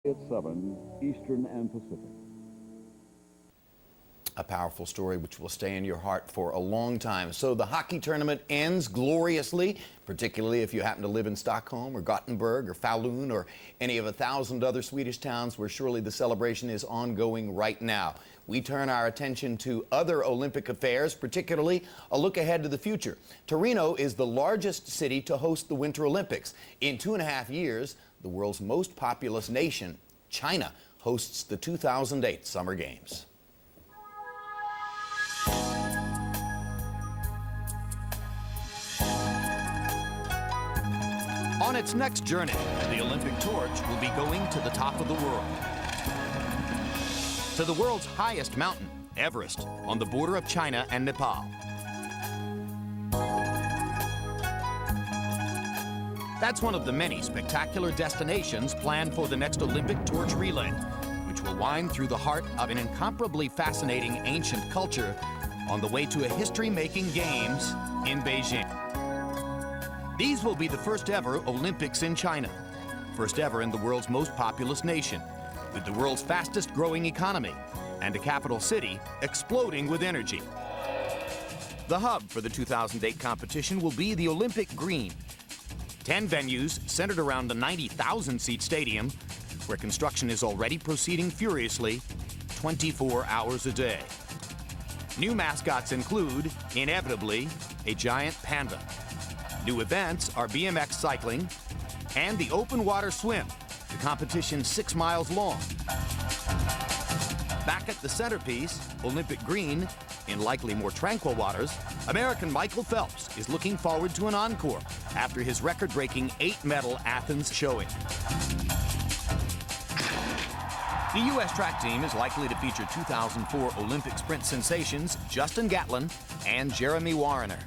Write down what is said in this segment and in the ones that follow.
It's 7 Eastern and Pacific. A powerful story which will stay in your heart for a long time. So the hockey tournament ends gloriously, particularly if you happen to live in Stockholm or Gothenburg or Falun or any of 1,000 other Swedish towns where surely the celebration is ongoing right now. We turn our attention to other Olympic affairs, particularly a look ahead to the future. Torino is the largest city to host the Winter Olympics. In 2.5 years, the world's most populous nation, China, hosts the 2008 Summer Games. On its next journey, the Olympic torch will be going to the top of the world. To the world's highest mountain, Everest, on the border of China and Nepal. That's one of the many spectacular destinations planned for the next Olympic torch relay, which will wind through the heart of an incomparably fascinating ancient culture on the way to a history-making games in Beijing. These will be the first ever Olympics in China, first ever in the world's most populous nation, with the world's fastest growing economy and a capital city exploding with energy. The hub for the 2008 competition will be the Olympic Green, 10 venues centered around the 90,000-seat stadium, where construction is already proceeding furiously 24 hours a day. New mascots include, inevitably, a giant panda. New events are BMX cycling and the open water swim, the competition 6 miles long. Back at the centerpiece, Olympic Green, in likely more tranquil waters, American Michael Phelps is looking forward to an encore after his record-breaking 8-medal Athens showing. The U.S. track team is likely to feature 2004 Olympic sprint sensations Justin Gatlin and Jeremy Wariner.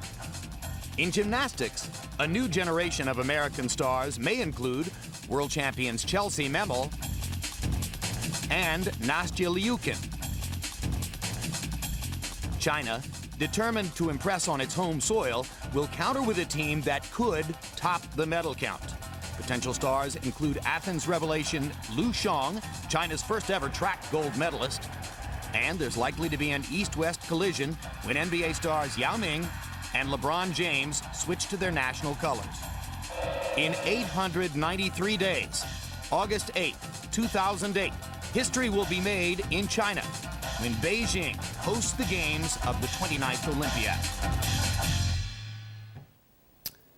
In gymnastics, a new generation of American stars may include world champions Chelsea Memel and Nastya Liukin. China, determined to impress on its home soil, will counter with a team that could top the medal count. Potential stars include Athens revelation Liu Xiong, China's first ever track gold medalist, and there's likely to be an East-West collision when NBA stars Yao Ming and LeBron James switch to their national colors. In 893 days, August 8, 2008, history will be made in China when Beijing hosts the games of the 29th Olympiad.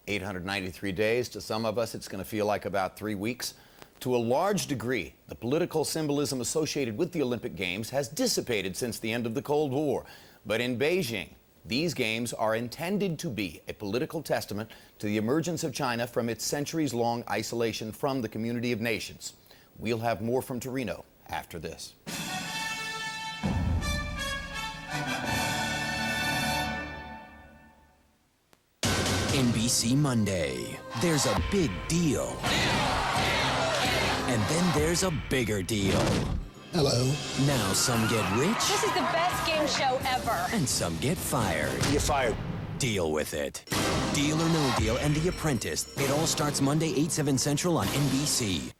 893 days. To some of us, it's going to feel like about 3 weeks. To a large degree, the political symbolism associated with the Olympic Games has dissipated since the end of the Cold War. But in Beijing, these games are intended to be a political testament to the emergence of China from its centuries-long isolation from the community of nations. We'll have more from Torino after this. NBC Monday. There's a big deal. And then there's a bigger deal. Hello. Now some get rich. This is the best game show ever. And some get fired. You're fired. Deal with it. Deal or No Deal and The Apprentice. It all starts Monday, 8/7 Central on NBC.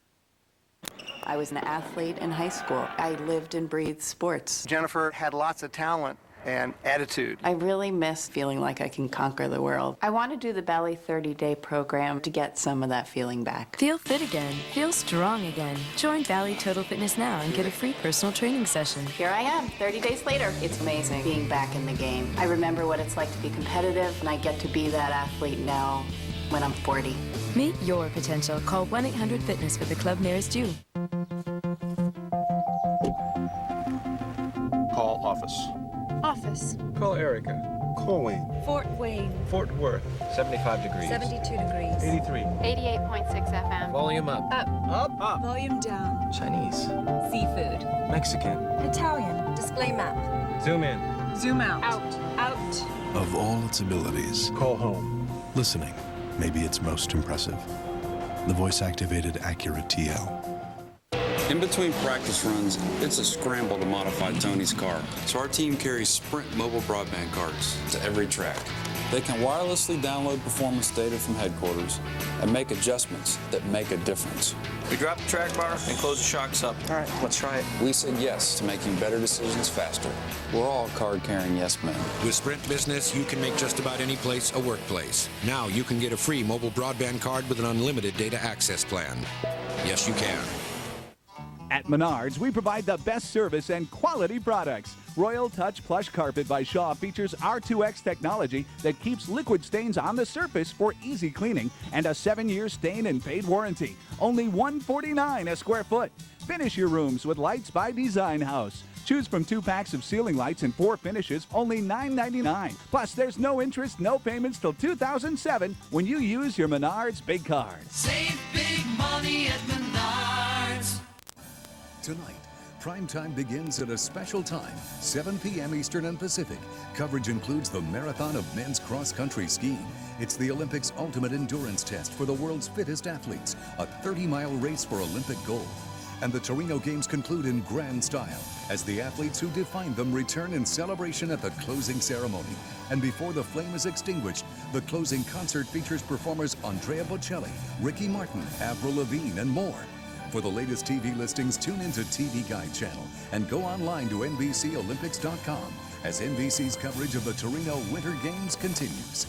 I was an athlete in high school. I lived and breathed sports. Jennifer had lots of talent and attitude. I really miss feeling like I can conquer the world. I want to do the Ballet 30-day program to get some of that feeling back. Feel fit again. Feel strong again. Join Valley Total Fitness now and get a free personal training session. Here I am, 30 days later. It's amazing being back in the game. I remember what it's like to be competitive, and I get to be that athlete now when I'm 40. Meet your potential. Call 1-800-FITNESS for the club nearest you. Call office. Office. Call Erica. Call Wayne. Fort Wayne. Fort Worth. 75 degrees. 72 degrees. 83. 88.6 FM. Volume up. Up. Up. Up. Volume down. Chinese. Seafood. Mexican. Italian. Display map. Zoom in. Zoom out. Out. Out. Of all its abilities, Call home. listening may be its most impressive. The voice-activated Accurate TL. In between practice runs, it's a scramble to modify Tony's car. So our team carries Sprint mobile broadband cards to every track. They can wirelessly download performance data from headquarters and make adjustments that make a difference. We drop the track bar and close the shocks up. All right, let's try it. We said yes to making better decisions faster. We're all card-carrying yes men. With Sprint Business, you can make just about any place a workplace. Now you can get a free mobile broadband card with an unlimited data access plan. Yes, you can. At Menards, we provide the best service and quality products. Royal Touch Plush Carpet by Shaw features R2X technology that keeps liquid stains on the surface for easy cleaning and a 7-year stain and fade warranty. Only $149 a square foot. Finish your rooms with Lights by Design House. Choose from 2 packs of ceiling lights and 4 finishes, only $9.99. Plus, there's no interest, no payments till 2007 when you use your Menards Big Card. Save big money at Menards. Tonight, prime time begins at a special time, 7 p.m. Eastern and Pacific. Coverage includes the Marathon of Men's Cross-Country Skiing. It's the Olympics' ultimate endurance test for the world's fittest athletes, a 30-mile race for Olympic gold. And the Torino Games conclude in grand style as the athletes who defined them return in celebration at the closing ceremony. And before the flame is extinguished, the closing concert features performers Andrea Bocelli, Ricky Martin, Avril Lavigne, and more. For the latest TV listings, tune into TV Guide channel and go online to NBCOlympics.com as NBC's coverage of the Torino Winter Games continues.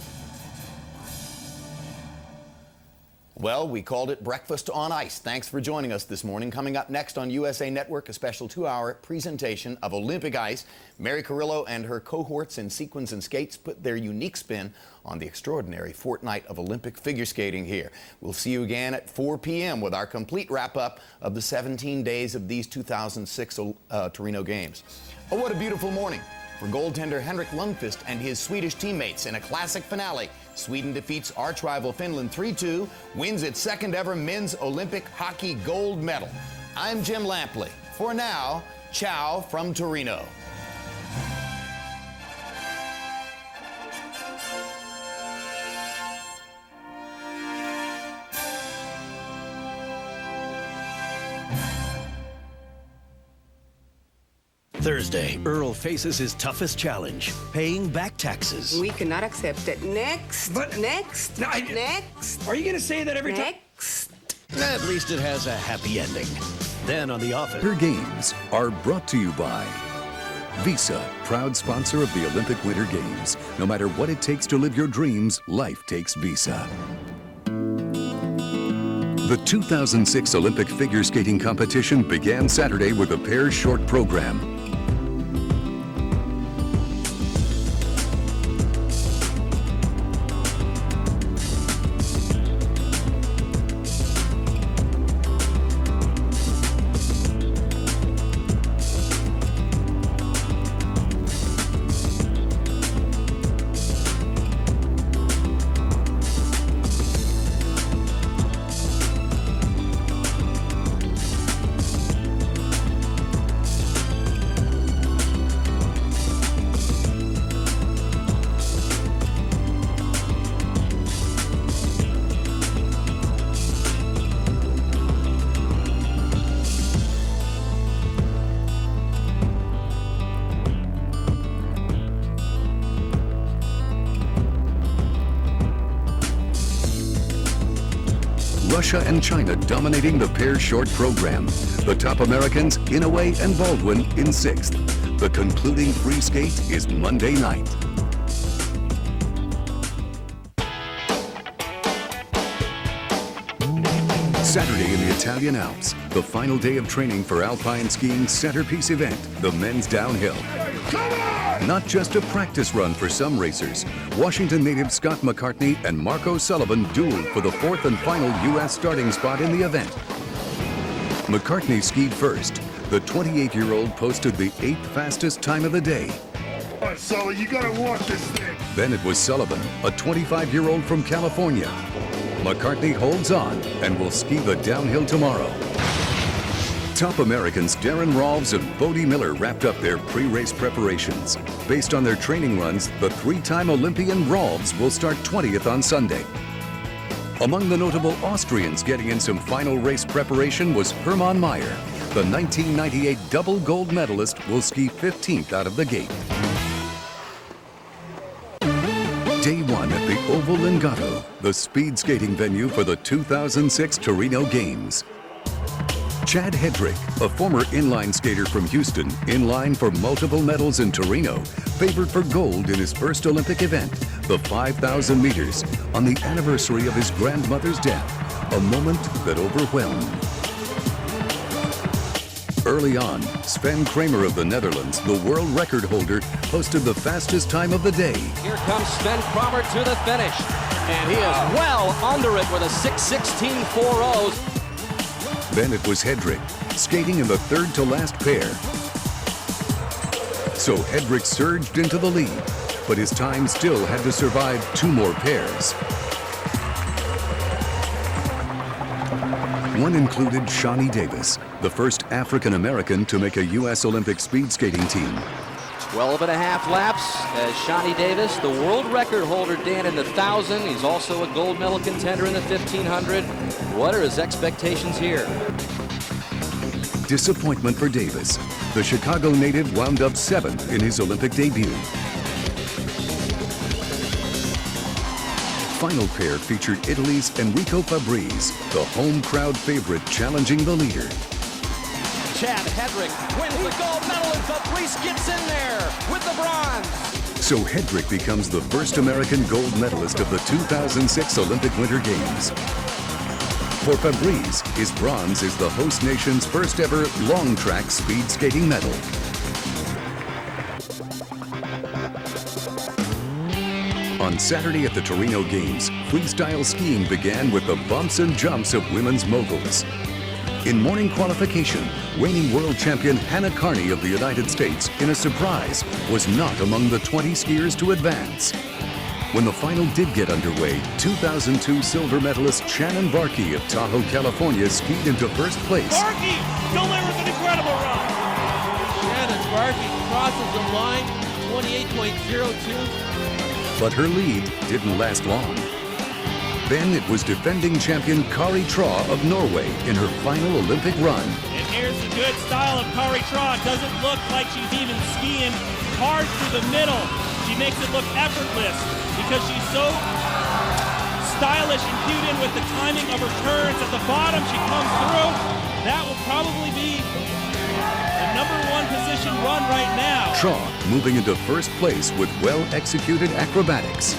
Well, we called it Breakfast on Ice. Thanks for joining us this morning. Coming up next on USA Network, a special 2-hour presentation of Olympic ice. Mary Carrillo and her cohorts in sequins and skates put their unique spin on the extraordinary fortnight of Olympic figure skating here. We'll see you again at 4 p.m. with our complete wrap-up of the 17 days of these 2006 Torino Games. Oh, what a beautiful morning for goaltender Henrik Lundqvist and his Swedish teammates in a classic finale. Sweden defeats arch-rival Finland 3-2, wins its second ever men's Olympic hockey gold medal. I'm Jim Lampley. For now, ciao from Torino. Thursday, Earl faces his toughest challenge, paying back taxes. We cannot accept it. Next. But next. No, next. Are you going to say that every time? Next. At least it has a happy ending. Then on The Office. Winter Games are brought to you by Visa, proud sponsor of the Olympic Winter Games. No matter what it takes to live your dreams, life takes Visa. The 2006 Olympic figure skating competition began Saturday with a pair short program. Russia and China dominating the pair short program. The top Americans, Inouye and Baldwin, in 6th. The concluding free skate is Monday night. Saturday in the Italian Alps, the final day of training for alpine skiing's centerpiece event, the men's downhill. Not just a practice run for some racers. Washington native Scott McCartney and Marco Sullivan dueled for the 4th and final U.S. starting spot in the event. McCartney skied first. The 28-year-old posted the 8th fastest time of the day. All right, Sully, you gotta walk this thing. Then it was Sullivan, a 25-year-old from California. McCartney holds on and will ski the downhill tomorrow. Top Americans Darren Rolfs and Bodie Miller wrapped up their pre-race preparations. Based on their training runs, the 3-time Olympian Rolfs will start 20th on Sunday. Among the notable Austrians getting in some final race preparation was Hermann Maier. The 1998 double gold medalist will ski 15th out of the gate. Day 1. Oval Lingato, the speed skating venue for the 2006 Torino Games. Chad Hedrick, a former inline skater from Houston, in line for multiple medals in Torino, favored for gold in his first Olympic event, the 5,000 meters, on the anniversary of his grandmother's death, a moment that overwhelmed. Early on, Sven Kramer of the Netherlands, the world record holder, posted the fastest time of the day. Here comes Sven Kramer to the finish, and he is well under it with a 6:16.40. Then it was Hedrick, skating in the third to last pair. So Hedrick surged into the lead, but his time still had to survive 2 more pairs. One included Shawnee Davis, the first African-American to make a U.S. Olympic speed skating team. 12.5 laps as Shawnee Davis, the world record holder, Dan, in the 1,000. He's also a gold medal contender in the 1,500. What are his expectations here? Disappointment for Davis. The Chicago native wound up 7th in his Olympic debut. Final pair featured Italy's Enrico Fabriz, the home crowd favorite, challenging the leader. Chad Hedrick wins the gold medal, and Fabriz gets in there with the bronze. So Hedrick becomes the first American gold medalist of the 2006 Olympic Winter Games. For Fabriz, his bronze is the host nation's first ever long track speed skating medal. On Saturday at the Torino Games, freestyle skiing began with the bumps and jumps of women's moguls. In morning qualification, reigning world champion Hannah Carney of the United States, in a surprise, was not among the 20 skiers to advance. When the final did get underway, 2002 silver medalist Shannon Barkey of Tahoe, California, skied into first place. Barkey delivers an incredible run. Shannon Barkey crosses the line, 28.02. But her lead didn't last long. Then it was defending champion Kari Traw of Norway in her final Olympic run. And here's the good style of Kari Traw. Doesn't look like she's even skiing hard through the middle. She makes it look effortless because she's so stylish and cued in with the timing of her turns. At the bottom, she comes through. That will probably be the #1 position run right now. Traw moving into first place with well-executed acrobatics.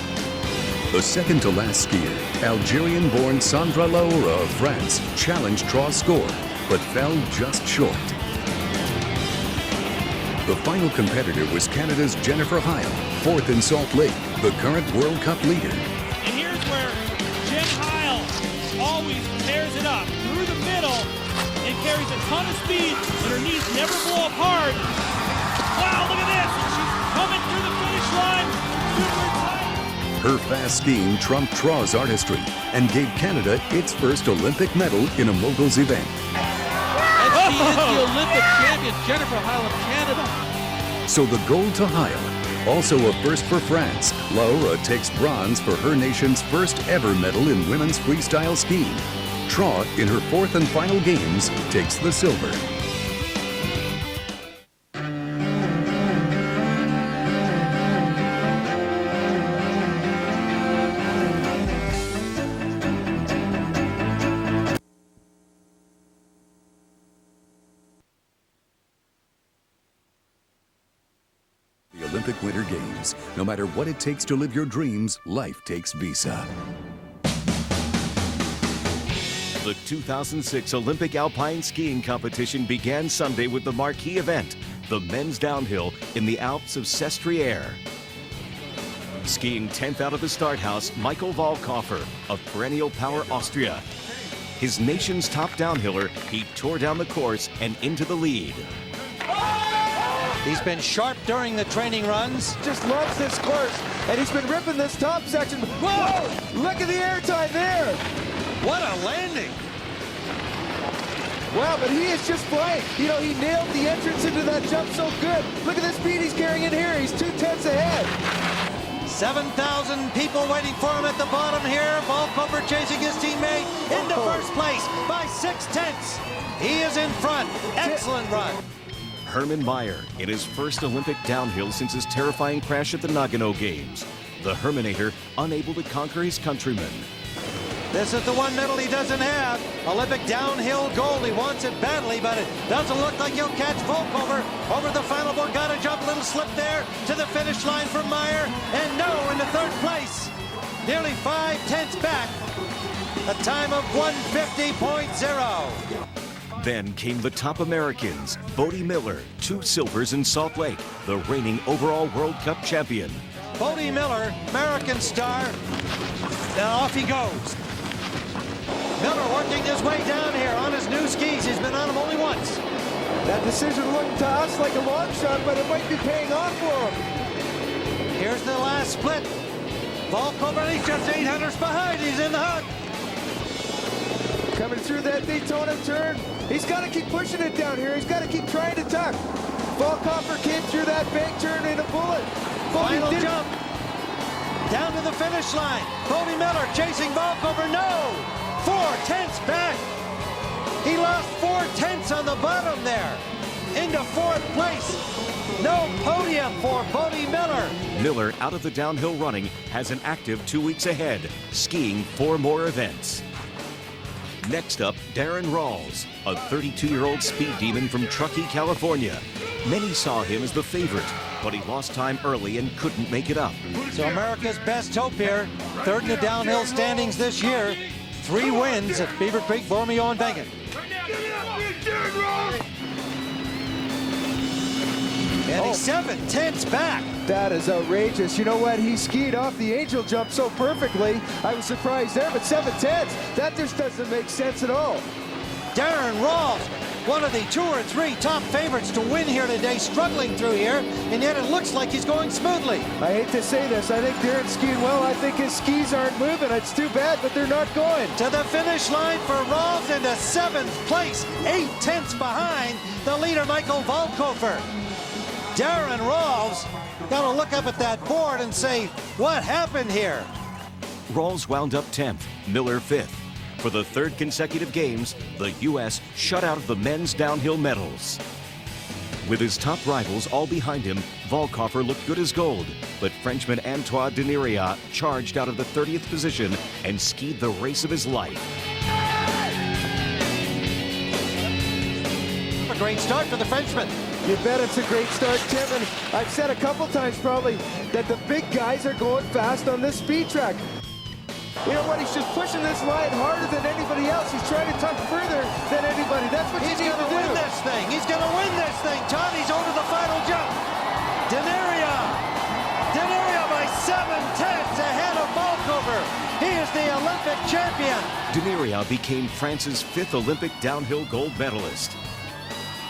The second to last skier, Algerian-born Sandra Laura of France, challenged Traw's score, but fell just short. The final competitor was Canada's Jennifer Heil, 4th in Salt Lake, the current World Cup leader. And here's where Jen Heil always tears it up through the middle and carries a ton of speed, and her knees never blow up hard. Wow, look at this! She's coming through the finish line, super tight. Her fast skiing trumped Traw's artistry and gave Canada its first Olympic medal in a moguls event. And she is the Olympic champion, Jennifer Heil of Canada. So the gold to Heil, also a first for France. Laura takes bronze for her nation's first ever medal in women's freestyle skiing. Traw, in her 4th and final games, takes the silver. Olympic Winter Games. No matter what it takes to live your dreams, life takes Visa. The 2006 Olympic Alpine Skiing Competition began Sunday with the marquee event, the men's downhill in the Alps of Sestriere. Skiing 10th out of the start house, Michael Wahlkoffer of Perennial Power Austria. His nation's top downhiller, he tore down the course and into the lead. He's been sharp during the training runs. Just loves this course, and he's been ripping this top section. Whoa! Look at the airtime there! What a landing! Wow, but he is just flying. You know, he nailed the entrance into that jump so good. Look at the speed he's carrying in here. He's 2/10 ahead. 7,000 people waiting for him at the bottom here. Wahlkoffer chasing his teammate into first place by 6/10. He is in front. Excellent run. Herman Meyer in his first Olympic downhill since his terrifying crash at the Nagano Games. the Herminator unable to conquer his countrymen. This is the one medal he doesn't have. Olympic downhill gold. He wants it badly, but it doesn't look like he'll catch Volkover over the final board. Got to jump, a little slip there to the finish line for Meyer. And no, into third place. Nearly 5/10 back. A time of 150.0. Then came the top Americans, Bodie Miller, 2 silvers in Salt Lake, the reigning overall World Cup champion. Bodie Miller, American star. Now off he goes. Miller working his way down here on his new skis. He's been on them only once. That decision looked to us like a long shot, but it might be paying off for him. Here's the last split. Volkover, he's just 800s behind. He's in the hunt. Coming through that Daytona turn. He's got to keep pushing it down here. He's got to keep trying to tuck. Volkover came through that bank turn in a bullet. Final jump. Down to the finish line. Bodie Miller chasing Volkover. No! 4/10 back. He lost 4/10 on the bottom there. Into 4th place. No podium for Bodie Miller. Miller, out of the downhill running, has an active 2 weeks ahead, skiing 4 more events. Next up, Darren Rawls, a 32-year-old speed demon from Truckee, California. Many saw him as the favorite, but he lost time early and couldn't make it up. So America's best hope here. 3rd in the downhill standings this year. 3 wins at Beaver Creek, Bormio, and Benton. And he's 7/10 back. That is outrageous. You know what? He skied off the angel jump so perfectly. I was surprised there, but 7/10, that just doesn't make sense at all. Darren Rawls, one of the 2 or 3 top favorites to win here today, struggling through here, and yet it looks like he's going smoothly. I hate to say this. I think Darren's skiing well. I think his skis aren't moving. It's too bad, but they're not going. To the finish line for Rawls into 7th place, 8/10 behind the leader, Michael Volkover. Darren Rawls got to look up at that board and say, what happened here? Rawls wound up 10th, Miller 5th. For the 3rd consecutive games, the U.S. shut out of the men's downhill medals. With his top rivals all behind him, Volkover looked good as gold, but Frenchman Antoine Deniria charged out of the 30th position and skied the race of his life. A great start for the Frenchman. You bet it's a great start, Tim, and I've said a couple times probably that the big guys are going fast on this speed track. You know what? He's just pushing this line harder than anybody else. He's trying to tuck further than anybody. That's what he's going to do. Win this thing. He's going to win this thing. Tony's over the final jump. Deniria by 7/10 ahead of Volkover. He is the Olympic champion. Deniria became France's 5th Olympic downhill gold medalist.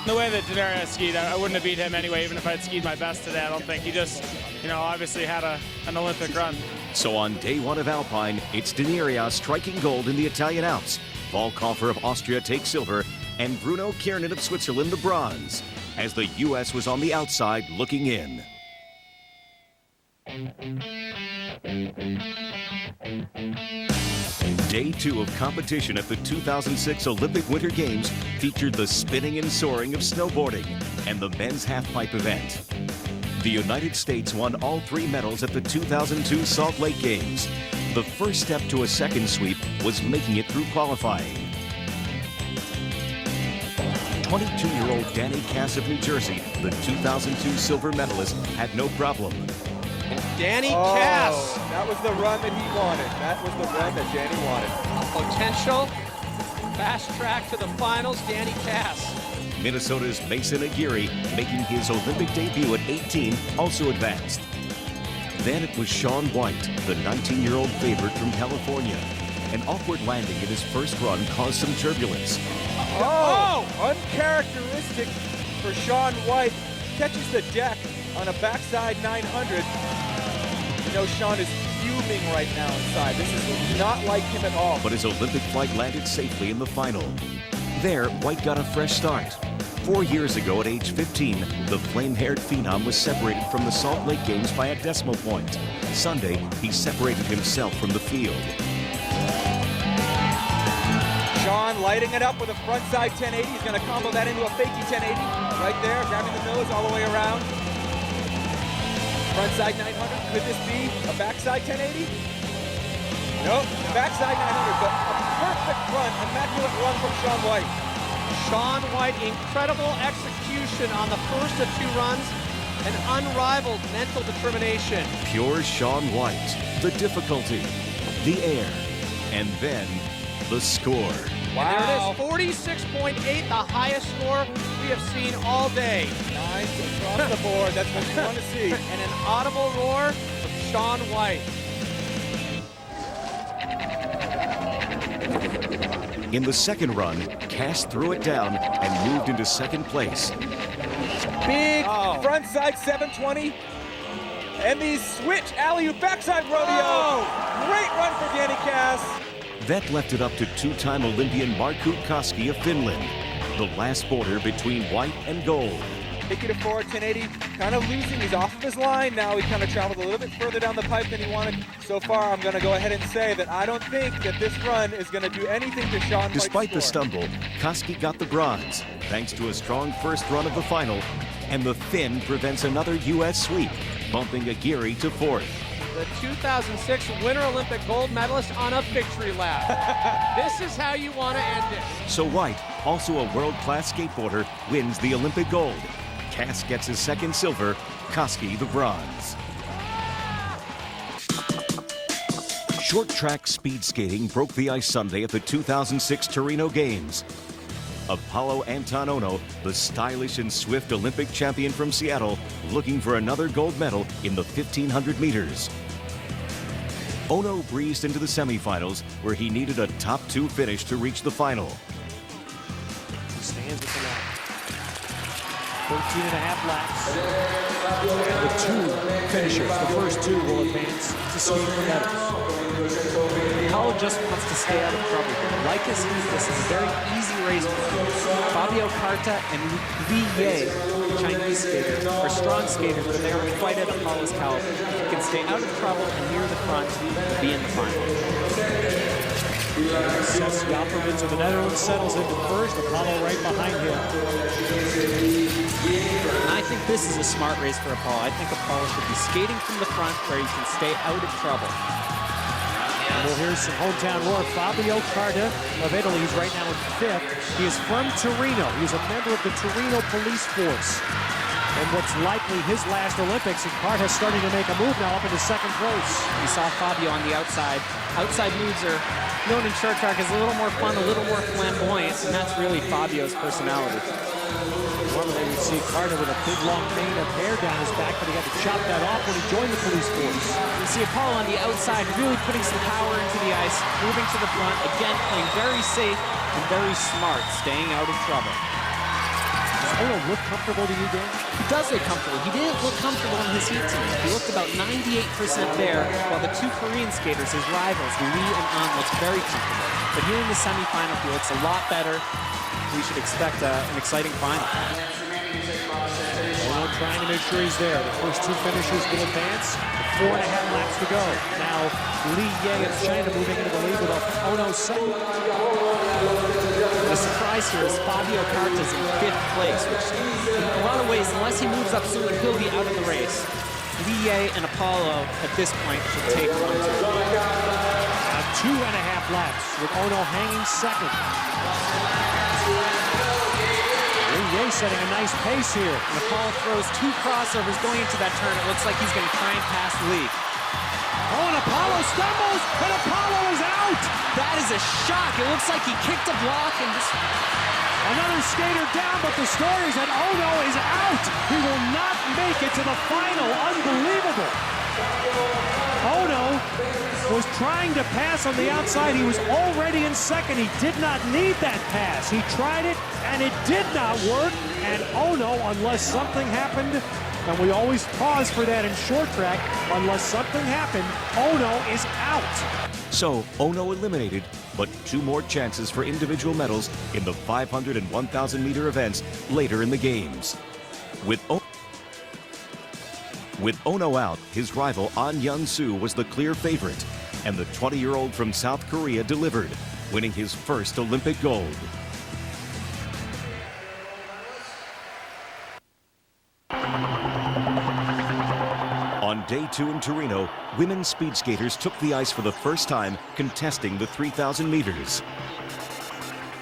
The way that Deniria skied, I wouldn't have beat him anyway, even if I'd skied my best today. I don't think. He just, obviously had an Olympic run. So on day 1 of Alpine, it's Deniria striking gold in the Italian Alps. Volkover of Austria takes silver, and Bruno Kiernan of Switzerland the bronze, as the U.S. was on the outside looking in. Day 2 of competition at the 2006 Olympic Winter Games featured the spinning and soaring of snowboarding and the men's halfpipe event. The United States won all 3 medals at the 2002 Salt Lake Games. The first step to a second sweep was making it through qualifying. 22-year-old Danny Cass of New Jersey, the 2002 silver medalist, had no problem. Danny Cass. That was the run that he wanted. That was the run that Danny wanted. Potential fast track to the finals, Danny Cass. Minnesota's Mason Aguirre, making his Olympic debut at 18, also advanced. Then it was Shaun White, the 19-year-old favorite from California. An awkward landing in his first run caused some turbulence. Oh! Uncharacteristic for Shaun White. Catches the deck on a backside 900. You know, Shaun is fuming right now inside. This is not like him at all. But his Olympic flight landed safely in the final. There, White got a fresh start. 4 years ago, at age 15, the flame-haired phenom was separated from the Salt Lake Games by a decimal point. Sunday, he separated himself from the field. Shaun lighting it up with a frontside 1080. He's going to combo that into a fakie 1080. Right there, grabbing the nose all the way around. Frontside 900, could this be a backside 1080? Nope, backside 900, but a perfect run, immaculate run from Shaun White. Shaun White, incredible execution on the first of 2 runs, and unrivaled mental determination. Pure Shaun White. The difficulty, the air, and then the score. Wow. There it is, 46.8, the highest score we have seen all day. Nice across the board, that's what you want to see. And an audible roar from Shaun White. In the second run, Cass threw it down and moved into second place. Big frontside 720. And the switch alley-oop backside rodeo. Great run for Danny Cass. That left it up to 2-time Olympian Markku Koski of Finland, the last border between white and gold. Taking it forward, 1080, kind of losing. He's off of his line now. He kind of traveled a little bit further down the pipe than he wanted. So far, I'm going to go ahead and say that I don't think that this run is going to do anything to Shaun White's Despite the score. stumble, Koski got the bronze, thanks to a strong first run of the final, and the Finn prevents another U.S. sweep, bumping Aguirre to 4th. The 2006 Winter Olympic gold medalist on a victory lap. This is how you want to end it. So White, also a world-class skateboarder, wins the Olympic gold. Cass gets his second silver, Koski the bronze. Short track speed skating broke the ice Sunday at the 2006 Torino Games. Apollo Anton Ono, the stylish and swift Olympic champion from Seattle, looking for another gold medal in the 1500 meters. Ono breezed into the semifinals, where he needed a top 2 finish to reach the final. He stands at the line. 13.5 laps. And the 2 finishers, the first 2 will advance to skate for medals. Apollo just wants to stay out of trouble. Like his heat, this is a very easy race for him. Fabio Carta and Li Ye, Chinese skater, are strong skaters, but they aren't quite at Apollo's caliber. If he can stay out of trouble and near the front, he'll be in the final. Seth Jakovins of the Netherlands settles into first. Apollo right behind him. And I think this is a smart race for Apollo. I think Apollo should be skating from the front where he can stay out of trouble. And we'll hear some hometown roar. Fabio Carta of Italy, he's right now in 5th. He is from Torino. He's a member of the Torino police force. And what's likely his last Olympics, and Carta starting to make a move now up into second place. You saw Fabio on the outside. Outside moves are known in short track as a little more fun, a little more flamboyant, and that's really Fabio's personality. Normally we'd see Carta with a big long mane of hair down his back, but he had to chop that off when he joined the police force. You see Apollo on the outside really putting some power into the ice, moving to the front, again playing very safe and very smart, staying out of trouble. Does Ono look comfortable to you, Dan? He does look comfortable. He didn't look comfortable in his heat tonight. He looked about 98% there, while the 2 Korean skaters, his rivals, Lee and An, looked very comfortable. But here in the semifinal, he looks a lot better. We should expect an exciting final. Ono trying to make sure he's there. The first 2 finishers will advance. 4.5 laps to go. Now Li Ye of China moving into the lead with Ono's second. The surprise here is Fabio Carta's in 5th place, which in a lot of ways, unless he moves up soon, he'll be out of the race. Li Ye and Apollo at this point should take 1-2. 2.5 laps with Ono hanging second. Li Ye setting a nice pace here. And Apollo throws 2 crossovers going into that turn. It looks like he's going to try and pass Lee. Oh, and Apollo stumbles, and Apollo is out! That is a shock. It looks like he kicked a block and just... Another skater down, but the story is that Ono is out! He will not make it to the final. Unbelievable! Ono was trying to pass on the outside. He was already in second. He did not need that pass. He tried it, and it did not work. And Ono, unless something happened, and we always pause for that in short track, unless something happened, Ono is out. So, Ono eliminated, but 2 more chances for individual medals in the 500 and 1,000 meter events later in the games. With Ono out, his rival An Hyun-soo was the clear favorite, and the 20-year-old from South Korea delivered, winning his first Olympic gold. On On day 2 in Torino, women's speed skaters took the ice for the first time, contesting the 3,000 meters.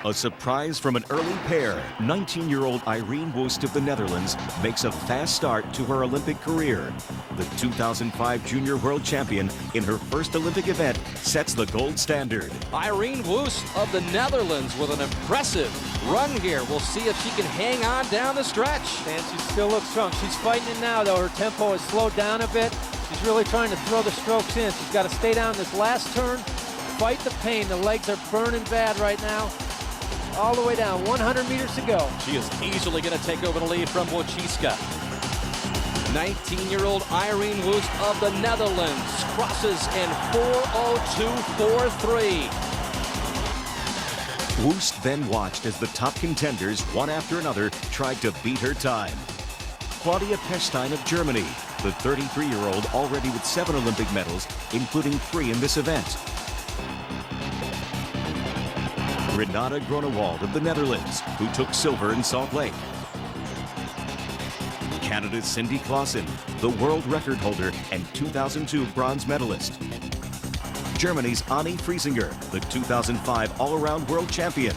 A surprise from an early pair. 19-year-old Irene Wust of the Netherlands makes a fast start to her Olympic career. The 2005 junior world champion in her first Olympic event sets the gold standard. Irene Wust of the Netherlands with an impressive run here. We'll see if she can hang on down the stretch. And she still looks strong. She's fighting it now, though. Her tempo has slowed down a bit. She's really trying to throw the strokes in. She's got to stay down this last turn, fight the pain. The legs are burning bad right now. All the way down, 100 meters to go. She is easily going to take over the lead from Wojcicka. 19-year-old Irene Wust of the Netherlands crosses in 4:02.43. Wust then watched as the top contenders, one after another, tried to beat her time. Claudia Pechstein of Germany, the 33-year-old already with 7 Olympic medals, including 3 in this event. Renate Groenewald of the Netherlands, who took silver in Salt Lake. Canada's Cindy Clausen, the world record holder and 2002 bronze medalist. Germany's Annie Friesinger, the 2005 all-around world champion.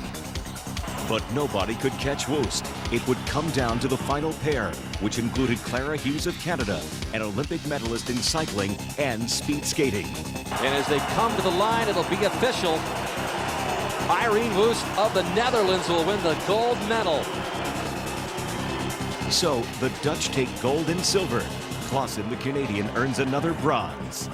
But nobody could catch Wust. It would come down to the final pair, which included Clara Hughes of Canada, an Olympic medalist in cycling and speed skating. And as they come to the line, it'll be official. Irene Wust of the Netherlands will win the gold medal. So the Dutch take gold and silver. Clausen, the Canadian, earns another bronze.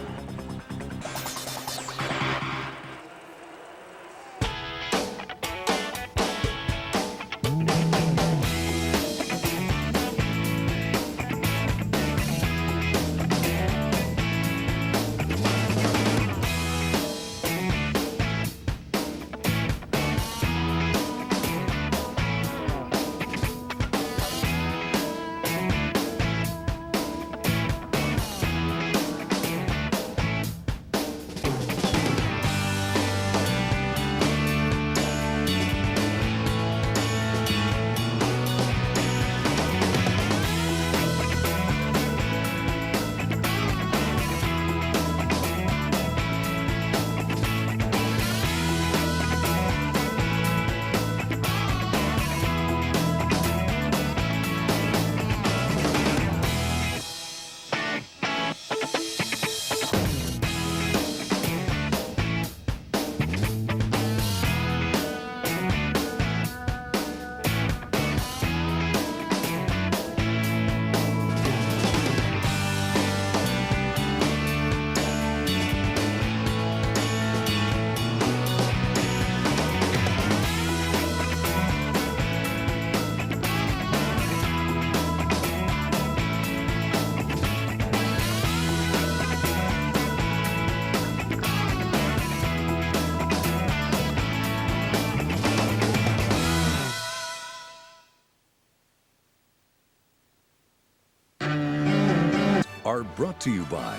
Are brought to you by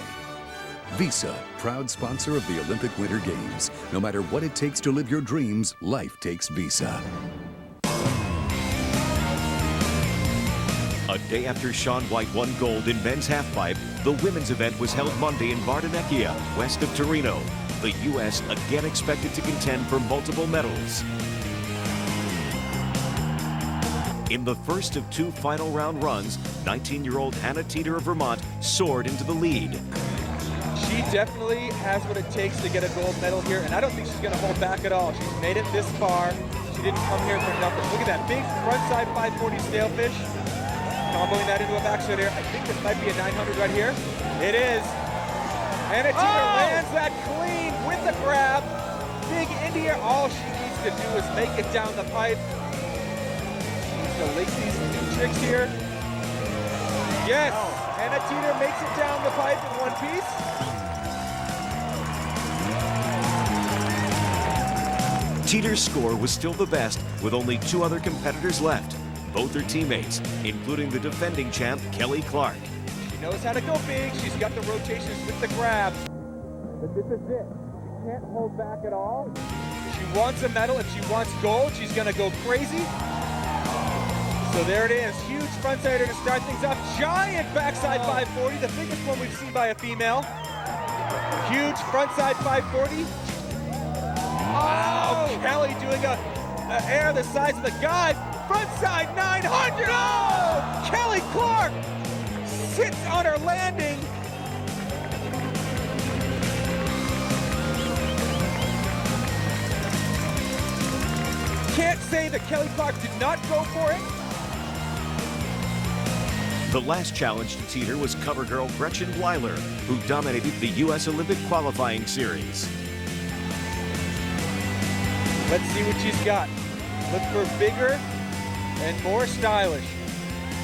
Visa, proud sponsor of the Olympic Winter Games. No matter what it takes to live your dreams, life takes Visa. A day after Shaun White won gold in men's halfpipe, the women's event was held Monday in Bardonecchia, west of Torino. The U.S. again expected to contend for multiple medals. In the first of 2 final round runs, 19-year-old Hannah Teeter of Vermont soared into the lead. She definitely has what it takes to get a gold medal here, and I don't think she's going to hold back at all. She's made it this far. She didn't come here for nothing. Look at that big frontside 540 sailfish. Comboing that into a backside air. I think this might be a 900 right here. It is. Hannah Teeter lands that clean with the grab. Big India. All she needs to do is make it down the pipe. To link these 2 tricks here. Yes, Hannah Teeter makes it down the pipe in one piece. Teeter's score was still the best, with only 2 other competitors left. Both her teammates, including the defending champ, Kelly Clark. She knows how to go big. She's got the rotations with the grab. But this is it. She can't hold back at all. If she wants a medal, if she wants gold, she's going to go crazy. So there it is, huge frontsider to start things off. Giant backside 540, the biggest one we've seen by a female. Huge frontside 540. Oh, Kelly doing a air the size of the guy. Frontside 900. Oh, Kelly Clark sits on her landing. Can't say that Kelly Clark did not go for it. The last challenge to teeter was cover girl Gretchen Bleiler, who dominated the U.S. Olympic qualifying series. Let's see what she's got. Look for bigger and more stylish.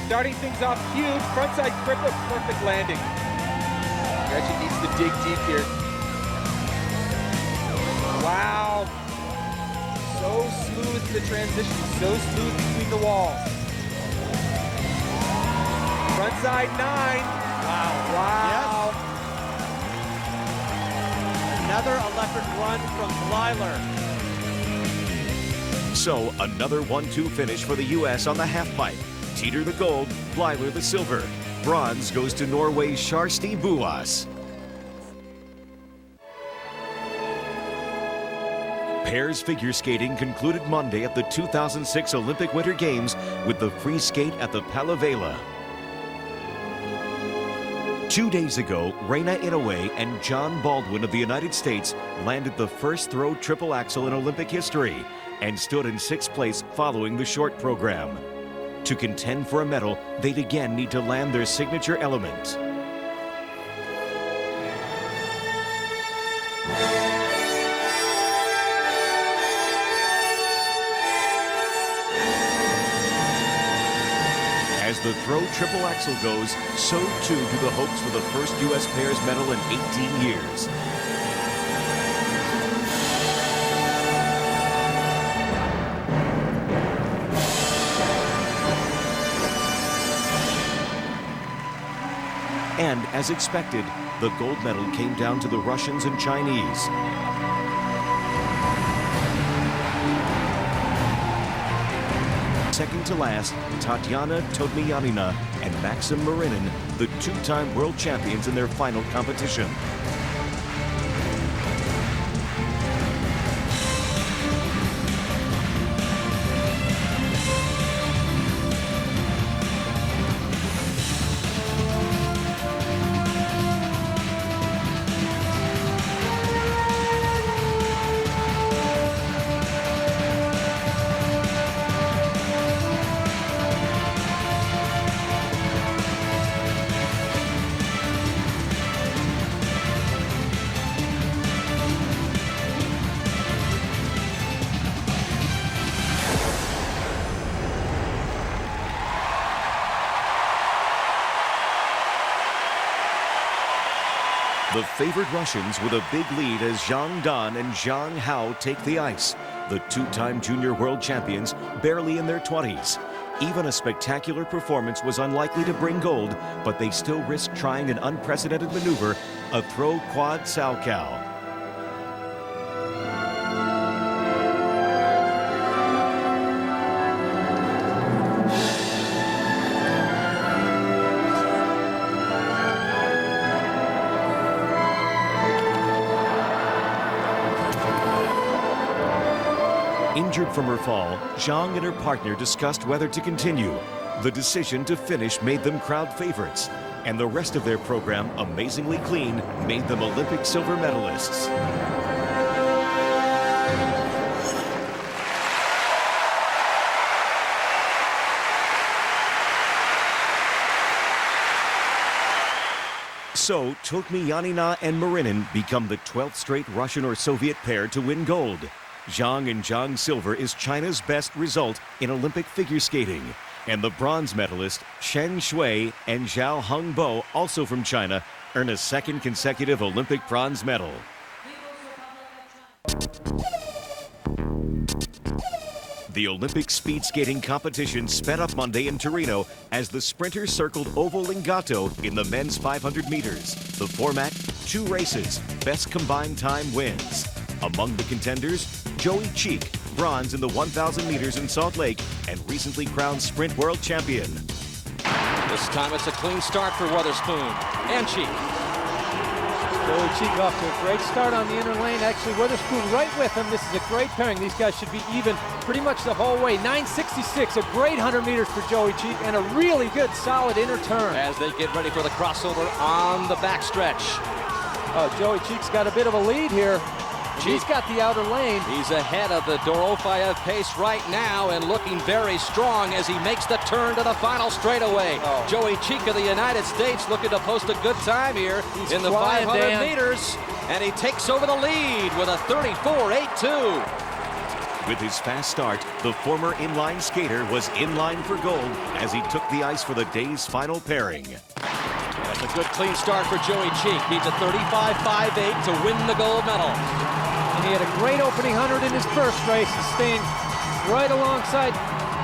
Starting things off huge, frontside triplet, perfect landing. Gretchen needs to dig deep here. Wow. So smooth the transition, so smooth between the walls. Frontside 9. Wow, wow. Yes. Another electric run from Bleiler. So another 1-2 finish for the U.S. on the halfpipe. Teeter the gold, Bleiler the silver. Bronze goes to Norway's Kjersti Buas. Pairs figure skating concluded Monday at the 2006 Olympic Winter Games with the free skate at the Palavela. 2 days ago, Reina Inoue and John Baldwin of the United States landed the first throw triple axel in Olympic history and stood in 6th place following the short program. To contend for a medal, they'd again need to land their signature element. As the throw triple axel goes, so too do the hopes for the first U.S. pairs medal in 18 years. And as expected, the gold medal came down to the Russians and Chinese. Second to last, Tatiana Todmianina and Maxim Marinin, the two-time world champions in their final competition. The favored Russians with a big lead as Zhang Dan and Zhang Hao take the ice. The two-time junior world champions barely in their 20s. Even a spectacular performance was unlikely to bring gold, but they still risked trying an unprecedented maneuver, a throw quad salchow. Injured from her fall, Zhang and her partner discussed whether to continue. The decision to finish made them crowd favorites, and the rest of their program, amazingly clean, made them Olympic silver medalists. So, Tokmianina and Marinin become the 12th straight Russian or Soviet pair to win gold. Zhang and Zhang silver is China's best result in Olympic figure skating. And the bronze medalist, Shen Shui and Zhao Hongbo, also from China, earn a second consecutive Olympic bronze medal. The Olympic speed skating competition sped up Monday in Torino as the sprinters circled Oval Lingato in the men's 500 meters. The format, 2 races, best combined time wins. Among the contenders, Joey Cheek, bronze in the 1,000 meters in Salt Lake and recently crowned sprint world champion. This time it's a clean start for Witherspoon and Cheek. Joey Cheek off to a great start on the inner lane. Actually, Witherspoon right with him. This is a great pairing. These guys should be even pretty much the whole way. 9.66, a great 100 meters for Joey Cheek, and a really good, solid inner turn. As they get ready for the crossover on the backstretch. Oh, Joey Cheek's got a bit of a lead here. He's got the outer lane. He's ahead of the Dorofayev pace right now and looking very strong as he makes the turn to the final straightaway. Oh. Joey Cheek of the United States looking to post a good time here in the 500 meters. And he takes over the lead with a 34.82. With his fast start, the former inline skater was in line for gold as he took the ice for the day's final pairing. That's a good clean start for Joey Cheek. Needs a 35.58 to win the gold medal. And he had a great opening 100 in his first race. He's staying right alongside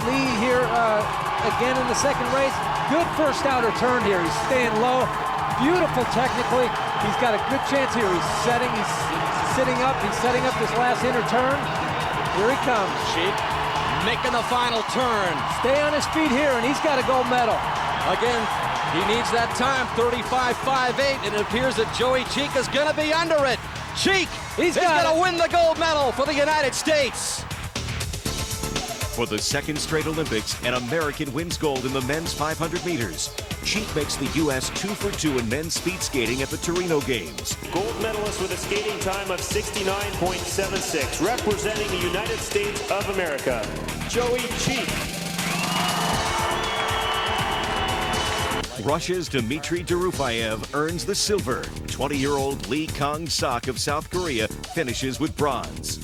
Lee here again in the second race. Good first outer turn here. He's staying low. Beautiful technically. He's got a good chance here. He's sitting up. He's setting up this last inner turn. Here he comes. Cheek making the final turn. Stay on his feet here, and he's got a gold medal. Again, he needs that time, 35.58, and it appears that Joey Cheek is going to be under it. Cheek is going to win the gold medal for the United States. For the second straight Olympics, an American wins gold in the men's 500 meters. Cheek makes the U.S. 2 for 2 in men's speed skating at the Torino Games. Gold medalist with a skating time of 69.76, representing the United States of America, Joey Cheek. Russia's Dmitry Dorofayev earns the silver. 20-year-old Lee Kang-sok of South Korea finishes with bronze.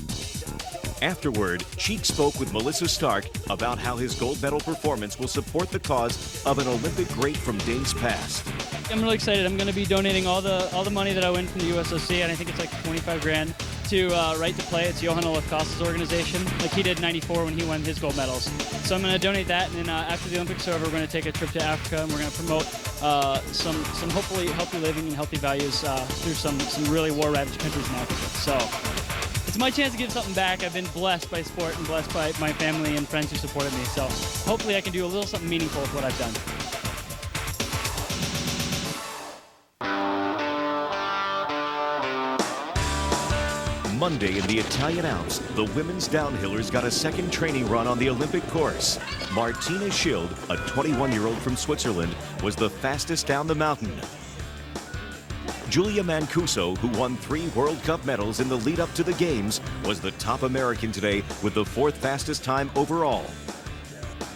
Afterward, Cheek spoke with Melissa Stark about how his gold medal performance will support the cause of an Olympic great from days past. I'm really excited. I'm going to be donating all the money that I win from the USOC, and I think it's like 25 grand, to Right to Play. It's Johan Olafkosta's organization, like he did in '94 when he won his gold medals. So I'm going to donate that, and then after the Olympics are over, we're going to take a trip to Africa, and we're going to promote some hopefully healthy living and healthy values through some really war-ravaged countries in Africa. So it's my chance to give something back. I've been blessed by sport and blessed by my family and friends who supported me. So hopefully I can do a little something meaningful with what I've done. Monday in the Italian Alps, the women's downhillers got a second training run on the Olympic course. Martina Schild, a 21-year-old from Switzerland, was the fastest down the mountain. Julia Mancuso, who won 3 World Cup medals in the lead-up to the Games, was the top American today with the 4th fastest time overall.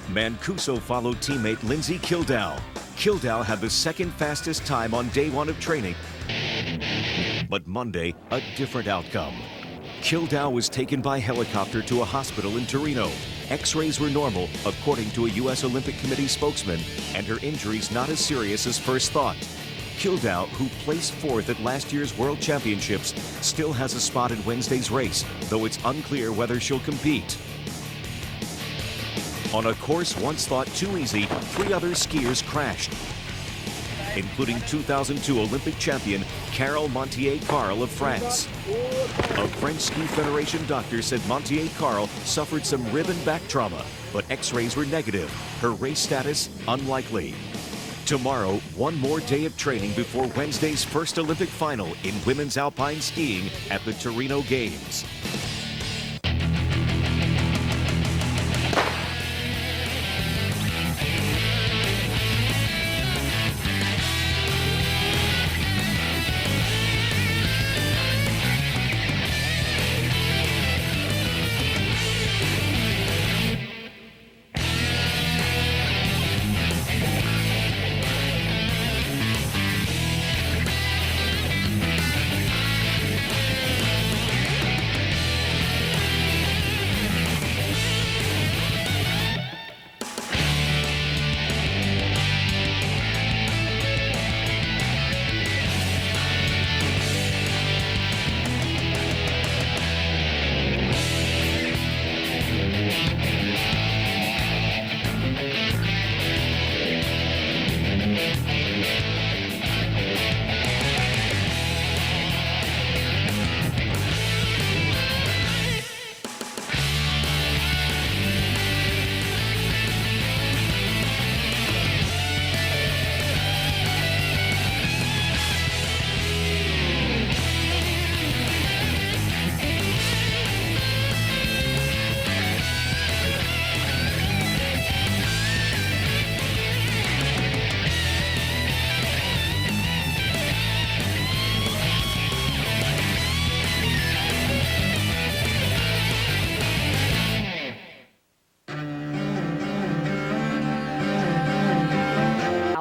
Mancuso followed teammate Lindsay Kildow. Kildow had the 2nd fastest time on day 1 of training. But Monday, a different outcome. Kildow was taken by helicopter to a hospital in Torino. X-rays were normal, according to a U.S. Olympic Committee spokesman, and her injuries not as serious as first thought. Kildow, who placed 4th at last year's World Championships, still has a spot in Wednesday's race, though it's unclear whether she'll compete. On a course once thought too easy, 3 other skiers crashed, including 2002 Olympic champion Carole Montier-Carl of France. A French Ski Federation doctor said Montier-Carl suffered some rib and back trauma, but X-rays were negative. Her race status, unlikely. Tomorrow, one more day of training before Wednesday's first Olympic final in women's alpine skiing at the Torino Games.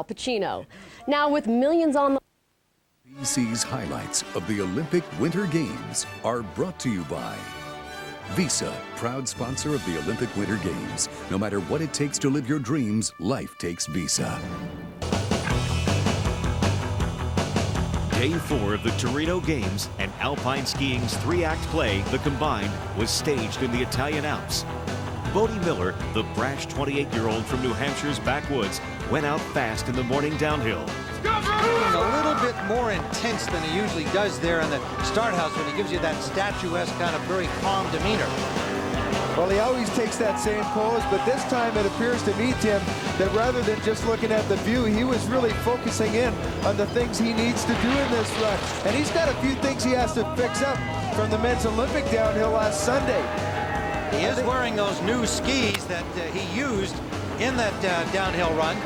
Al Pacino. Now with millions on the BC's highlights of the Olympic Winter Games are brought to you by Visa, proud sponsor of the Olympic Winter Games. No matter what it takes to live your dreams, life takes Visa. Day 4 of the Torino Games and alpine skiing's 3-act play, The Combined, was staged in the Italian Alps. Bodie Miller, the brash 28-year-old from New Hampshire's backwoods, went out fast in the morning downhill. A little bit more intense than he usually does there in the start house when he gives you that statuesque kind of very calm demeanor. Well, he always takes that same pose, but this time it appears to me, Tim, that rather than just looking at the view, he was really focusing in on the things he needs to do in this run. And he's got a few things he has to fix up from the men's Olympic downhill last Sunday. He is wearing those new skis that he used in that downhill run.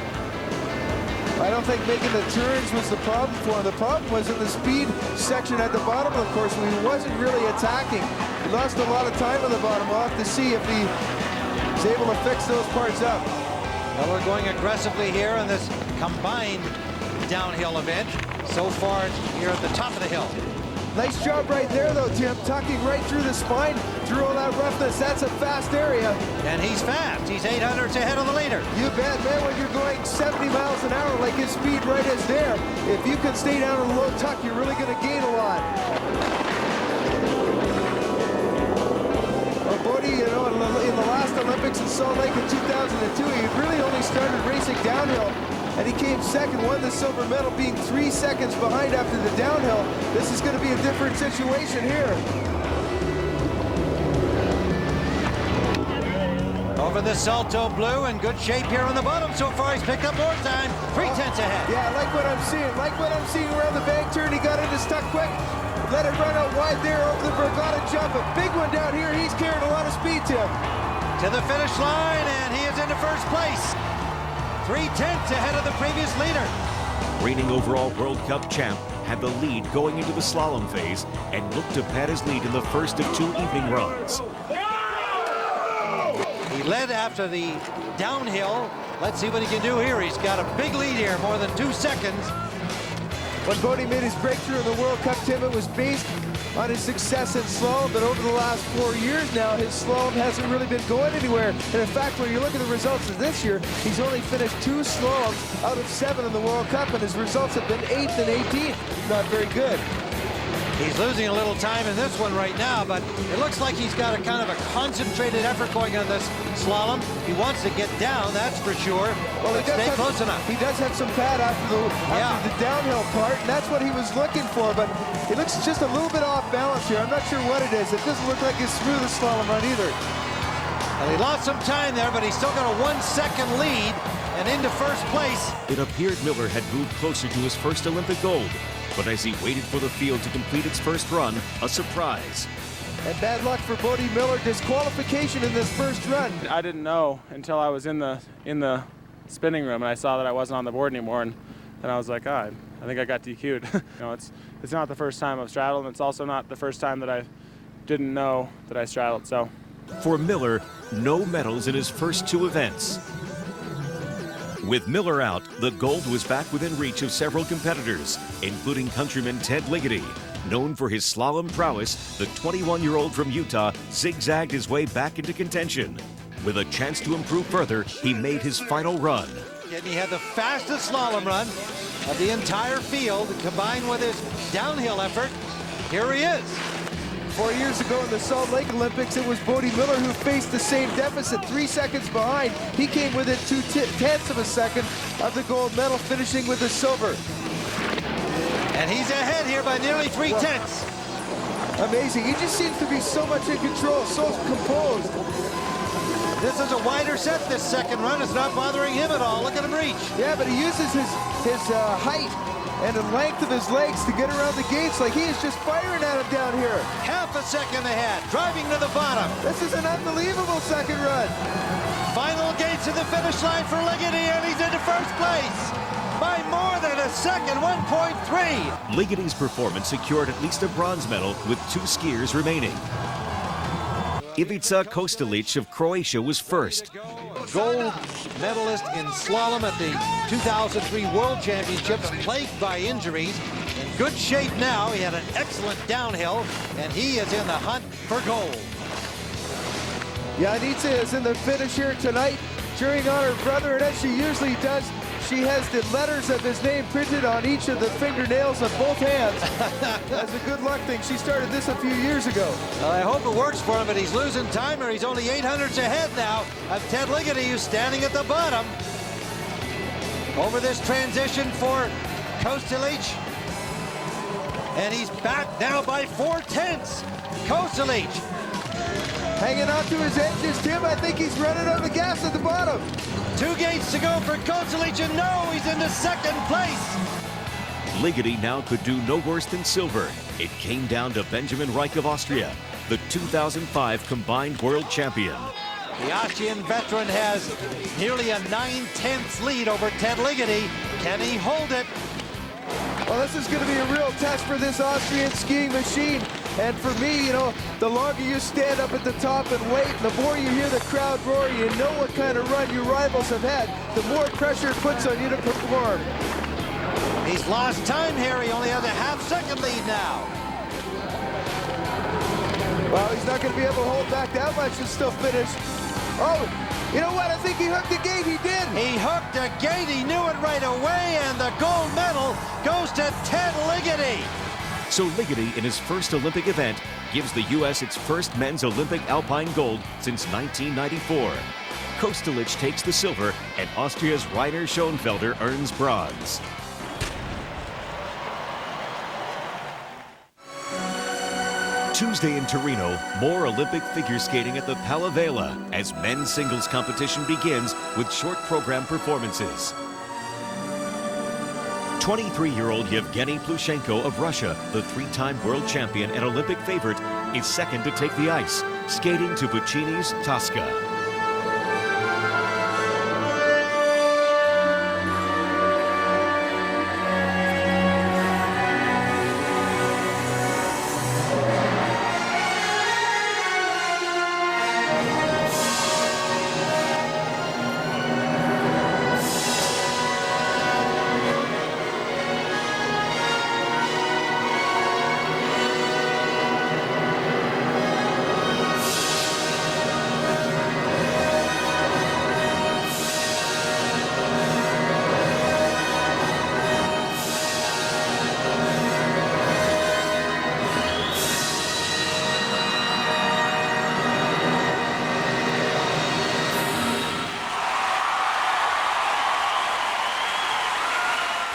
I don't think making the turns was the problem for him. The problem was in the speed section at the bottom of the course when he wasn't really attacking. He lost a lot of time on the bottom. We'll have to see if he is able to fix those parts up. Miller going aggressively here in this combined downhill event. So far, here at the top of the hill. Nice job right there, though, Tim. Tucking right through the spine, through all that roughness. That's a fast area. And he's fast. He's 800s ahead of the leader. You bet, man. When you're going 70 miles an hour like his speed right is there, if you can stay down in a low tuck, you're really going to gain a lot. Well, Bodie, you know, in the last Olympics in Salt Lake in 2002, he really only started racing downhill. And he came second, won the silver medal, being 3 seconds behind after the downhill. This is going to be a different situation here. Over the Salto Blue, in good shape here on the bottom so far. He's picked up more time, 3/10 ahead. Yeah, I like what I'm seeing. Like what I'm seeing around the bank turn. He got into stuck quick. Let it run out wide there over the Bergata jump. A big one down here. He's carrying a lot of speed, Tim. To the finish line, and he is into first place. 3/10 ahead of the previous leader. Reigning overall World Cup champ had the lead going into the slalom phase and looked to pad his lead in the first of 2 evening runs. He led after the downhill. Let's see what he can do here. He's got a big lead here, more than 2 seconds. When Bodie made his breakthrough in the World Cup, Tim, it was based on his success in slalom, but over the last 4 years now, his slalom hasn't really been going anywhere. And in fact, when you look at the results of this year, he's only finished 2 slaloms out of 7 in the World Cup, and his results have been 8th and 18th. Not very good. He's losing a little time in this one right now, but it looks like he's got a kind of a concentrated effort going on this slalom. He wants to get down, that's for sure. Well, he does stay close enough. He does have some pad after the downhill part, and that's what he was looking for, but it looks just a little bit off balance here. I'm not sure what it is. It doesn't look like his smoothest slalom run either. Well, he lost some time there, but he's still got a 1-second lead and into first place. It appeared Miller had moved closer to his first Olympic gold. But as he waited for the field to complete its first run, a surprise. And bad luck for Bodie Miller, disqualification in this first run. I didn't know until I was in the spinning room and I saw that I wasn't on the board anymore, and I was like, I think I got DQ'd. You know, it's not the first time I've straddled, and it's also not the first time that I didn't know that I straddled. So, for Miller, no medals in his first 2 events. With Miller out, the gold was back within reach of several competitors, including countryman Ted Ligety. Known for his slalom prowess, the 21-year-old from Utah zigzagged his way back into contention. With a chance to improve further, he made his final run. And he had the fastest slalom run of the entire field, combined with his downhill effort. Here he is. 4 years ago in the Salt Lake Olympics, it was Bodie Miller who faced the same deficit, 3 seconds behind. He came within 0.2 of a second of the gold medal, finishing with the silver. And he's ahead here by nearly 3/10. Amazing. He just seems to be so much in control, so composed. This is a wider set, this second run. It's not bothering him at all. Look at him reach. Yeah, but he uses his height and the length of his legs to get around the gates, like he is just firing at him down here. Half a second ahead, driving to the bottom. This is an unbelievable second run. Final gates of the finish line for Ligety, and he's into first place by more than a second, 1.3. Ligaty's performance secured at least a bronze medal with 2 skiers remaining. Ivica Kostelic of Croatia was first. gold medalist in slalom at the 2003 World Championships, plagued by injuries. In good shape now. He had an excellent downhill, and he is in the hunt for gold. Janitza is in the finish here tonight, cheering on her brother, and as she usually does, she has the letters of his name printed on each of the fingernails of both hands. That's a good luck thing. She started this a few years ago. Well, I hope it works for him, but he's losing time, or he's only 800ths ahead now of Ted Ligety, who's standing at the bottom. Over this transition for Kostelic. And he's back now by 4/10. Kostelic. Hanging on to his edges, Tim. I think he's running out of gas at the bottom. 2 gates to go for Kostelic, and no, he's in the second place. Ligety now could do no worse than silver. It came down to Benjamin Reich of Austria, the 2005 combined world champion. The Austrian veteran has nearly a 9/10 lead over Ted Ligety. Can he hold it? Well, this is going to be a real test for this Austrian skiing machine. And for me, you know, the longer you stand up at the top and wait, the more you hear the crowd roar, you know what kind of run your rivals have had, the more pressure it puts on you to perform. He's lost time here. He only has a half-second lead now. Well, he's not going to be able to hold back that much and still finish. Oh, you know what? I think he hooked the gate. He did. He hooked the gate. He knew it right away, and the gold medal goes to Ted Ligety. So Ligety, in his first Olympic event, gives the U.S. its first men's Olympic alpine gold since 1994. Kostelic takes the silver, and Austria's Rainer Schoenfelder earns bronze. Tuesday in Torino, more Olympic figure skating at the Palavela as men's singles competition begins with short program performances. 23-year-old Yevgeny Plushenko of Russia, the 3-time world champion and Olympic favorite, is second to take the ice, skating to Puccini's Tosca.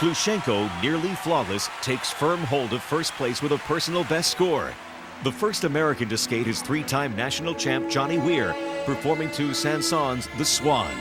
Plushenko, nearly flawless, takes firm hold of first place with a personal best score. The first American to skate is 3-time national champ Johnny Weir, performing to Sanson's The Swan.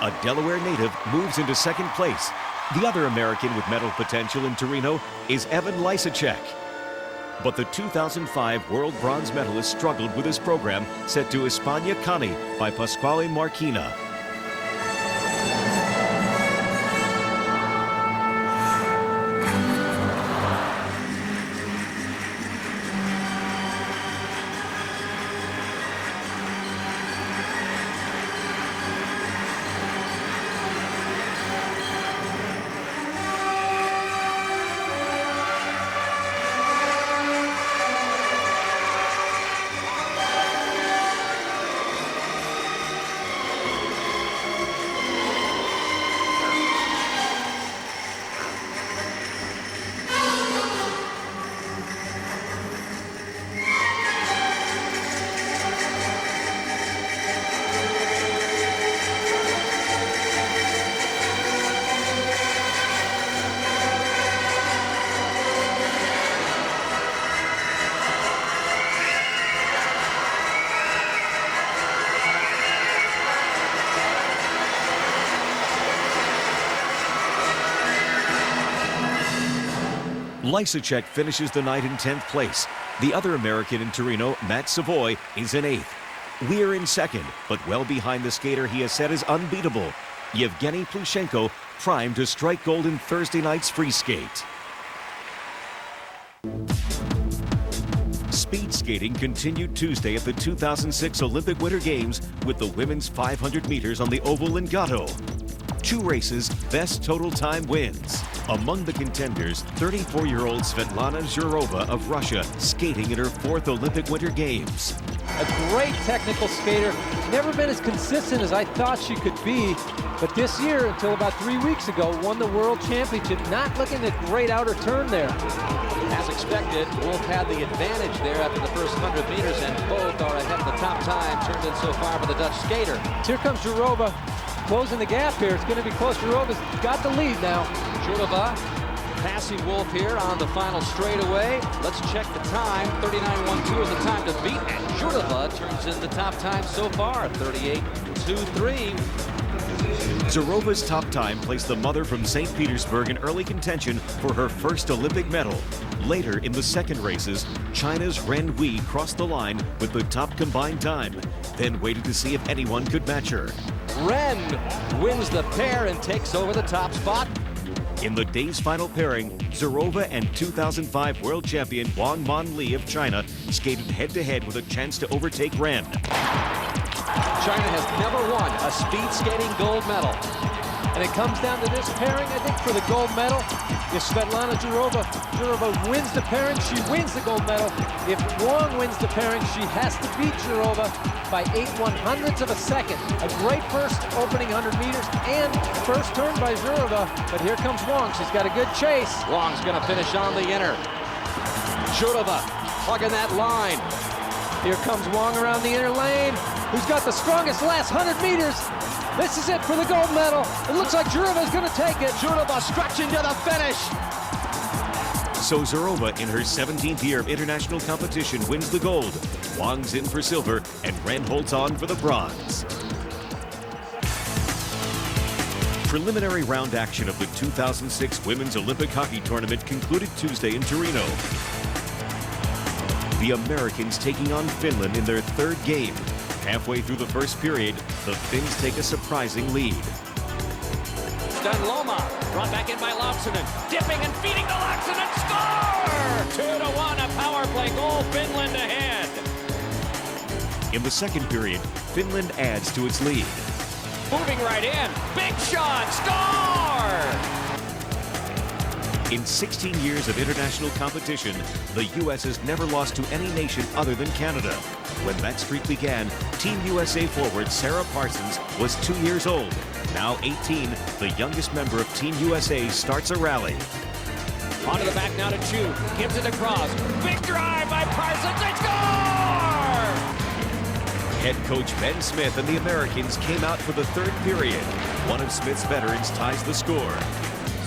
A Delaware native, moves into second place. The other American with medal potential in Torino is Evan Lysacek. But the 2005 world bronze medalist struggled with his program set to España Cani by Pasquale Marquina. Lysacek finishes the night in 10th place. The other American in Torino, Matt Savoy, is in 8th. Weir in 2nd, but well behind the skater he has said is unbeatable, Yevgeny Plushenko, primed to strike gold in Thursday night's free skate. Speed skating continued Tuesday at the 2006 Olympic Winter Games with the women's 500 meters on the oval in Gatto. 2 races, best total time wins. Among the contenders, 34-year-old Svetlana Zhurova of Russia, skating in her 4th Olympic Winter Games. A great technical skater, never been as consistent as I thought she could be, but this year, until about 3 weeks ago, won the World Championship, not looking at great outer turn there. As expected, Wolf had the advantage there after the first 100 meters, and both are ahead of the top time turned in so far for the Dutch skater. Here comes Zhurova, closing the gap here. It's going to be close. Zhurova's got the lead now. Zhurova passing Wolf here on the final straightaway. Let's check the time. 39.12 is the time to beat, and Zhurova turns in the top time so far, 38.23. Zhurova's top time placed the mother from St. Petersburg in early contention for her first Olympic medal. Later in the second races, China's Ren Wei crossed the line with the top combined time, then waited to see if anyone could match her. Ren wins the pair and takes over the top spot. In the day's final pairing, Zhurova and 2005 world champion Wang Monli of China skated head-to-head with a chance to overtake Ren. China has never won a speed skating gold medal. And it comes down to this pairing, I think, for the gold medal. If Svetlana Zhurova wins the pairing, she wins the gold medal. If Wang wins the pairing, she has to beat Zhurova by 8/100ths of a second. A great first opening 100 meters and first turn by Zhurova. But here comes Wang. She's got a good chase. Wang's going to finish on the inner. Zhurova hugging that line. Here comes Wang around the inner lane. Who's got the strongest last 100 meters? This is it for the gold medal. It looks like Zhurova's going to take it. Zhurova stretching to the finish. So Zhurova, in her 17th year of international competition, wins the gold. Wang's in for silver, and Ren holds on for the bronze. Preliminary round action of the 2006 Women's Olympic Hockey Tournament concluded Tuesday in Torino. The Americans taking on Finland in their 3rd game. Halfway through the first period, the Finns take a surprising lead. Loma brought back in by Laaksonen, dipping and feeding to Laaksonen, score! 2-1, a power play goal, Finland ahead. In the second period, Finland adds to its lead. Moving right in, big shot, score! In 16 years of international competition, the U.S. has never lost to any nation other than Canada. When that streak began, Team USA forward Sarah Parsons was 2 years old. Now 18, the youngest member of Team USA starts a rally. Onto the back now to Chu, gives it across. Big drive by Parsons, they score! Head coach Ben Smith and the Americans came out for the 3rd period. One of Smith's veterans ties the score.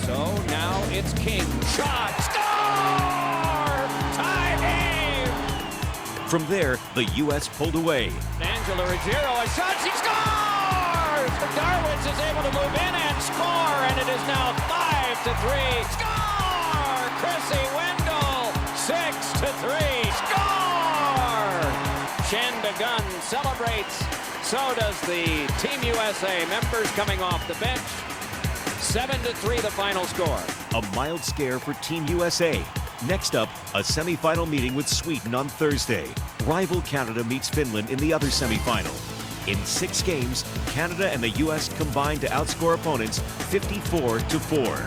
So now it's King. Shot, score! Tie game! From there, the U.S. pulled away. Angela Ruggiero, a shot, she scores! Darwitz is able to move in and score, and it is now 5-3. Score! Chrissy Wendell, 6-3. Score! Shandagun celebrates. So does the Team USA members coming off the bench. 7-3 the final score. A mild scare for Team USA. Next up, a semifinal meeting with Sweden on Thursday. Rival Canada meets Finland in the other semifinal. In 6 games, Canada and the U.S. combined to outscore opponents 54-4.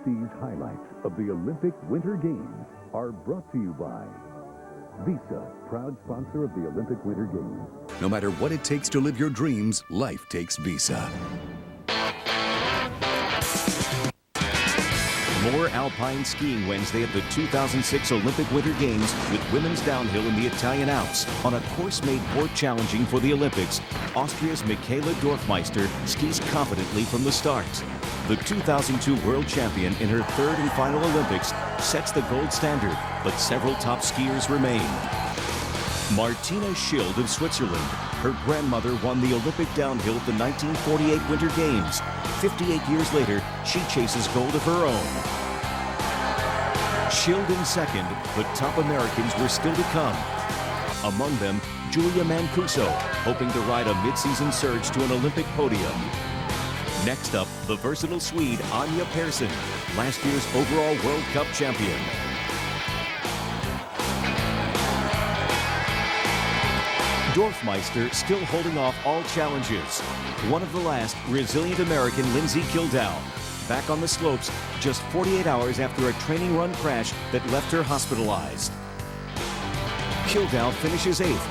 These highlights of the Olympic Winter Games are brought to you by Visa, proud sponsor of the Olympic Winter Games. No matter what it takes to live your dreams, life takes Visa. More alpine skiing Wednesday at the 2006 Olympic Winter Games with women's downhill in the Italian Alps. On a course made more challenging for the Olympics, Austria's Michaela Dorfmeister skis confidently from the start. The 2002 world champion in her third and final Olympics sets the gold standard, but several top skiers remain. Martina Schild of Switzerland. Her grandmother won the Olympic downhill at the 1948 Winter Games. 58 years later, she chases gold of her own. Schild in second, but top Americans were still to come. Among them, Julia Mancuso, hoping to ride a mid-season surge to an Olympic podium. Next up, the versatile Swede Anja Persson, last year's overall World Cup champion. Dorfmeister still holding off all challenges. One of the last, resilient American Lindsay Kildow. Back on the slopes just 48 hours after a training run crash that left her hospitalized. Kildow finishes 8th.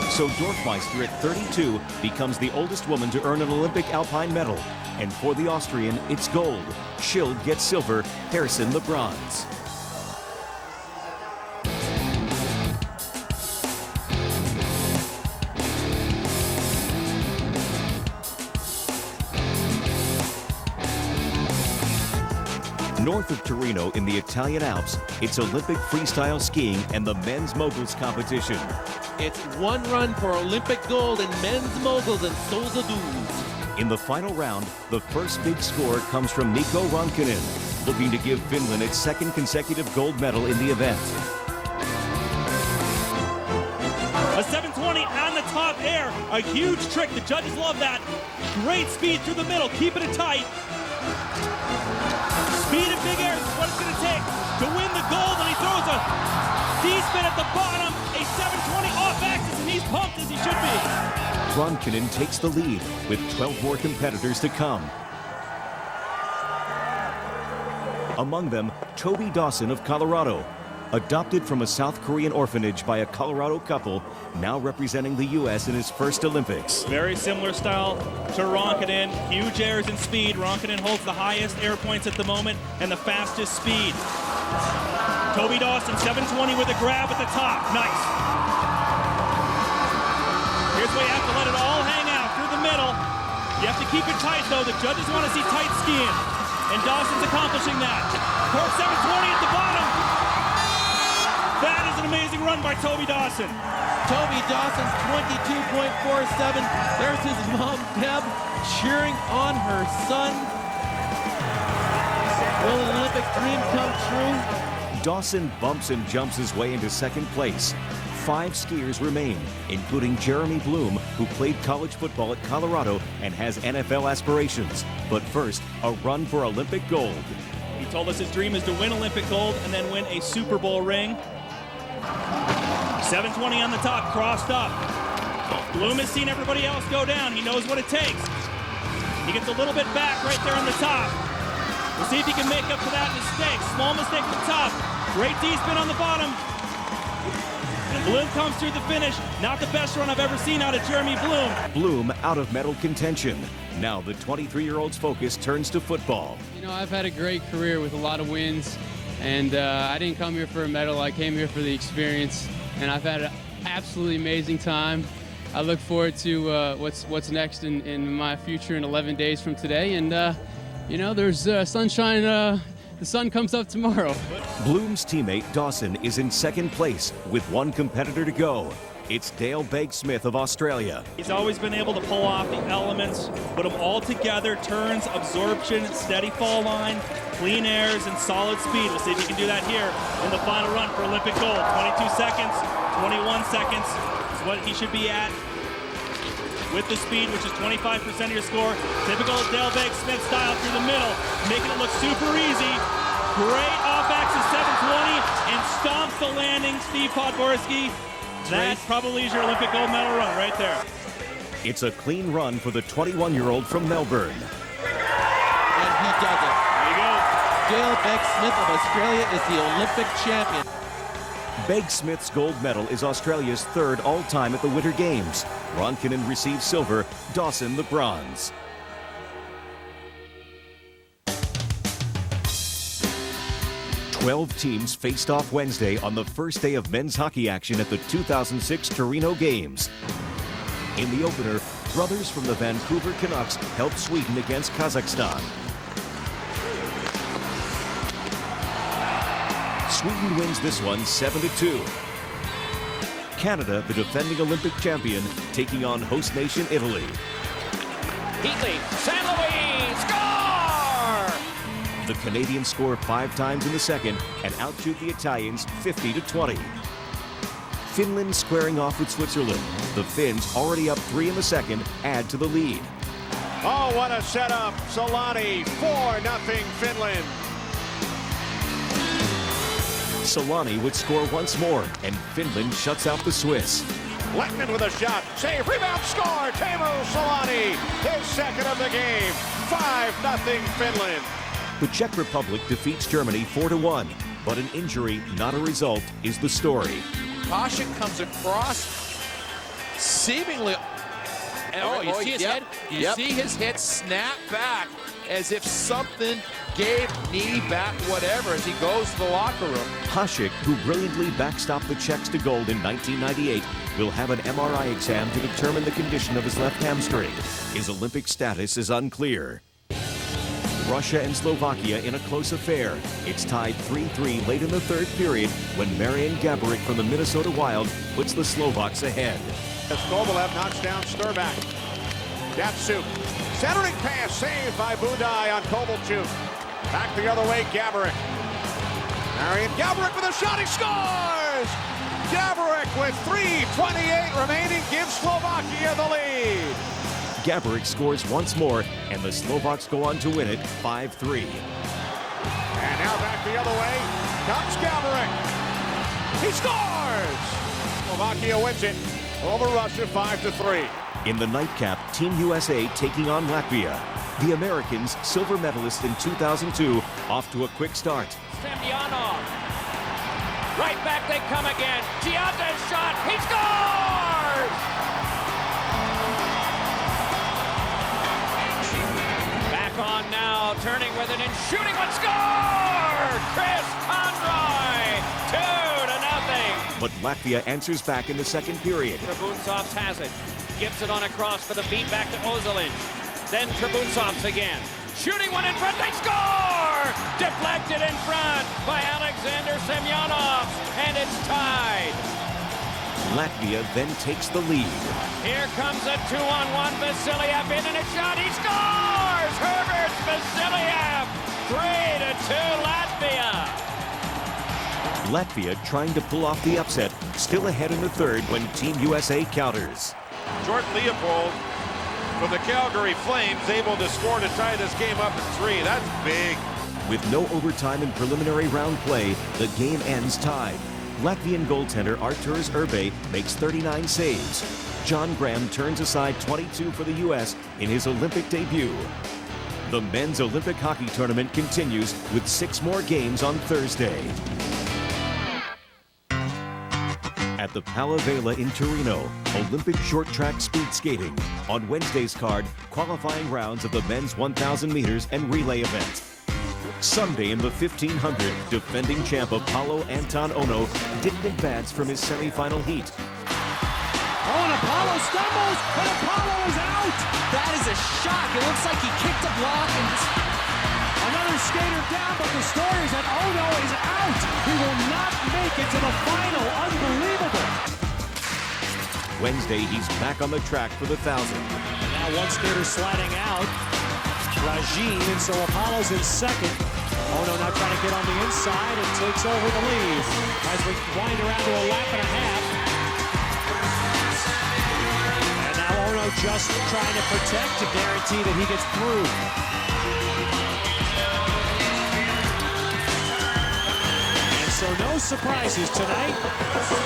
So Dorfmeister at 32 becomes the oldest woman to earn an Olympic alpine medal. And for the Austrian, it's gold. Schild gets silver, Persson the bronze. North of Torino in the Italian Alps, it's Olympic freestyle skiing and the men's moguls competition. It's one run for Olympic gold in men's moguls and Solza duels. In the final round, the first big score comes from Mikko Ronkkinen, looking to give Finland its second consecutive gold medal in the event. A 720 on the top air, a huge trick. The judges love that. Great speed through the middle, keeping it tight. Speed in big air is what it's going to take to win the gold, and he throws a D-spin at the bottom, a 720 off axis, and he's pumped as he should be. Ronkkinen takes the lead with 12 more competitors to come. Among them, Toby Dawson of Colorado, adopted from a South Korean orphanage by a Colorado couple, now representing the U.S. in his first Olympics. Very similar style to Ronkkinen. Huge airs and speed. Ronkkinen holds the highest air points at the moment and the fastest speed. Toby Dawson, 720 with a grab at the top. Nice. Here's where you have to let it all hang out through the middle. You have to keep it tight, though. The judges want to see tight skiing, and Dawson's accomplishing that. Cork 720 at the bottom. That is an amazing run by Toby Dawson. Toby Dawson's 22.47. There's his mom, Deb, cheering on her son. Will an Olympic dream come true? Dawson bumps and jumps his way into second place. 5 skiers remain, including Jeremy Bloom, who played college football at Colorado and has NFL aspirations. But first, a run for Olympic gold. He told us his dream is to win Olympic gold and then win a Super Bowl ring. 720 on the top, crossed up. Bloom has seen everybody else go down. He knows what it takes. He gets a little bit back right there on the top. We'll see if he can make up for that mistake. Small mistake at the top. Great D-spin on the bottom. And Bloom comes through the finish. Not the best run I've ever seen out of Jeremy Bloom. Bloom out of medal contention. Now the 23-year-old's focus turns to football. You know, I've had a great career with a lot of wins, and I didn't come here for a medal. I came here for the experience, and I've had an absolutely amazing time. I look forward to what's next in my future in 11 days from today, and you know, there's sunshine. The sun comes up tomorrow. Bloom's teammate Dawson is in second place with one competitor to go. It's Dale Begg-Smith of Australia. He's always been able to pull off the elements, put them all together, turns, absorption, steady fall line, clean airs, and solid speed. We'll see if he can do that here in the final run for Olympic gold. 22 seconds, 21 seconds is what he should be at with the speed, which is 25% of your score. Typical Dale Begg-Smith style through the middle, making it look super easy. Great off-axis 720 and stomps the landing, Steve Podgorski. That probably is your Olympic gold medal run right there. It's a clean run for the 21-year-old from Melbourne. And he does it. Gail Begg-Smith of Australia is the Olympic champion. Begg-Smith's gold medal is Australia's third all-time at the Winter Games. Ronkkinen received silver, Dawson the bronze. Twelve teams faced off Wednesday on the first day of men's hockey action at the 2006 Torino Games. In the opener, brothers from the Vancouver Canucks helped Sweden against Kazakhstan. Sweden wins this one 7-2. Canada, the defending Olympic champion, taking on host nation Italy. Heatley, San Luis, score! The Canadians score 5 times in the second and outshoot the Italians 50-20. Finland squaring off with Switzerland. The Finns, already up 3 in the second, add to the lead. Oh, what a setup. Solani, 4-0 Finland. Solani would score once more, and Finland shuts out the Swiss. Lettman with a shot. Save, rebound, score. Teemu Solani, his second of the game. 5-0 Finland. The Czech Republic defeats Germany 4-1, but an injury, not a result, is the story. Hasek comes across, seemingly. And you see his head? You see his head snap back as if something gave knee, back, whatever, as he goes to the locker room. Hasek, who brilliantly backstopped the Czechs to gold in 1998, will have an MRI exam to determine the condition of his left hamstring. His Olympic status is unclear. Russia and Slovakia in a close affair. It's tied 3-3 late in the third period when Marian Gaborik from the Minnesota Wild puts the Slovaks ahead. As Kovalev knocks down Sturback. Datsuk, centering pass saved by Budai on Kovalchuk. Back the other way, Gaborik. Marian Gaborik with a shot, he scores! Gaborik with 3:28 remaining gives Slovakia the lead. Gaborik scores once more, and the Slovaks go on to win it 5-3. And now back the other way, comes Gaborik. He scores! Slovakia wins it over Russia 5-3. In the nightcap, Team USA taking on Latvia. The Americans, silver medalists in 2002, off to a quick start. Semyonov. Right back they come again. Gianta's shot. He scores! Back on now, turning with it and shooting one. Score! Chris Conroy. 2-0. But Latvia answers back in the second period. Trabuntsovs has it. Gives it on a cross for the feed back to Ozolin. Then Trabuntsovs again. Shooting one in front, they score! Deflected in front by Alexander Semyonov, and it's tied. Latvia then takes the lead. Here comes a 2-on-1, Vasilyev in and a shot, he scores! Herbert Vasilyev, 3-2 Latvia. Latvia trying to pull off the upset, still ahead in the third when Team USA counters. Jordan Leopold from the Calgary Flames able to score to tie this game up at 3. That's big. With no overtime in preliminary round play, the game ends tied. Latvian goaltender Arturs Urbe makes 39 saves. John Graham turns aside 22 for the U.S. in his Olympic debut. The men's Olympic hockey tournament continues with 6 more games on Thursday. At the Palavela in Torino, Olympic short track speed skating. On Wednesday's card, qualifying rounds of the men's 1,000 meters and relay event. Sunday in the 1500, defending champ Apollo Anton Ono didn't advance from his semifinal heat. Oh, and Apollo stumbles, and Apollo is out! That is a shock. It looks like he kicked a block and just... Another skater down, but the story is that Ono is out. He will not make it to the final. Unbelievable. Wednesday, he's back on the track for the 1,000. And now one skater sliding out. Rajin, and so Apollo's in second. Ono now trying to get on the inside and takes over the lead as we wind around to a lap and a half. And now Ono just trying to protect to guarantee that he gets through. So no surprises tonight.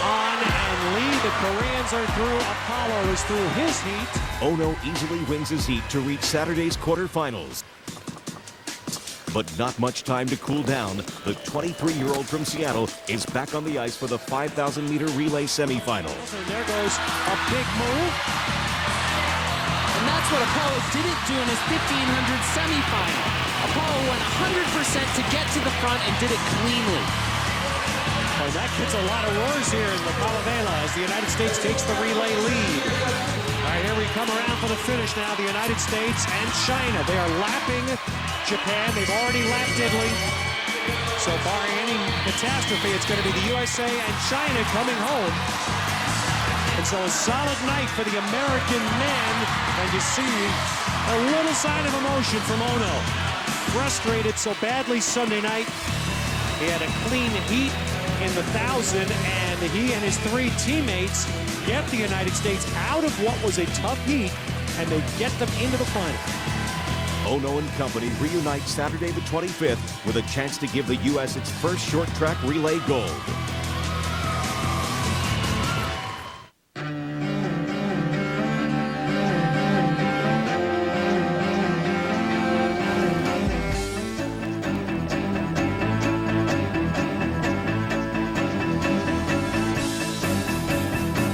On and Lee, the Koreans are through. Apollo is through his heat. Ono easily wins his heat to reach Saturday's quarterfinals. But not much time to cool down. The 23-year-old from Seattle is back on the ice for the 5,000-meter relay semifinals. And there goes a big move. And that's what Apollo didn't do in his 1,500 semifinal. Apollo went 100% to get to the front and did it cleanly. Oh, that gets a lot of roars here in La Calavela as the United States takes the relay lead. All right, here we come around for the finish now. The United States and China. They are lapping Japan. They've already lapped Italy. So barring any catastrophe, it's going to be the USA and China coming home. And so a solid night for the American men. And you see a little sign of emotion from Ono. Frustrated so badly Sunday night. He had a clean heat in the 1,000, and he and his 3 teammates get the United States out of what was a tough heat, and they get them into the final. Ono and company reunite Saturday the 25th with a chance to give the U.S. its first short track relay gold.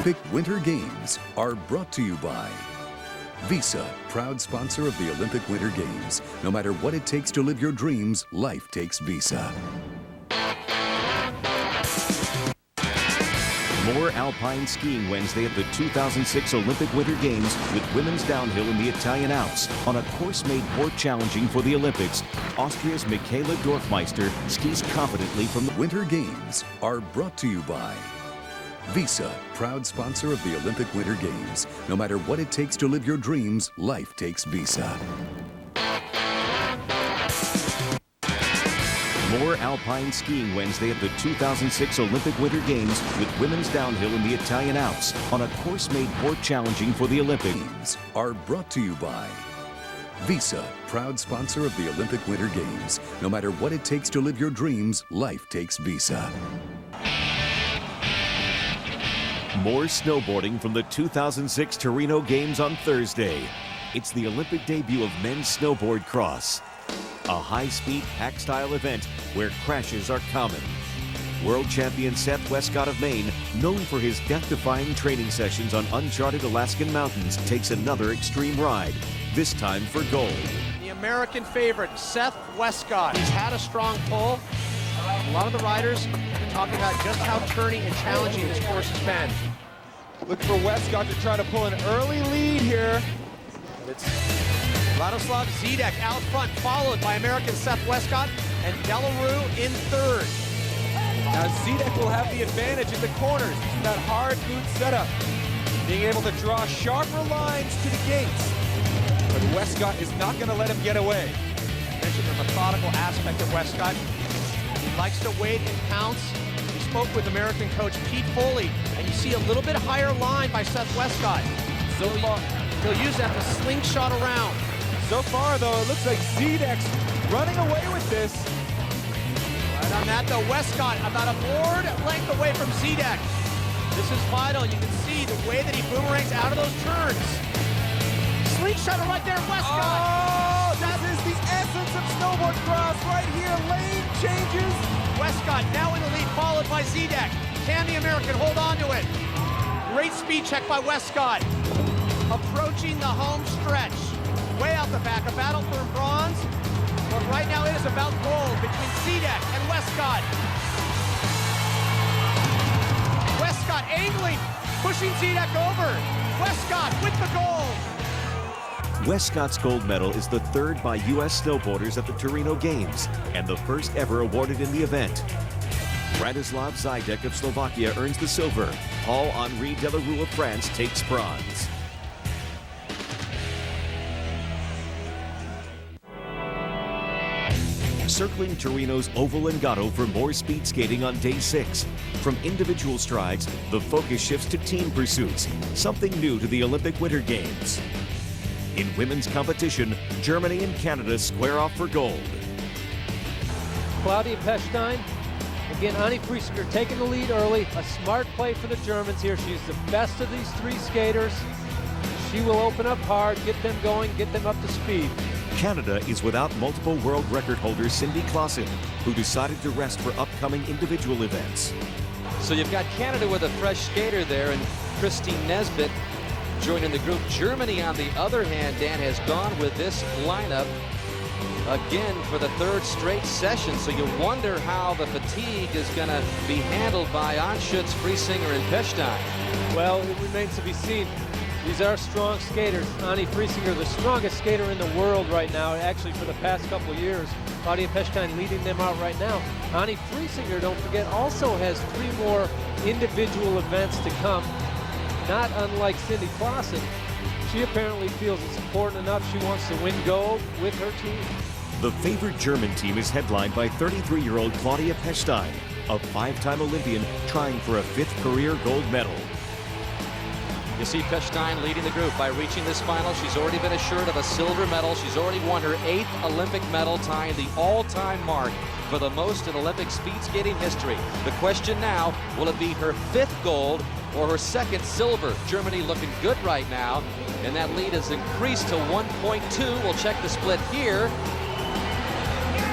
Olympic Winter Games are brought to you by Visa, proud sponsor of the Olympic Winter Games. No matter what it takes to live your dreams, life takes Visa. More alpine skiing Wednesday at the 2006 Olympic Winter Games with women's downhill in the Italian Alps. On a course made more challenging for the Olympics, Austria's Michaela Dorfmeister skis confidently from the Winter Games are brought to you by Visa, proud sponsor of the Olympic Winter Games. No matter what it takes to live your dreams, life takes Visa. More alpine skiing Wednesday at the 2006 Olympic Winter Games with women's downhill in the Italian Alps. On a course made more challenging for the Olympics. Are brought to you by Visa, proud sponsor of the Olympic Winter Games. No matter what it takes to live your dreams, life takes Visa. More snowboarding from the 2006 Torino Games on Thursday. It's the Olympic debut of men's snowboard cross. A high-speed pack-style event where crashes are common. World champion Seth Westcott of Maine, known for his death-defying training sessions on uncharted Alaskan mountains, takes another extreme ride, this time for gold. The American favorite, Seth Westcott. He's had a strong pull. A lot of the riders are talking about just how turny and challenging this course has been. Look for Westcott to try to pull an early lead here. But it's Radoslav Zidek out front, followed by American Seth Westcott and Delarue in third. Now Zidek will have the advantage in the corners. That hard boot setup, being able to draw sharper lines to the gates. But Westcott is not going to let him get away. I mentioned the methodical aspect of Westcott. He likes to wait and pounce. We spoke with American coach Pete Foley, and you see a little bit higher line by Seth Westcott. So he'll use that to slingshot around. So far, though, it looks like Zidek's running away with this. Right on that, though, Westcott about a board length away from Zidek. This is vital. You can see the way that he boomerangs out of those turns. Slingshot right there, Westcott. Oh, that is the essence of snowboard cross right here. Lane changes. Westcott now in the lead, followed by Zidek. Can the American hold on to it? Great speed check by Westcott. Approaching the home stretch. Way out the back, a battle for bronze. But right now it is about gold between Zidek and Westcott. Westcott angling, pushing Zidek over. Westcott with the gold. Westcott's gold medal is the third by U.S. snowboarders at the Torino Games and the first ever awarded in the event. Radoslav Zidek of Slovakia earns the silver. Paul-Henri Delarue of France takes bronze. Circling Torino's Oval Lingotto for more speed skating on day 6. From individual strides, the focus shifts to team pursuits, something new to the Olympic Winter Games. In women's competition, Germany and Canada square off for gold. Claudia Pechstein. Again, Annie Friesinger taking the lead early. A smart play for the Germans here. She's the best of these 3 skaters. She will open up hard, get them going, get them up to speed. Canada is without multiple world record holder Cindy Clausen, who decided to rest for upcoming individual events. So you've got Canada with a fresh skater there, and Christine Nesbitt joining the group. Germany, on the other hand, Dan, has gone with this lineup again for the third straight session. So you wonder how the fatigue is going to be handled by Anschutz, Friesinger, and Pechstein. Well, it remains to be seen. These are strong skaters. Annie Friesinger, the strongest skater in the world right now, actually for the past couple of years. Claudia Pechstein leading them out right now. Annie Friesinger, don't forget, also has 3 more individual events to come. Not unlike Cindy Clausen. She apparently feels it's important enough. She wants to win gold with her team. The favored German team is headlined by 33-year-old Claudia Pechstein, a 5-time Olympian trying for a 5th career gold medal. You see Pechstein leading the group by reaching this final. She's already been assured of a silver medal. She's already won her 8th Olympic medal, tying the all-time mark for the most in Olympic speed skating history. The question now, will it be her 5th gold or her 2nd silver? Germany looking good right now, and that lead has increased to 1.2. We'll check the split here.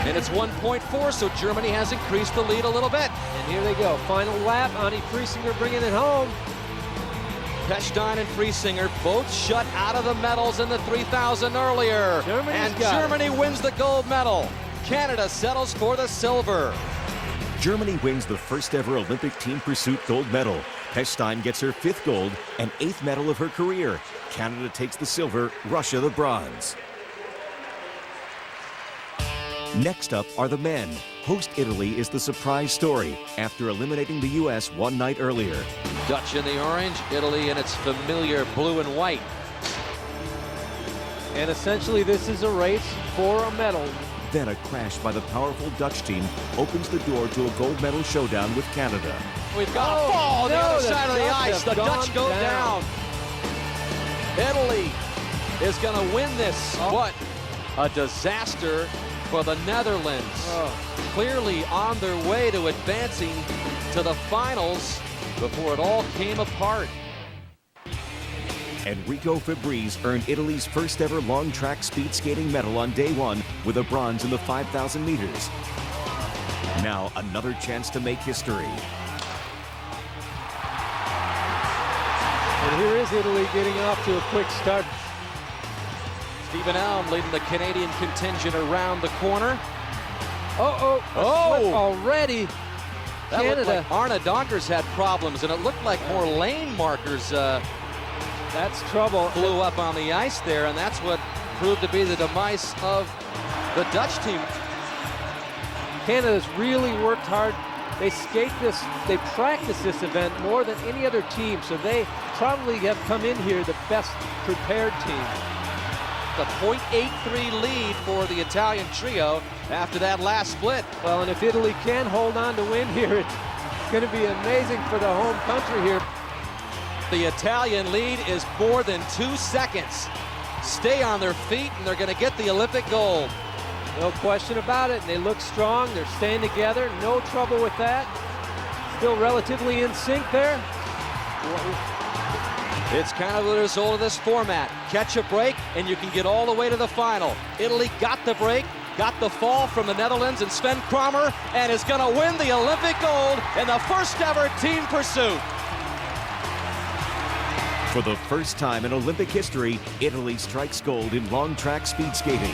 And it's 1.4, so Germany has increased the lead a little bit. And here they go. Final lap. Annie Friesinger bringing it home. Pechstein and Friesinger both shut out of the medals in the 3,000 earlier. Germany wins the gold medal. Canada settles for the silver. Germany wins the first ever Olympic team pursuit gold medal. Pechstein gets her 5th gold and 8th medal of her career. Canada takes the silver, Russia the bronze. Next up are the men. Host Italy is the surprise story after eliminating the U.S. one night earlier. Dutch in the orange, Italy in its familiar blue and white. And essentially this is a race for a medal. Then a crash by the powerful Dutch team opens the door to a gold medal showdown with Canada. We've got a fall on the other side of the ice. The Dutch go down. Italy is going to win this. What a disaster for the Netherlands. Clearly on their way to advancing to the finals before it all came apart. Enrico Fabriz earned Italy's first ever long track speed skating medal on day 1 with a bronze in the 5,000 meters. Now another chance to make history. And here is Italy getting off to a quick start. Stephen Elm leading the Canadian contingent around the corner. Already. Canada. Like Arna Donkers had problems, and it looked like more lane markers that's trouble. Flew up on the ice there, and that's what proved to be the demise of the Dutch team. Canada's really worked hard. They skate this, they practice this event more than any other team, so they probably have come in here the best prepared team. The .83 lead for the Italian trio after that last split. Well, and if Italy can hold on to win here, it's going to be amazing for the home country here. The Italian lead is more than 2 seconds. Stay on their feet, and they're going to get the Olympic gold. No question about it. And they look strong. They're staying together. No trouble with that. Still relatively in sync there. It's kind of the result of this format. Catch a break, and you can get all the way to the final. Italy got the break, got the fall from the Netherlands and Sven Kramer, and is going to win the Olympic gold in the first ever team pursuit. For the first time in Olympic history, Italy strikes gold in long track speed skating.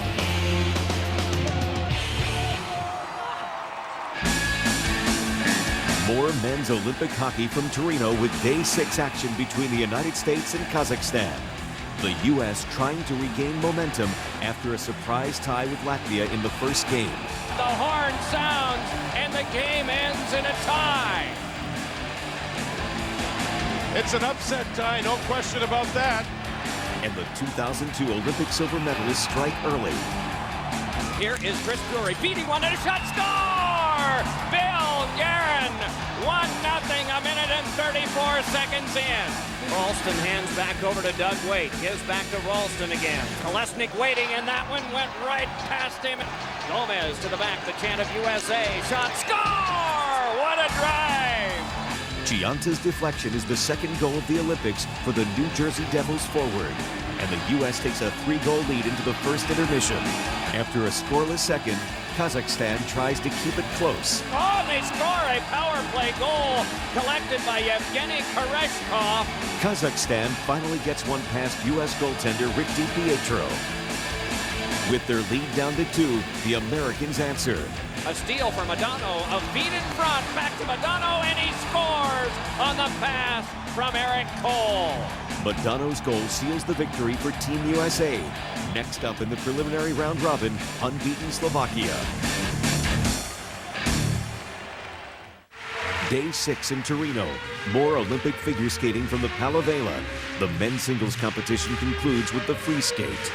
More men's Olympic hockey from Torino with Day 6 action between the United States and Kazakhstan. The U.S. trying to regain momentum after a surprise tie with Latvia in the first game. The horn sounds and the game ends in a tie. It's an upset tie, no question about that. And the 2002 Olympic silver medalists strike early. Here is Chris Drury beating one and a shot. Score! Bill Guerin, 1-0, a minute and 34 seconds in. Ralston hands back over to Doug Waite. Gives back to Ralston again. Kolesnik waiting, and that one went right past him. Gomez to the back, the chant of USA. Shot, score! What a drive! Gianta's deflection is the second goal of the Olympics for the New Jersey Devils forward, and the U.S. takes a 3-goal lead into the first intermission. After a scoreless second, Kazakhstan tries to keep it close. Oh, they score a power play goal collected by Yevgeny Koreshkov. Kazakhstan finally gets one past U.S. goaltender Rick DiPietro. With their lead down to 2, the Americans answer. A steal from Adano, a feed in front, back to Adano, and he scores on the pass from Eric Cole. Madano's goal seals the victory for Team USA. Next up in the preliminary round robin, unbeaten Slovakia. Day 6 in Torino. More Olympic figure skating from the Palavela. The men's singles competition concludes with the free skate.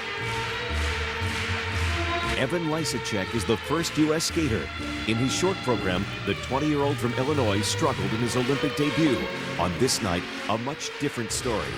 Evan Lysacek is the first U.S. skater. In his short program, the 20-year-old from Illinois struggled in his Olympic debut. On this night, a much different story.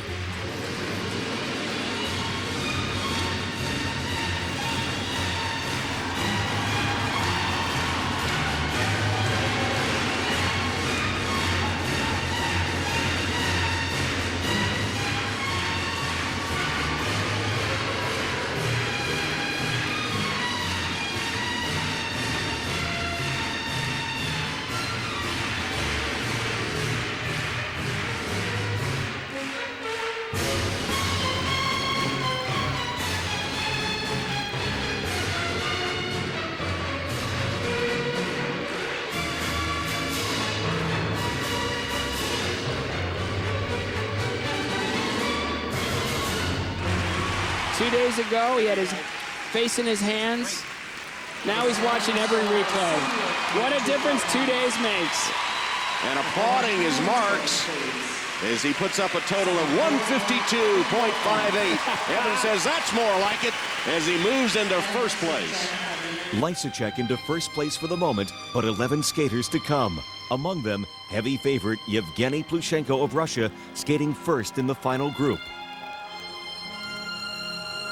Two days ago, he had his face in his hands. Now he's watching every replay. What a difference 2 days makes. And applauding his marks as he puts up a total of 152.58. Evan says that's more like it as he moves into first place. Lysacek into first place for the moment, but 11 skaters to come. Among them, heavy favorite Yevgeny Plushenko of Russia, skating first in the final group.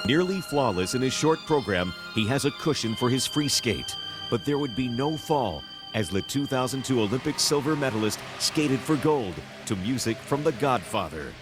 Nearly flawless in his short program, he has a cushion for his free skate. But there would be no fall as the 2002 Olympic silver medalist skated for gold to music from The Godfather.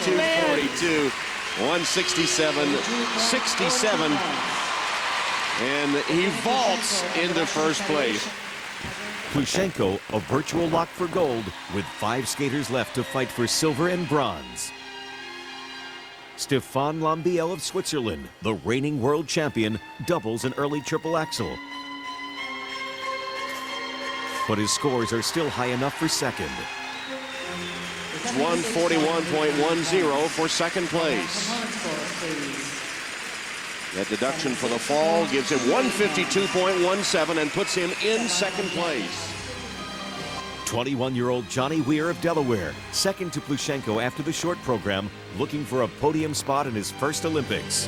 .42, 167.67, and he vaults into first place. Plushenko, a virtual lock for gold, with 5 skaters left to fight for silver and bronze. Stefan Lambiel of Switzerland, the reigning world champion, doubles an early triple axel. But his scores are still high enough for second. 141.10 for second place. That deduction for the fall gives him 152.17 and puts him in second place. 21-year-old Johnny Weir of Delaware, second to Plushenko after the short program, looking for a podium spot in his first Olympics.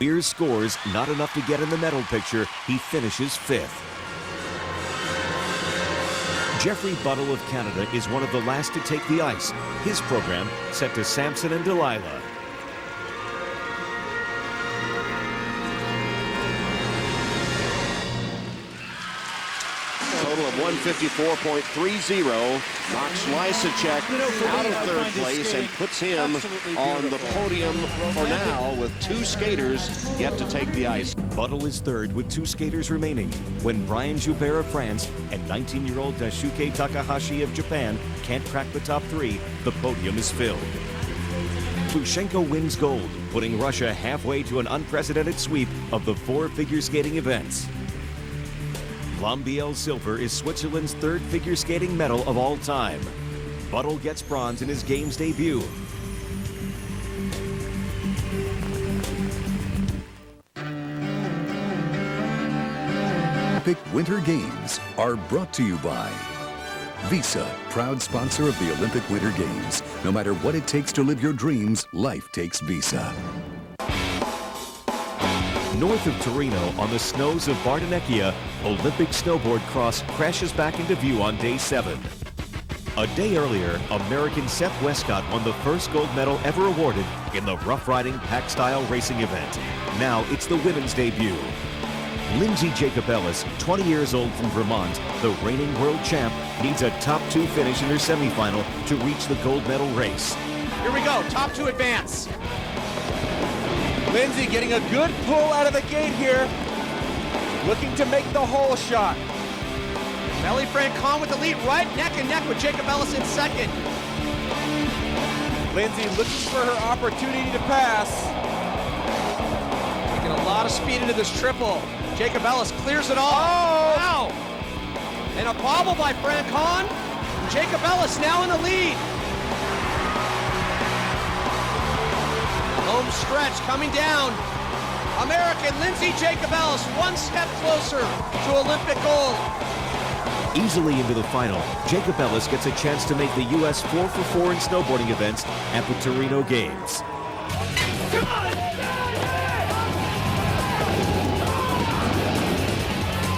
Beers scores not enough to get in the medal picture. He finishes 5th. Jeffrey Buttle of Canada is one of the last to take the ice. His program set to Samson and Delilah. Total of 154.30 knocks Lysacek out of third place and puts him on the podium for now with 2 skaters yet to take the ice. Buttle is 3rd with 2 skaters remaining. When Brian Joubert of France and 19-year-old Daisuke Takahashi of Japan can't crack the top 3, the podium is filled. Plushenko wins gold, putting Russia halfway to an unprecedented sweep of the 4 figure skating events. Lambiel silver is Switzerland's 3rd figure skating medal of all time. Buttle gets bronze in his games debut. Olympic Winter Games are brought to you by Visa, proud sponsor of the Olympic Winter Games. No matter what it takes to live your dreams, life takes Visa. North of Torino, on the snows of Bardonecchia, Olympic snowboard cross crashes back into view on day 7. A day earlier, American Seth Westcott won the first gold medal ever awarded in the rough-riding pack-style racing event. Now it's the women's debut. Lindsay Jacobellis, 20 years old from Vermont, the reigning world champ, needs a top 2 finish in her semifinal to reach the gold medal race. Here we go, top 2 advance. Lindsay getting a good pull out of the gate here. Looking to make the hole shot. Melly Francon with the lead, right neck and neck with Jacobellis in 2nd. Lindsay looking for her opportunity to pass. Taking a lot of speed into this triple. Jacobellis clears it all. Oh! Wow! And a bobble by Francon. Jacobellis now in the lead. Home stretch coming down. American Lindsay Jacobellis 1 step closer to Olympic gold. Easily into the final, Jacobellis gets a chance to make the U.S. 4 for 4 in snowboarding events at the Torino Games.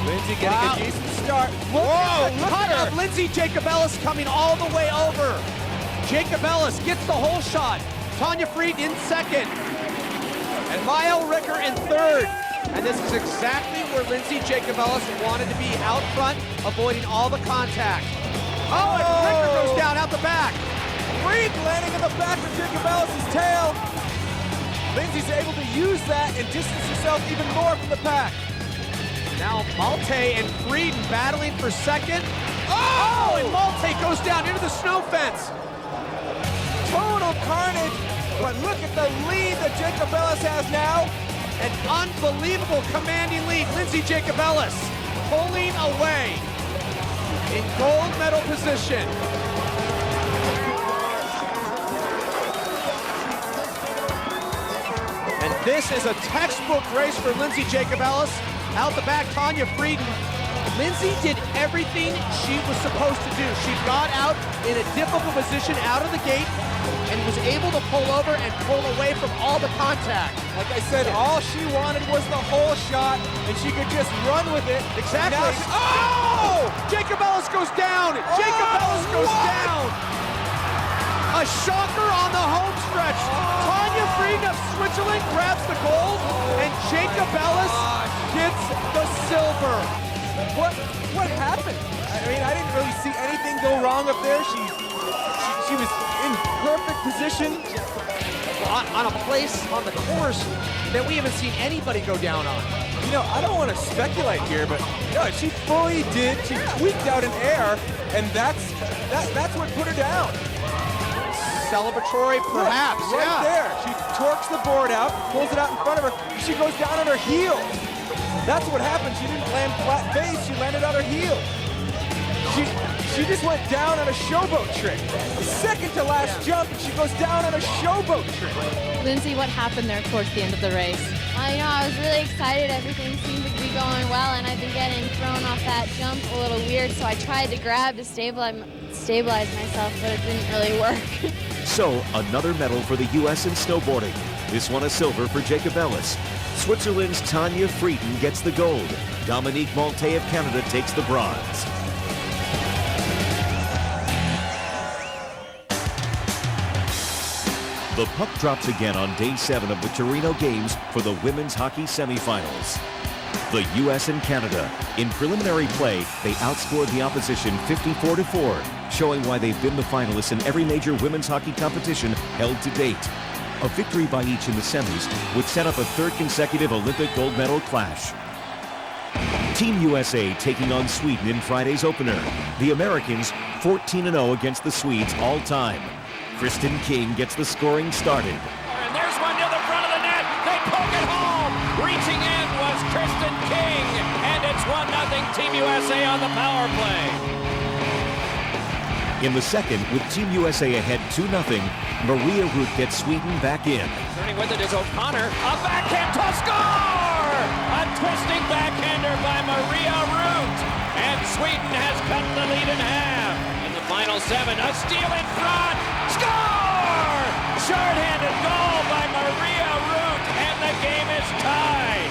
Lindsay getting a decent start. Whoa, look at Lindsay Jacobellis coming all the way over. Jacobellis gets the hole shot. Tanya Frieden in 2nd. And Maëlle Ricker in 3rd. And this is exactly where Lindsay Jacobellis wanted to be, out front, avoiding all the contact. Oh, and Ricker goes down out the back. Frieden landing in the back of Jacobellis' tail. Lindsay's able to use that and distance herself even more from the pack. Now Malte and Frieden battling for 2nd. Oh, and Malte goes down into the snow fence. Total carnage, but look at the lead that Jacobellis has now. An unbelievable commanding lead. Lindsay Jacobellis pulling away in gold medal position. And this is a textbook race for Lindsay Jacobellis. Out the back, Tanya Frieden. Lindsay did everything she was supposed to do. She got out in a difficult position out of the gate and was able to pull over and pull away from all the contact. Like I said, all she wanted was the hole shot, and she could just run with it. Exactly. Oh! Jacobellis goes down! Jacobellis goes down! A shocker on the home stretch. Tanya Frieden of Switzerland grabs the gold, and Jacobellis gets the silver. What happened? I mean, I didn't really see anything go wrong up there. She was in perfect position on a place on the course that we haven't seen anybody go down on. You know, I don't want to speculate here, but no, she fully did. She tweaked out an air, and that's what put her down. Celebratory, perhaps. Right there. She torques the board out, pulls it out in front of her. She goes down on her heel. That's what happened. She didn't land flat face. She landed on her heel. She just went down on a showboat trick. The second to last jump, and she goes down on a showboat trick. Lindsay, what happened there towards the end of the race? I was really excited. Everything seemed to be going well, and I've been getting thrown off that jump a little weird, so I tried to grab to stabilize myself, but it didn't really work. So, another medal for the U.S. in snowboarding. This one a silver for Jacob Ellis. Switzerland's Tanya Frieden gets the gold. Dominique Maltais of Canada takes the bronze. The puck drops again on day 7 of the Torino Games for the women's hockey semifinals. The U.S. and Canada. In preliminary play, they outscored the opposition 54-4, showing why they've been the finalists in every major women's hockey competition held to date. A victory by each in the semis would set up a 3rd consecutive Olympic gold medal clash. Team USA taking on Sweden in Friday's opener. The Americans 14-0 against the Swedes all time. Kristen King gets the scoring started. And there's one near the front of the net. They poke it home. Reaching in was Kristen King. And it's 1-0 Team USA on the power play. In the second, with Team USA ahead 2-0, Maria Root gets Sweden back in. Turning with it is O'Connor. A backhand to score! A twisting backhander by Maria Root. And Sweden has cut the lead in half. In the final 7, a steal in front. Score! Short-handed goal by Maria Root, and the game is tied.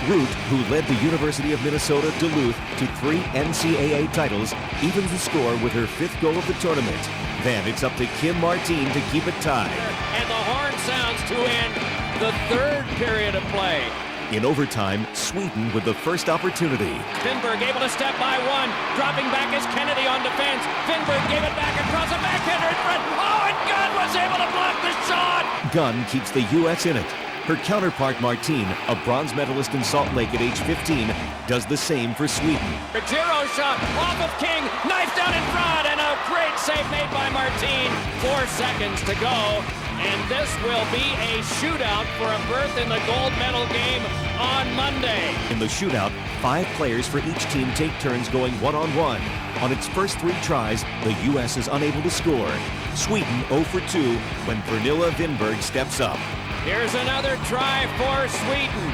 Root, who led the University of Minnesota Duluth to 3 NCAA titles, evens the score with her 5th goal of the tournament. Then it's up to Kim Martin to keep it tied. And the horn sounds to end the 3rd period of play. In overtime, Sweden with the first opportunity. Finberg able to step by one. Dropping back is Kennedy on defense. Finberg gave it back across a backhander in front. Oh, and Gunn was able to block the shot. Gunn keeps the U.S. in it. Her counterpart Martin, a bronze medalist in Salt Lake at age 15, does the same for Sweden. Ruggiero shot off of King. Knife down in front, and a great save made by Martin. 4 seconds to go. And this will be a shootout for a berth in the gold medal game on Monday. In the shootout, 5 players for each team take turns going one-on-one. On its first 3 tries, the U.S. is unable to score. Sweden 0 for 2 when Pernilla Winberg steps up. Here's another try for Sweden.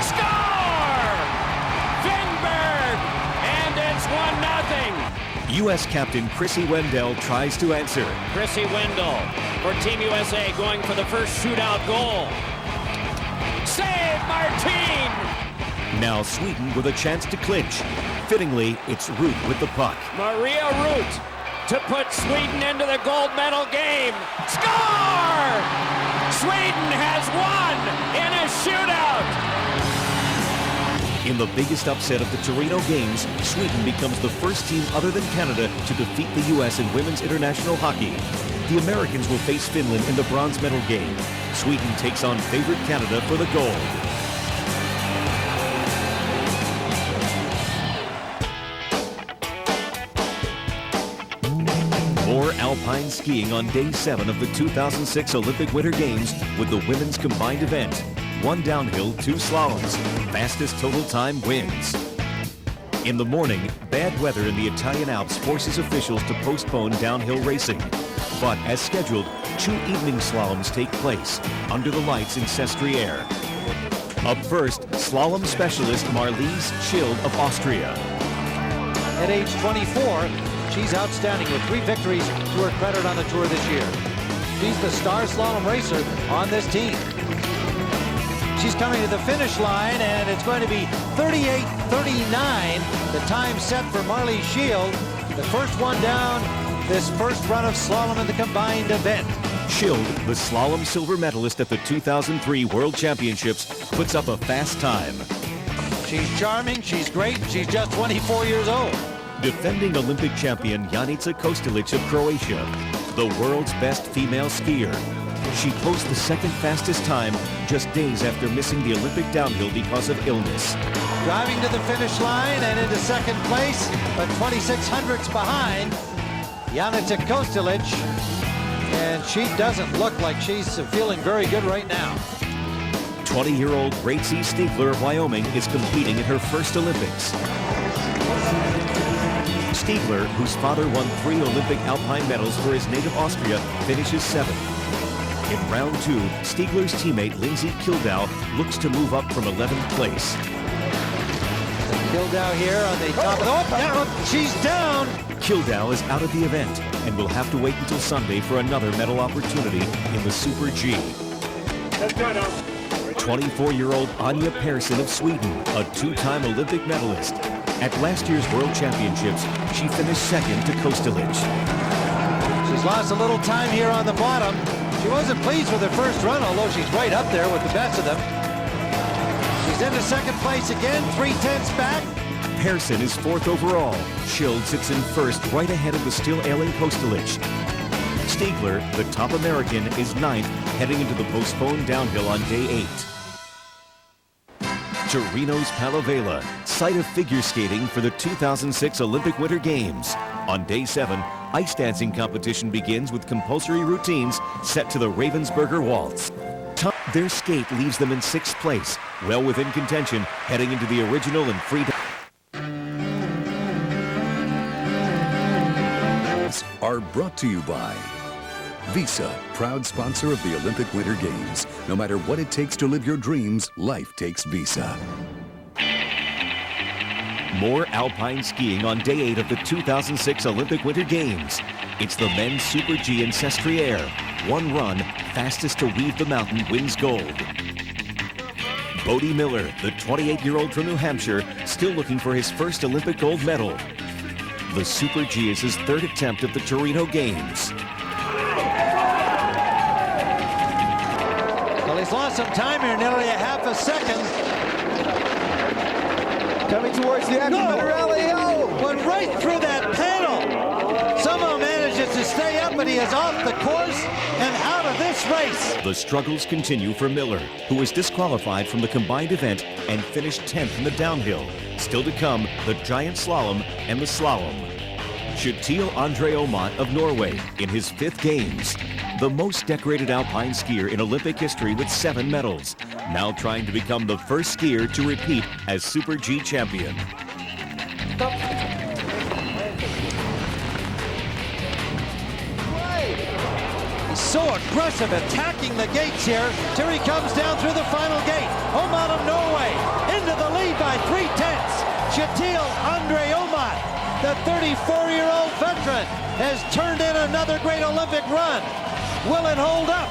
Score! Winberg! And it's 1-0. U.S. captain Chrissy Wendell tries to answer. Chrissy Wendell for Team USA going for the first shootout goal. Save Martin! Now Sweden with a chance to clinch. Fittingly, it's Root with the puck. Maria Root to put Sweden into the gold medal game. Score! Sweden has won in a shootout. In the biggest upset of the Torino Games, Sweden becomes the first team other than Canada to defeat the U.S. in women's international hockey. The Americans will face Finland in the bronze medal game. Sweden takes on favorite Canada for the gold. More alpine skiing on day 7 of the 2006 Olympic Winter Games with the women's combined event. 1 downhill, 2 slaloms. Fastest total time wins. In the morning, bad weather in the Italian Alps forces officials to postpone downhill racing. But as scheduled, 2 evening slaloms take place under the lights in Sestriere. Up first, slalom specialist Marlies Schild of Austria. At age 24, she's outstanding with 3 victories to her credit on the Tour this year. She's the star slalom racer on this team. She's coming to the finish line, and it's going to be 38:39, the time set for Marlies Schild, the first one down this first run of slalom in the combined event. Schild, the slalom silver medalist at the 2003 World Championships, puts up a fast time. She's charming, she's great, she's just 24 years old. Defending Olympic champion Janica Kostelic of Croatia, the world's best female skier. She posts the second fastest time just days after missing the Olympic downhill because of illness. Driving to the finish line and into second place, but 26 hundredths behind Janica Kostelic. And she doesn't look like she's feeling very good right now. 20-year-old Gracie Stiegler of Wyoming is competing in her first Olympics. Stiegler, whose father won 3 Olympic alpine medals for his native Austria, finishes 7th. In round 2, Stiegler's teammate Lindsay Kildow looks to move up from 11th place. Kildow here on the top of the... she's down! Kildow is out of the event and will have to wait until Sunday for another medal opportunity in the Super G. 24-year-old Anja Persson of Sweden, a two-time Olympic medalist. At last year's World Championships, she finished second to Kostelic. She's lost a little time here on the bottom. She wasn't pleased with her first run, although she's right up there with the best of them. She's into second place again, 3/10 back. Persson is fourth overall. Schild sits in first, right ahead of the still ailing Kostelic. Stiegler, the top American, is ninth, heading into the postponed downhill on day 8. Torino's Palavela, site of figure skating for the 2006 Olympic Winter Games. On day 7, ice dancing competition begins with compulsory routines set to the Ravensburger Waltz. Their skate leaves them in 6th place, well within contention, heading into the original and free are brought to you by Visa, proud sponsor of the Olympic Winter Games. No matter what it takes to live your dreams, life takes Visa. More alpine skiing on day 8 of the 2006 Olympic Winter Games. It's the men's Super G in Sestriere. One run, fastest to weave the mountain wins gold. Bodie Miller, the 28-year-old from New Hampshire, still looking for his first Olympic gold medal. The Super G is his 3rd attempt at the Torino Games. Well, he's lost some time here, nearly a half a second. Coming towards the Acrobat rally. Oh! Went right through that panel. Somehow manages to stay up, but he is off the course and out of this race. The struggles continue for Miller, who was disqualified from the combined event and finished 10th in the downhill. Still to come, the giant slalom and the slalom. Kjetil André Aamodt of Norway in his 5th Games. The most decorated alpine skier in Olympic history with 7 medals. Now trying to become the first skier to repeat as Super G champion. He's so aggressive attacking the gates here. Here he comes down through the final gate. Aamodt of Norway into the lead by 3/10. Kjetil André Aamodt, the 34-year-old veteran, has turned in another great Olympic run. Will it hold up?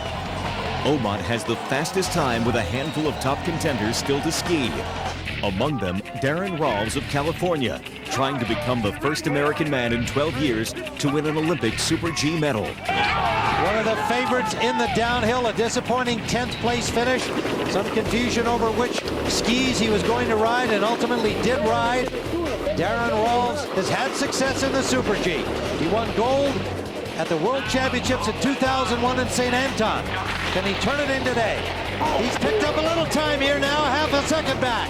Aamodt has the fastest time with a handful of top contenders still to ski. Among them, Darren Rawls of California, trying to become the first American man in 12 years to win an Olympic Super G medal. One of the favorites in the downhill, a disappointing 10th place finish. Some confusion over which skis he was going to ride and ultimately did ride. Darren Rawls has had success in the Super G. He won gold at the World Championships in 2001 in St. Anton. Can he turn it in today? He's picked up a little time here now, half a second back.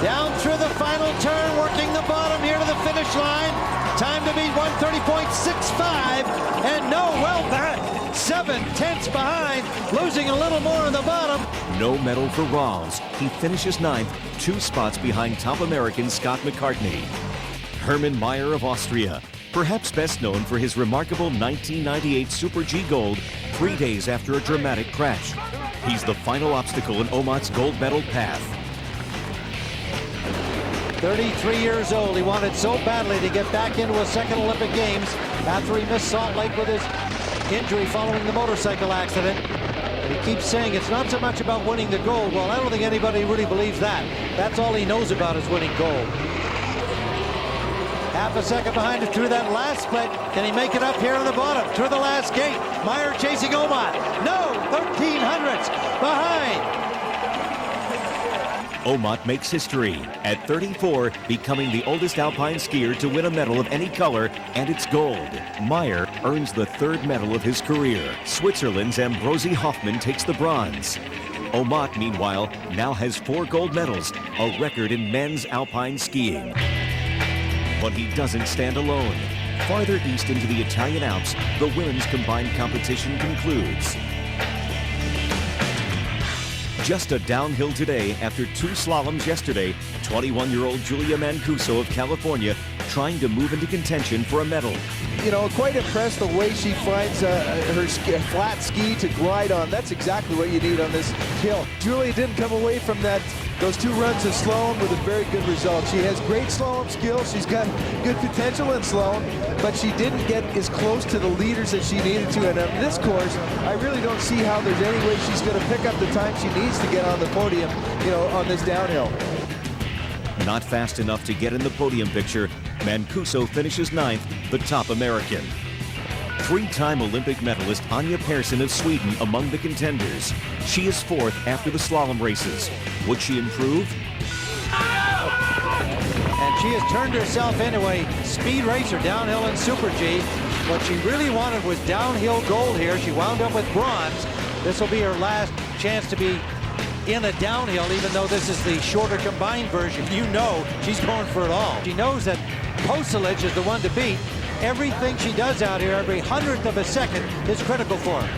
Down through the final turn, working the bottom here to the finish line. Time to beat 130.65, and no, well back. 7/10 behind, losing a little more on the bottom. No medal for Rawls. He finishes 9th, 2 spots behind top American Scott McCartney. Hermann Maier of Austria, perhaps best known for his remarkable 1998 Super G gold 3 days after a dramatic crash. He's the final obstacle in Aamodt's gold medal path. 33 years old. He wanted so badly to get back into a second Olympic Games after he missed Salt Lake with his injury following the motorcycle accident. And he keeps saying it's not so much about winning the gold. Well, I don't think anybody really believes that. That's all he knows about is winning gold. Half a second behind it through that last split. Can he make it up here on the bottom through the last gate? Maier chasing Aamodt. No, 1300ths behind. Aamodt makes history at 34, becoming the oldest alpine skier to win a medal of any color, and it's gold. Maier earns the 3rd medal of his career. Switzerland's Ambrosi Hoffmann takes the bronze. Aamodt, meanwhile, now has 4 gold medals, a record in men's alpine skiing. But he doesn't stand alone. Farther east into the Italian Alps, the women's combined competition concludes. Just a downhill today after 2 slaloms yesterday, 21-year-old Julia Mancuso of California trying to move into contention for a medal. You know, quite impressed the way she finds her flat ski to glide on. That's exactly what you need on this hill. Julia didn't come away from that those 2 runs in slalom with a very good result. She has great slalom skills. She's got good potential in slalom, but she didn't get as close to the leaders that she needed to. And on this course, I really don't see how there's any way she's going to pick up the time she needs to get on the podium, you know, on this downhill. Not fast enough to get in the podium picture, Mancuso finishes 9th, the top American. 3-time Olympic medalist Anja Persson of Sweden among the contenders. She is 4th after the slalom races. Would she improve? And she has turned herself into a speed racer downhill in Super G. What she really wanted was downhill gold here. She wound up with bronze. This will be her last chance to be in a downhill, even though this is the shorter combined version. You know she's going for it all. She knows that Kostelic is the one to beat. Everything she does out here, every 100th of a second, is critical for her.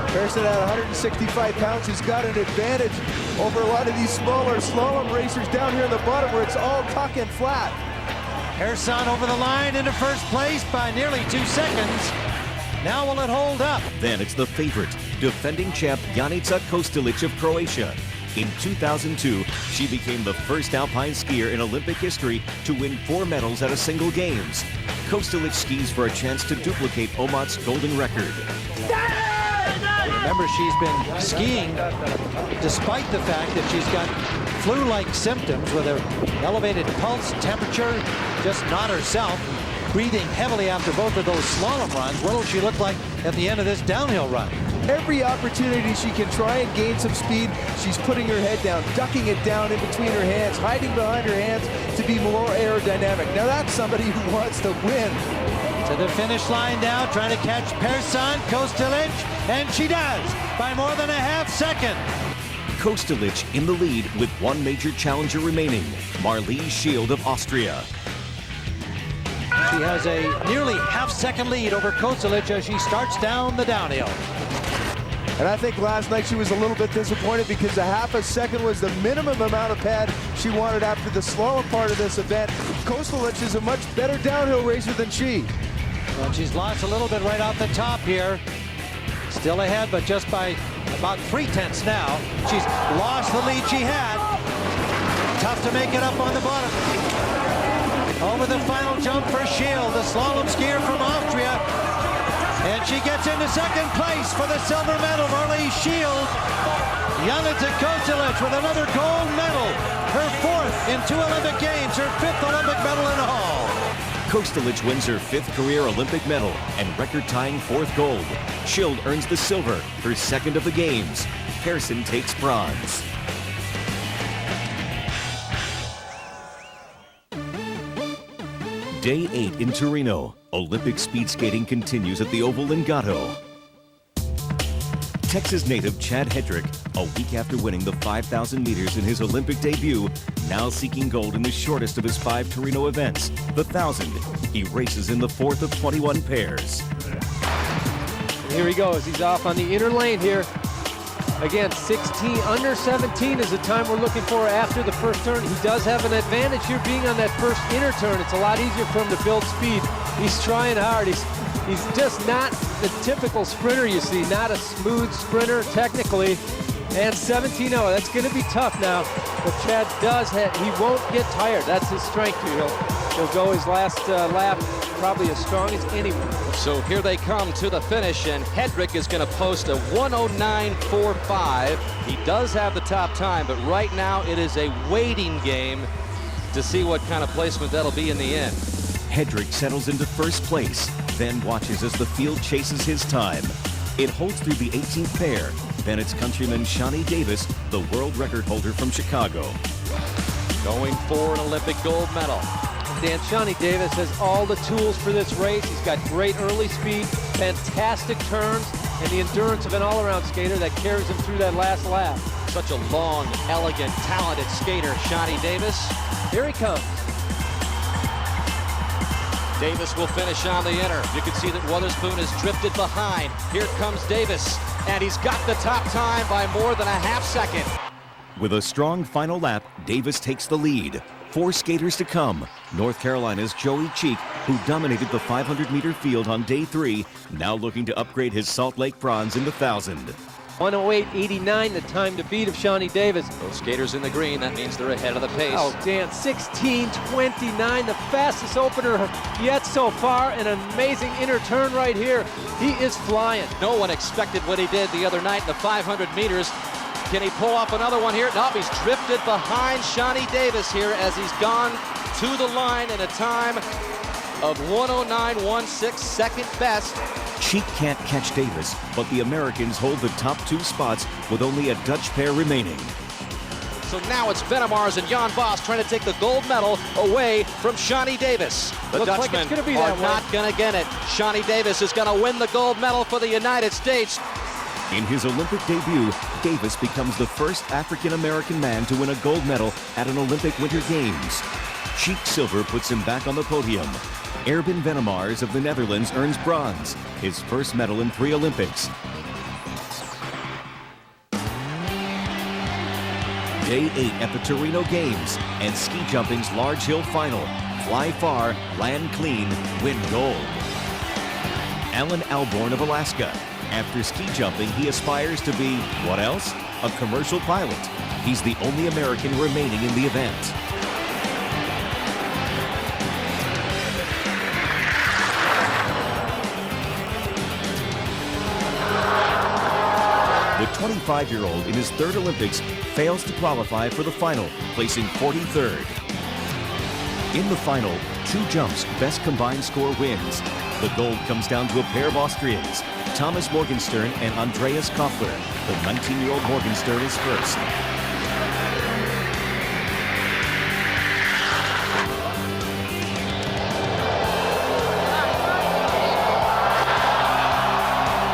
Persson at 165 pounds has got an advantage over a lot of these smaller slalom racers down here in the bottom where it's all tuck and flat. Persson over the line into first place by nearly 2 seconds. Now will it hold up? Then it's the favorite, defending champ Janica Kostelic of Croatia. In 2002, she became the first alpine skier in Olympic history to win 4 medals at a single Games. Kostelic skis for a chance to duplicate Omat's golden record. Remember, she's been skiing despite the fact that she's got flu-like symptoms with her elevated pulse, temperature, just not herself, breathing heavily after both of those slalom runs. What will she look like at the end of this downhill run? Every opportunity she can try and gain some speed, she's putting her head down, ducking it down in between her hands, hiding behind her hands to be more aerodynamic. Now that's somebody who wants to win. To the finish line now, trying to catch Persson, Kostelic, and she does by more than a half second. Kostelic in the lead with 1 major challenger remaining, Marlies Schild of Austria. She has a nearly half-second lead over Kostelic as she starts down the downhill. And I think last night she was a little bit disappointed because a half a second was the minimum amount of pad she wanted after the slower part of this event. Kostelic is a much better downhill racer than she. And she's lost a little bit right off the top here. Still ahead, but just by about 3/10 now. She's lost the lead she had. Tough to make it up on the bottom. Over the final jump for Schild, the slalom skier from Austria. And she gets into second place for the silver medal, Marlies Schild. Janica Kostelic with another gold medal. Her 4th in 2 Olympic Games, her 5th Olympic medal in all. Kostelic wins her 5th career Olympic medal and record-tying 4th gold. Schild earns the silver, her 2nd of the Games. Persson takes bronze. Day 8 in Torino. Olympic speed skating continues at the Oval in Gatto. Texas native Chad Hedrick, a week after winning the 5,000 meters in his Olympic debut, now seeking gold in the shortest of his 5 Torino events, the 1,000. He races in the 4th of 21 pairs. Here he goes. He's off on the inner lane here. Again, 16, under 17 is the time we're looking for after the first turn. He does have an advantage here being on that first inner turn. It's a lot easier for him to build speed. He's trying hard. He's just not the typical sprinter you see, not a smooth sprinter technically. And 17-0, that's going to be tough now. But Chad does he won't get tired. That's his strength here. He'll go his last lap probably as strong as anyone. So here they come to the finish, and Hedrick is going to post a 109.45. He does have the top time, but right now it is a waiting game to see what kind of placement that'll be in the end. Hedrick settles into first place, then watches as the field chases his time. It holds through the 18th pair. Then it's countryman Shawnee Davis, the world record holder from Chicago. Going for an Olympic gold medal. Dan, Shawnee Davis has all the tools for this race. He's got great early speed, fantastic turns, and the endurance of an all-around skater that carries him through that last lap. Such a long, elegant, talented skater, Shawnee Davis. Here he comes. Davis will finish on the inner. You can see that Wotherspoon has drifted behind. Here comes Davis, and he's got the top time by more than a half second. With a strong final lap, Davis takes the lead. 4 skaters to come. North Carolina's Joey Cheek, who dominated the 500-meter field on day 3, now looking to upgrade his Salt Lake bronze in the 1,000. 1:08.89, the time to beat of Shawnee Davis. Both skaters in the green, that means they're ahead of the pace. Oh, Dan, 16:29, the fastest opener yet so far. An amazing inner turn right here. He is flying. No one expected what he did the other night in the 500 meters. Can he pull off another one here? No, he's drifted behind Shawnee Davis here as he's gone to the line in a time of 1:09.16, second best. Cheek can't catch Davis, but the Americans hold the top 2 spots with only a Dutch pair remaining. So now it's Venemars and Jan Vos trying to take the gold medal away from Shawnee Davis. The Looks like Dutchmen it's gonna be are that way. not going to get it. Shawnee Davis is going to win the gold medal for the United States. In his Olympic debut, Davis becomes the first African-American man to win a gold medal at an Olympic Winter Games. Cheek Silver puts him back on the podium. Erben Venemars of the Netherlands earns bronze, his first medal in 3 Olympics. Day 8 at the Torino Games and ski jumping's large hill final. Fly far, land clean, win gold. Alan Alborn of Alaska. After ski jumping, he aspires to be, what else? A commercial pilot. He's the only American remaining in the event. The 25-year-old in his 3rd Olympics fails to qualify for the final, placing 43rd. In the final, 2 jumps, best combined score wins. The gold comes down to a pair of Austrians, Thomas Morgenstern and Andreas Koffler. The 19-year-old Morgenstern is first.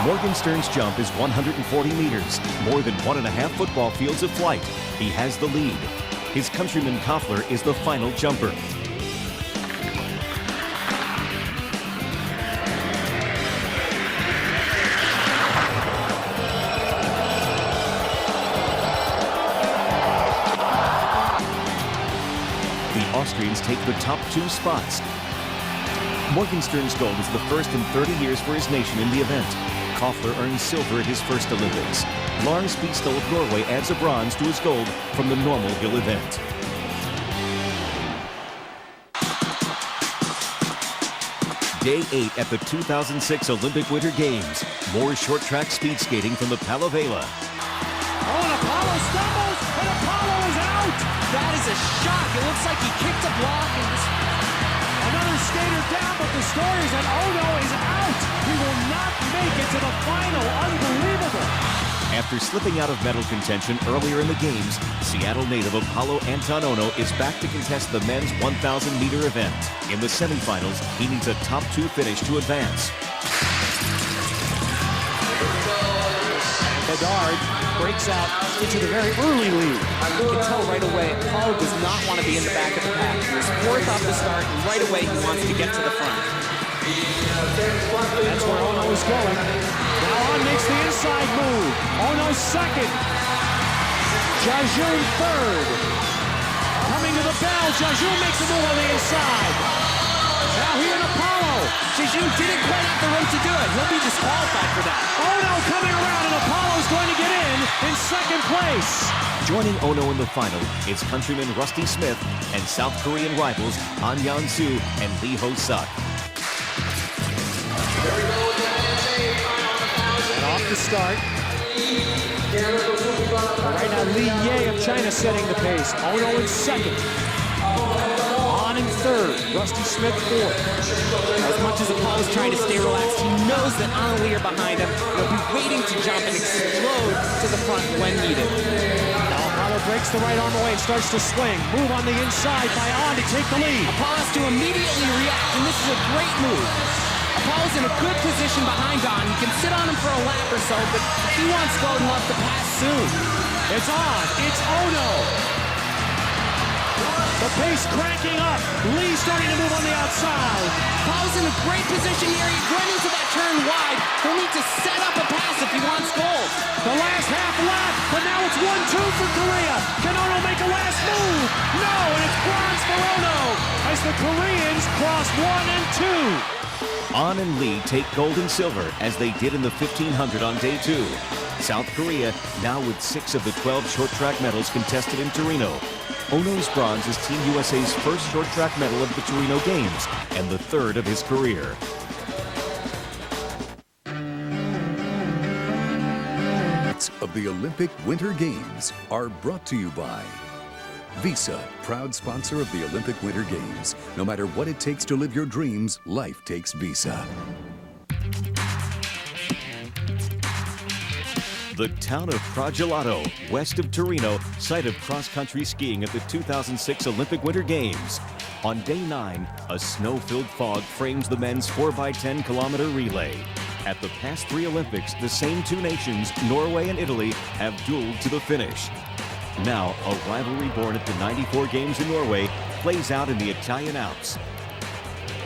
Morgenstern's jump is 140 meters, more than 1.5 football fields of flight. He has the lead. His countryman Koffler is the final jumper. The Austrians take the top 2 spots. Morgenstern's gold is the first in 30 years for his nation in the event. Koffler earns silver at his first Olympics. Lars Bistel of Norway adds a bronze to his gold from the normal hill event. Day 8 at the 2006 Olympic Winter Games. More short track speed skating from the Palavela. Oh, and Apollo stumbles, and Apollo is out! That is a shock. It looks like he kicked a block and just... Another skater down, but the story is that Ono is out. He will not make it to the final. Unbelievable. After slipping out of medal contention earlier in the games, Seattle native Apollo Anton Ono is back to contest the men's 1,000-meter event. In the semifinals, he needs a top 2 finish to advance. Bedard breaks out into the very early lead. You can tell right away Apollo does not want to be in the back of the pack. He was 4th off the start, and right away he wants to get to the front. That's where Ono is going. Now on makes the inside move. Ono's 2nd. Jajun 3rd. Coming to the bell. Jajun makes a move on the inside. Now here in Apollo. Jajun didn't quite have the room to do it. He'll be disqualified for that. Ono coming around, and Apollo's going to get in 2nd place. Joining Ono in the final is countryman Rusty Smith and South Korean rivals Han Yan-soo and Lee Ho-suk. And off the start. Right now, Li Ye of China setting the pace. Ono in 2nd. Han in 3rd. Rusty Smith 4th. As much as Apollo's trying to stay relaxed, he knows that Anna Lee are behind him. He'll be waiting to jump and explode to the front when needed. Now Apollo breaks the right arm away and starts to swing. Move on the inside by On to take the lead. Apollo has to immediately react, and this is a great move. Apollo's in a good position behind On. He can sit on him for a lap or so, but he wants gold and wants to pass soon. It's On. It's Ono. The pace cranking up. Lee starting to move on the outside. Apollo's in a great position here. He's running to that turn wide. He'll need to set up a pass if he wants gold. The last half lap, but now it's 1-2 for Korea. Can Ono make a last move? No, and it's bronze for Ono as the Koreans cross 1 and 2. On and Lee take gold and silver as they did in the 1500 on day 2. South Korea now with 6 of the 12 short track medals contested in Torino. Ono's bronze is Team USA's first short track medal of the Torino Games and the 3rd of his career. Of the Olympic Winter Games are brought to you by Visa, proud sponsor of the Olympic Winter Games. No matter what it takes to live your dreams, life takes Visa. The town of Pragelato, west of Torino, site of cross-country skiing at the 2006 Olympic Winter Games. On day 9, a snow-filled fog frames the men's 4x10 kilometer relay. At the past 3 Olympics, the same 2 nations, Norway and Italy, have dueled to the finish. Now, a rivalry born at the 94 Games in Norway plays out in the Italian Alps.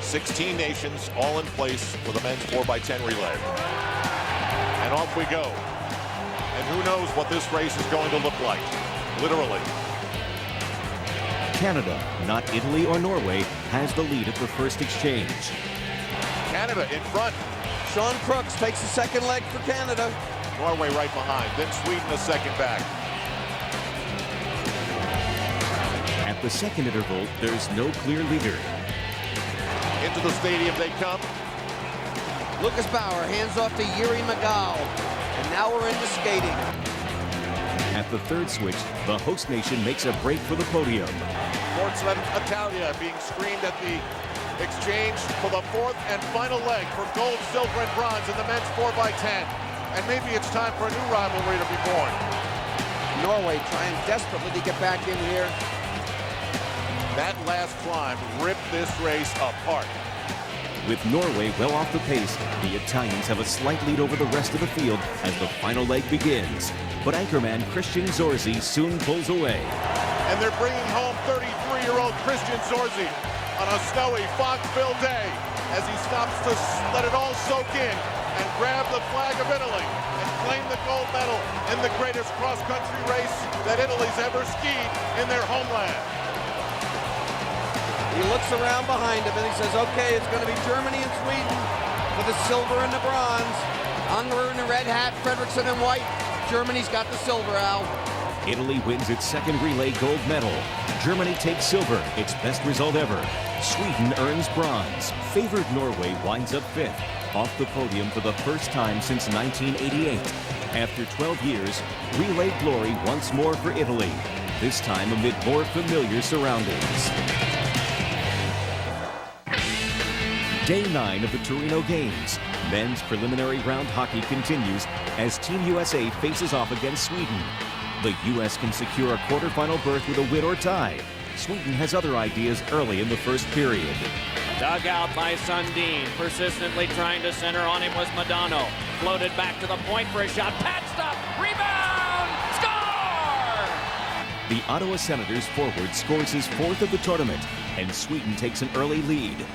16 nations all in place for the men's 4x10 relay. And off we go. And who knows what this race is going to look like, literally. Canada, not Italy or Norway, has the lead at the first exchange. Canada in front. Sean Crooks takes the second leg for Canada. Norway right behind, then Sweden a second back. At the second interval, there's no clear leader. Into the stadium they come. Lucas Bauer hands off to Yuri Magal. And now we're into skating. At the third switch, the host nation makes a break for the podium. Sportsman Italia being screened at the exchange for the 4th and final leg for gold, silver, and bronze in the men's 4x10. And maybe it's time for a new rivalry to be born. Norway trying desperately to get back in here. That last climb ripped this race apart. With Norway well off the pace, the Italians have a slight lead over the rest of the field as the final leg begins. But anchorman Christian Zorzi soon pulls away. And they're bringing home 33-year-old Christian Zorzi on a snowy, fog-filled day as he stops to let it all soak in and grab the flag of Italy and claim the gold medal in the greatest cross-country race that Italy's ever skied in their homeland. He looks around behind him and he says, okay, it's going to be Germany and Sweden for the silver and the bronze. Unruh in the red hat, Fredriksson in white. Germany's got the silver, Al. Italy wins its second relay gold medal. Germany takes silver, its best result ever. Sweden earns bronze. Favored Norway winds up 5th, off the podium for the first time since 1988. After 12 years, relay glory once more for Italy, this time amid more familiar surroundings. Day 9 of the Torino Games. Men's preliminary round hockey continues as Team USA faces off against Sweden. The U.S. can secure a quarterfinal berth with a win or tie. Sweden has other ideas early in the first period. Dug out by Sundin. Persistently trying to center on him was Madonna. Floated back to the point for a shot. Patched up. Rebound. Score! The Ottawa Senators forward scores his 4th of the tournament, and Sweden takes an early lead.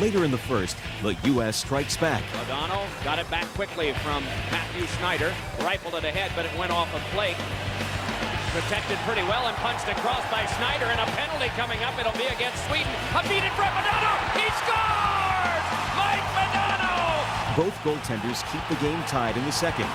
Later in the first, the U.S. strikes back. O'Donnell got it back quickly from Matthew Schneider. Rifled it ahead, but it went off of Blake. Protected pretty well and punched across by Schneider, and a penalty coming up. It'll be against Sweden. A beat in front. Madonna! He scores! Mike Madonna! Both goaltenders keep the game tied in the second.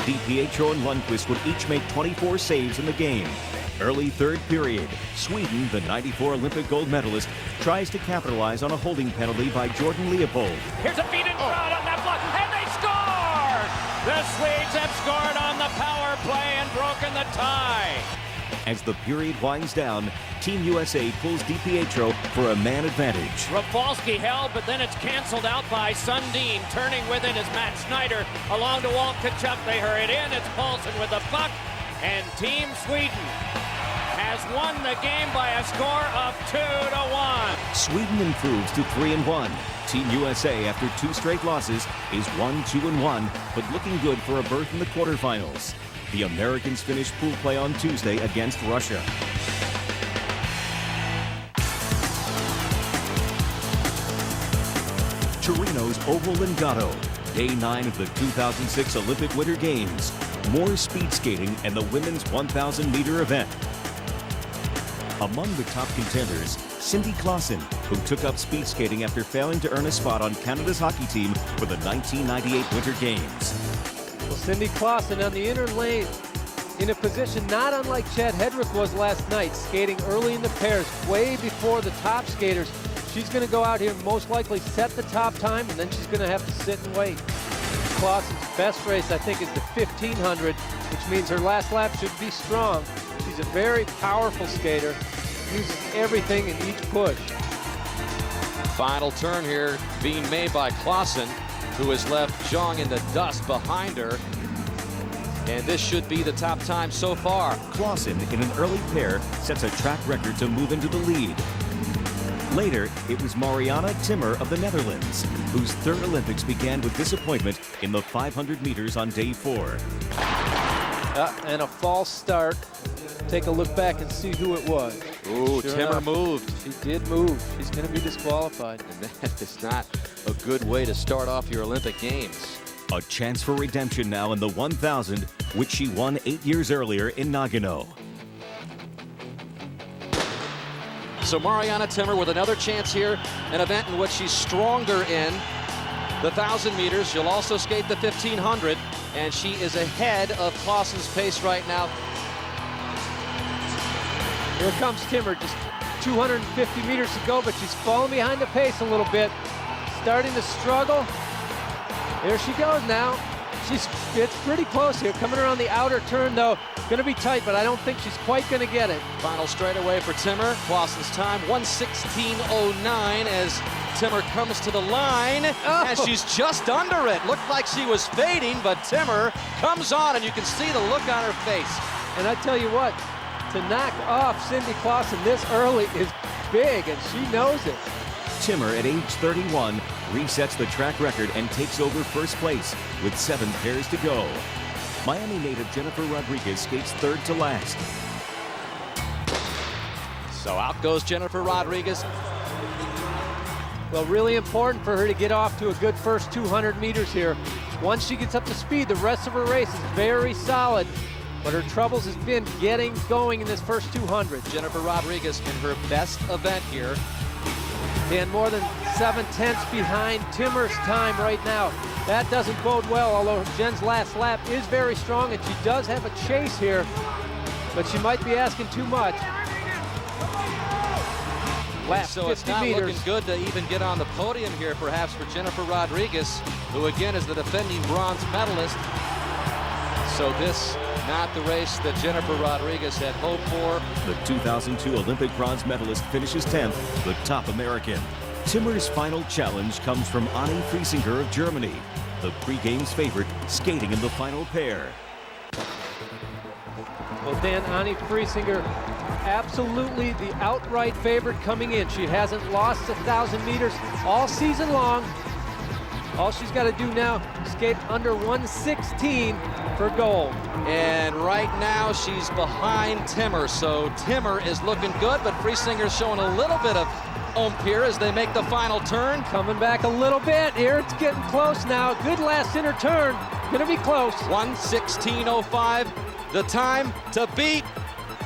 DiPietro and Lundqvist would each make 24 saves in the game. Early third period, Sweden, the 94 Olympic gold medalist, tries to capitalize on a holding penalty by Jordan Leopold. Here's a feed in front on that block, and they score! The Swedes have scored on the power play and broken the tie. As the period winds down, Team USA pulls DiPietro for a man advantage. Rafalski held, but then it's canceled out by Sundin. Turning with it is Matt Schneider. Along to Walt Tkachuk. They hurry it in. It's Paulson with the puck. And Team Sweden has won the game by a score of 2-1. Sweden improves to 3-1. Team USA, after 2 straight losses, is 1-2-1, but looking good for a berth in the quarterfinals. The Americans finish pool play on Tuesday against Russia. Torino's Oval Lingato. Day 9 of the 2006 Olympic Winter Games. More speed skating and the women's 1,000-meter event. Among the top contenders, Cindy Clausen, who took up speed skating after failing to earn a spot on Canada's hockey team for the 1998 Winter Games. Well, Cindy Clausen on the inner lane in a position not unlike Chad Hedrick was last night, skating early in the pairs, way before the top skaters. She's going to go out here and most likely set the top time, and then she's going to have to sit and wait. Clausen's best race, I think, is the 1,500, which means her last lap should be strong. She's a very powerful skater, uses everything in each push. Final turn here being made by Clausen, who has left Zhang in the dust behind her. And this should be the top time so far. Clausen, in an early pair, sets a track record to move into the lead. Later, it was Marianne Timmer of the Netherlands, whose third Olympics began with disappointment in the 500 meters on day 4. And a false start. Take a look back and see who it was. Ooh, Sure Timmer enough, moved. She did move. She's going to be disqualified. And that is not a good way to start off your Olympic Games. A chance for redemption now in the 1,000, which she won 8 years earlier in Nagano. So Marianne Timmer with another chance here, an event in which she's stronger in the 1,000 meters. She'll also skate the 1,500, and she is ahead of Clausen's pace right now. Here comes Timmer, just 250 meters to go, but she's falling behind the pace a little bit. Starting to struggle. Here she goes now. It's pretty close here. Coming around the outer turn, though. Going to be tight, but I don't think she's quite going to get it. Final straightaway for Timmer. Clausen's time, 1:16.09 as Timmer comes to the line, and she's just under it. Looked like she was fading, but Timmer comes on, and you can see the look on her face. And I tell you what, to knock off Cindy Clausen this early is big, and she knows it. Timmer, at age 31, resets the track record and takes over first place with 7 pairs to go. Miami native Jennifer Rodriguez skates third to last. So out goes Jennifer Rodriguez. Well, really important for her to get off to a good first 200 meters here. Once she gets up to speed, the rest of her race is very solid. But her troubles has been getting going in this first 200. Jennifer Rodriguez in her best event here. And more than 7/10 behind Timmer's time right now. That doesn't bode well, although Jen's last lap is very strong, and she does have a chase here, but she might be asking too much. Lap so it's not meters. looking good to even get on the podium here, perhaps, for Jennifer Rodriguez, who again is the defending bronze medalist. So this not the race that Jennifer Rodriguez had hoped for. The 2002 Olympic bronze medalist finishes 10th, the top American. Timmer's final challenge comes from Annie Friesinger of Germany, the pre-games favorite, skating in the final pair. Well, Dan, Annie Friesinger, absolutely the outright favorite coming in. She hasn't lost 1,000 meters all season long. All she's got to do now, skate under 1:16 for gold. And right now she's behind Timmer, so Timmer is looking good, but Friesinger's showing a little bit of oomph here as they make the final turn. Coming back a little bit here, it's getting close now. Good last inner turn, gonna be close. 1:16.05, the time to beat.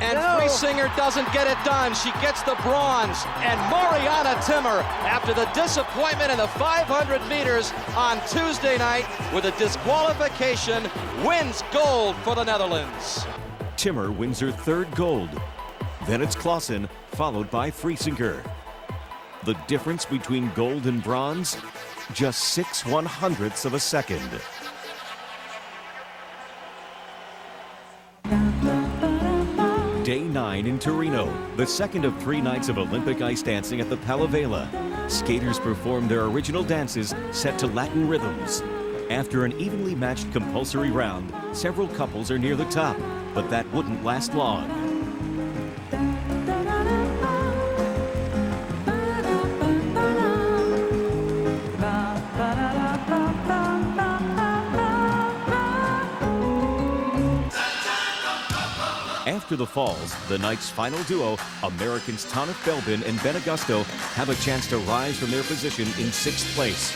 And Friesinger doesn't get it done. She gets the bronze. And Marianne Timmer, after the disappointment in the 500 meters on Tuesday night with a disqualification, wins gold for the Netherlands. Timmer wins her third gold. Then it's Clausen, followed by Friesinger. The difference between gold and bronze? Just 6/100ths of a second. Day 9 in Torino, the second of 3 nights of Olympic ice dancing at the Palavela. Skaters performed their original dances set to Latin rhythms. After an evenly matched compulsory round, several couples are near the top, but that wouldn't last long. After the falls, the night's final duo, Americans Tanith Belbin and Ben Augusto, have a chance to rise from their position in 6th place.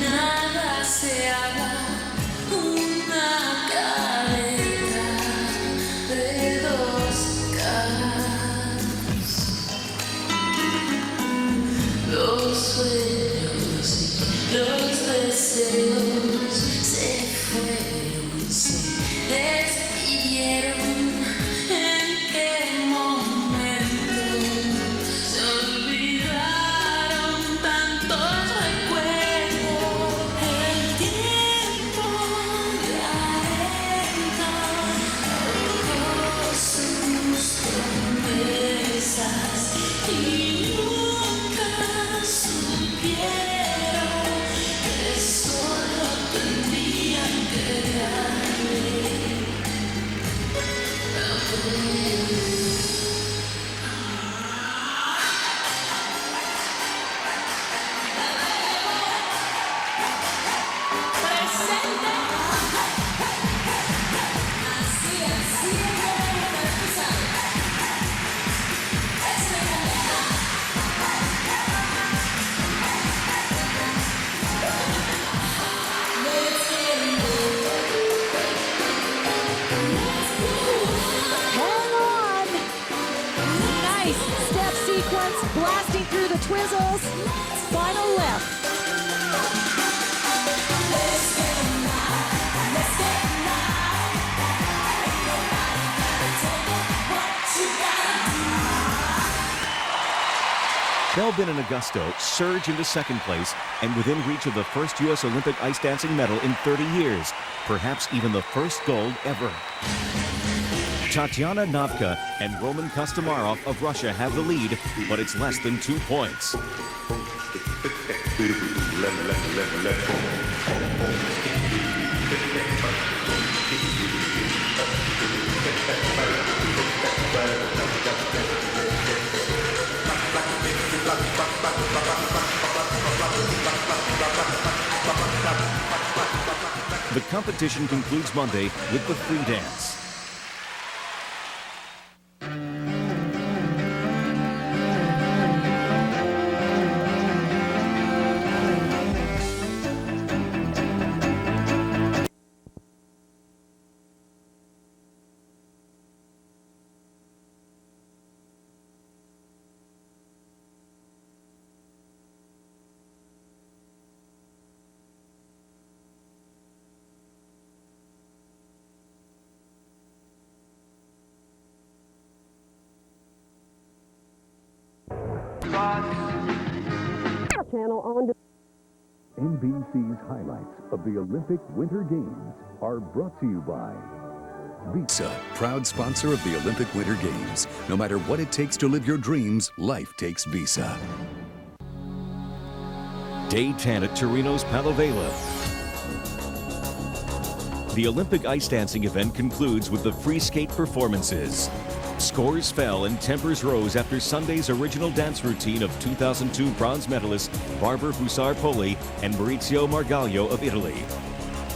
Nada se haga una careta de dos caras. Los sueños y los deseos se fueron, se despidieron. ¿En qué momento se olvidaron tantos recuerdos? El tiempo lenta ahogó sus promesas y nunca supieron que solo tenían que darle Hang on. Nice step sequence, blasting through the twizzles. Final left. Belbin and Augusto surge into second place and within reach of the first U.S. Olympic ice dancing medal in 30 years, perhaps even the first gold ever. Tatiana Navka and Roman Kostomarov of Russia have the lead, but it's less than 2 points. The competition concludes Monday with the free dance. Channel on to NBC's highlights of the Olympic Winter Games are brought to you by Visa, proud sponsor of the Olympic Winter Games. No matter what it takes to live your dreams, life takes Visa. Day 10 at Torino's Palavela. The Olympic ice dancing event concludes with the free skate performances. Scores fell and tempers rose after Sunday's original dance routine of 2002 bronze medalists Barbara Fusar-Poli and Maurizio Margaglio of Italy.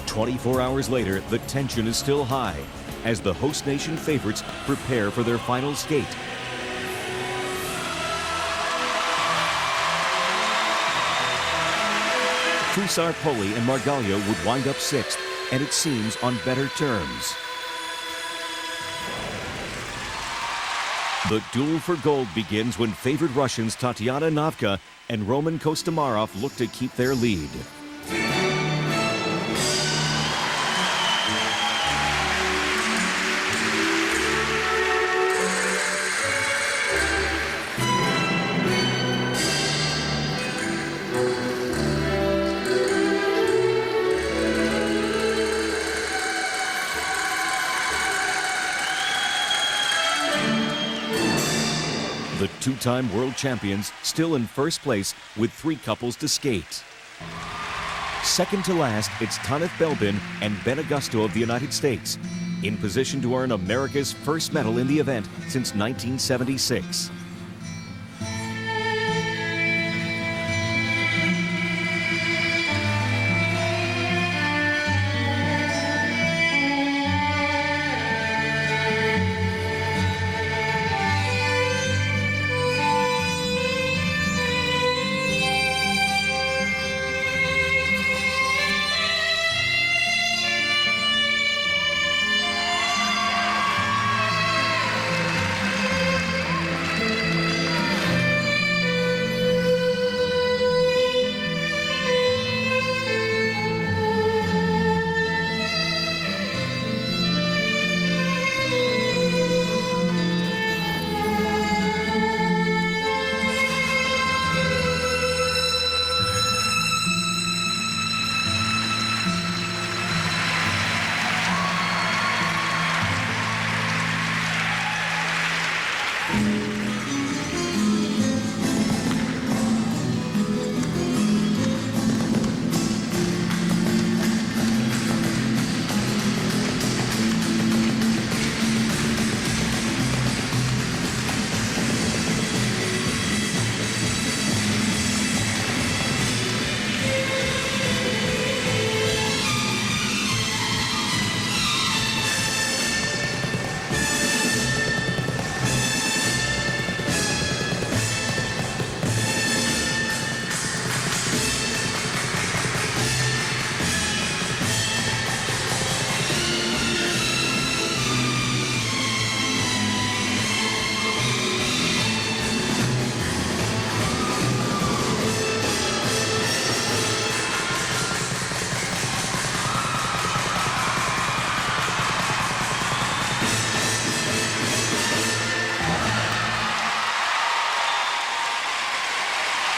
24 hours later, the tension is still high as the host nation favorites prepare for their final skate. Fusar-Poli and Margaglio would wind up sixth, and it seems on better terms. The duel for gold begins when favored Russians Tatiana Navka and Roman Kostomarov look to keep their lead. The two-time world champions still in first place with 3 couples to skate. Second to last, it's Tanith Belbin and Ben Augusto of the United States, in position to earn America's first medal in the event since 1976.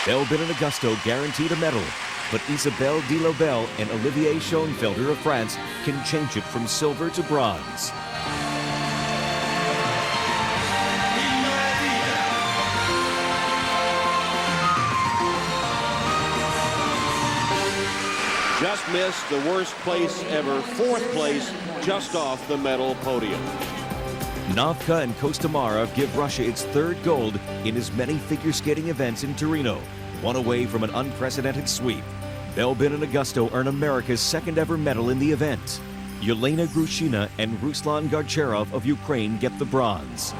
Belbin and Augusto guaranteed a medal, but Isabelle de Lobel and Olivier Schoenfelder of France can change it from silver to bronze. Just missed the worst place ever, 4th place, just off the medal podium. Navka and Kostamara give Russia its 3rd gold in as many figure skating events in Torino, one away from an unprecedented sweep. Belbin and Augusto earn America's 2nd ever medal in the event. Yelena Grushina and Ruslan Garcherov of Ukraine get the bronze.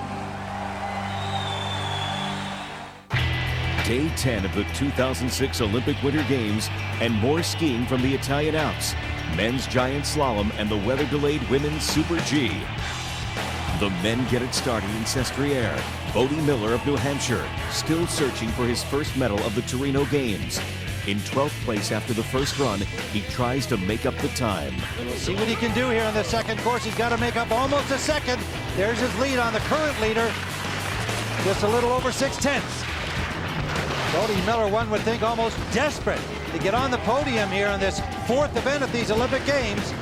Day 10 of the 2006 Olympic Winter Games and more skiing from the Italian Alps, men's giant slalom and the weather-delayed women's Super G. The men get it started in Sestriere. Bodie Miller of New Hampshire, still searching for his first medal of the Torino Games. In 12th place after the first run, he tries to make up the time. We'll see what he can do here on the second course. He's got to make up almost a second. There's his lead on the current leader. Just a little over 6/10. Bodie Miller, one would think, almost desperate to get on the podium here on this 4th event of these Olympic Games.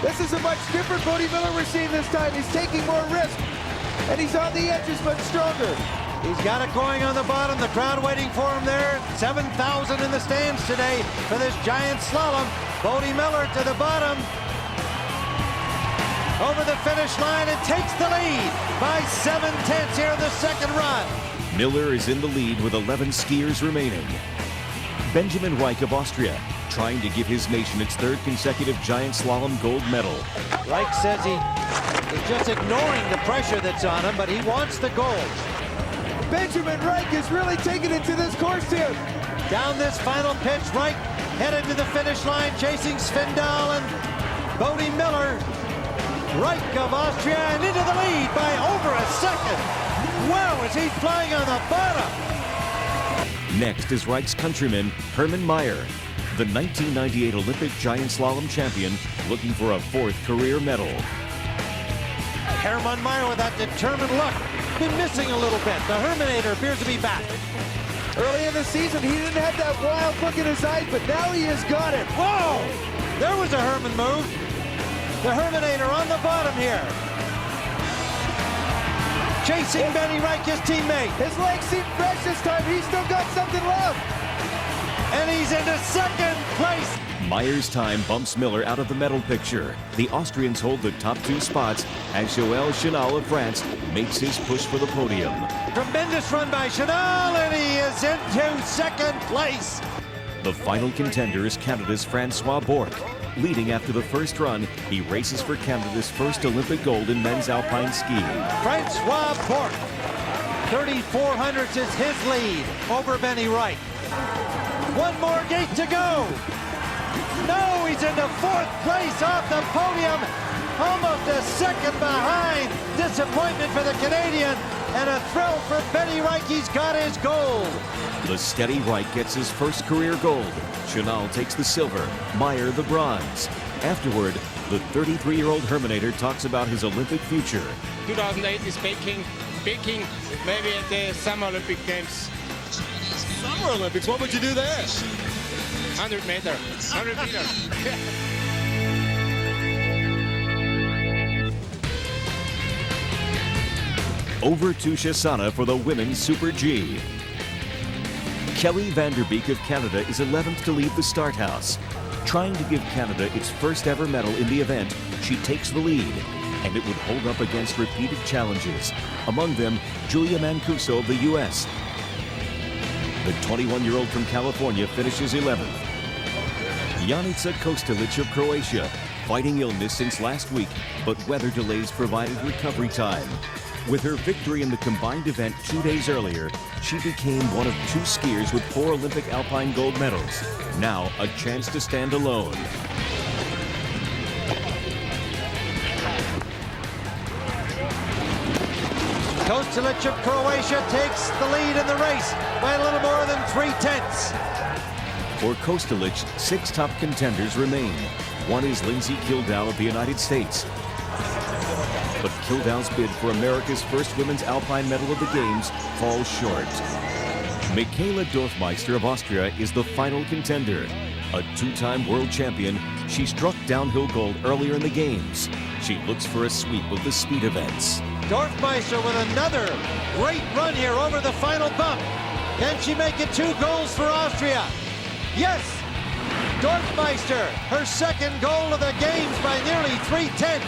This is a much different Bodie Miller we're seeing this time. He's taking more risk, and he's on the edges, but stronger. He's got it going on the bottom. The crowd waiting for him there. 7,000 in the stands today for this giant slalom. Bodie Miller to the bottom. Over the finish line and takes the lead by 7/10 here in the second run. Miller is in the lead with 11 skiers remaining. Benjamin Reich of Austria, trying to give his nation its 3rd consecutive giant slalom gold medal. Reich says he's just ignoring the pressure that's on him, but he wants the gold. Benjamin Reich is really taking it to this course here. Down this final pitch, Reich headed to the finish line, chasing Svindal and Bodie Miller. Reich of Austria and into the lead by over a second. Wow, is he flying on the bottom? Next is Reich's countryman, Hermann Maier, the 1998 Olympic giant slalom champion, looking for a 4th career medal. Hermann Maier with that determined look. Been missing a little bit. The Herminator appears to be back. Early in the season, he didn't have that wild look in his eyes, but now he has got it. Whoa! There was a Herman move. The Herminator on the bottom here. Chasing Benny Reich, his teammate. His legs seem fresh this time. He's still got something left. And he's into 2nd place. Maier's time bumps Miller out of the medal picture. The Austrians hold the top 2 spots as Joël Chenal of France makes his push for the podium. Tremendous run by Chenal, and he is into 2nd place. The final contender is Canada's Francois Bourque. Leading after the first run, he races for Canada's first Olympic gold in men's alpine skiing. Francois Bourque, 3/400ths is his lead over Benny Reich. One more gate to go. No, he's into 4th place off the podium, almost a second behind. Disappointment for the Canadian and a thrill for Benny Reich. He's got his gold. The steady Reich gets his first career gold. Chenal takes the silver, Maier the bronze. Afterward, the 33-year-old Herminator talks about his Olympic future. 2008 is Peking, maybe at the Summer Olympic Games. Summer Olympics, what would you do there? 100 meter. Over to Shasana for the women's Super G. Kelly Vanderbeek of Canada is 11th to leave the start house. Trying to give Canada its first ever medal in the event, she takes the lead, and it would hold up against repeated challenges, among them Julia Mancuso of the U.S. The 21-year-old from California finishes 11th. Janica Kostelic of Croatia, fighting illness since last week, but weather delays provided recovery time. With her victory in the combined event 2 days earlier, she became one of 2 skiers with 4 Olympic alpine gold medals. Now, a chance to stand alone. Kostelic of Croatia takes the lead in the race by a little more than 3/10. For Kostelic, 6 top contenders remain. One is Lindsay Kildow of the United States. But Kildow's bid for America's first women's alpine medal of the Games falls short. Michaela Dorfmeister of Austria is the final contender. A two-time world champion, she struck downhill gold earlier in the games. She looks for a sweep of the speed events. Dorfmeister with another great run here over the final bump. Can she make it 2 goals for Austria? Yes! Dorfmeister, her second goal of the games by nearly 3/10.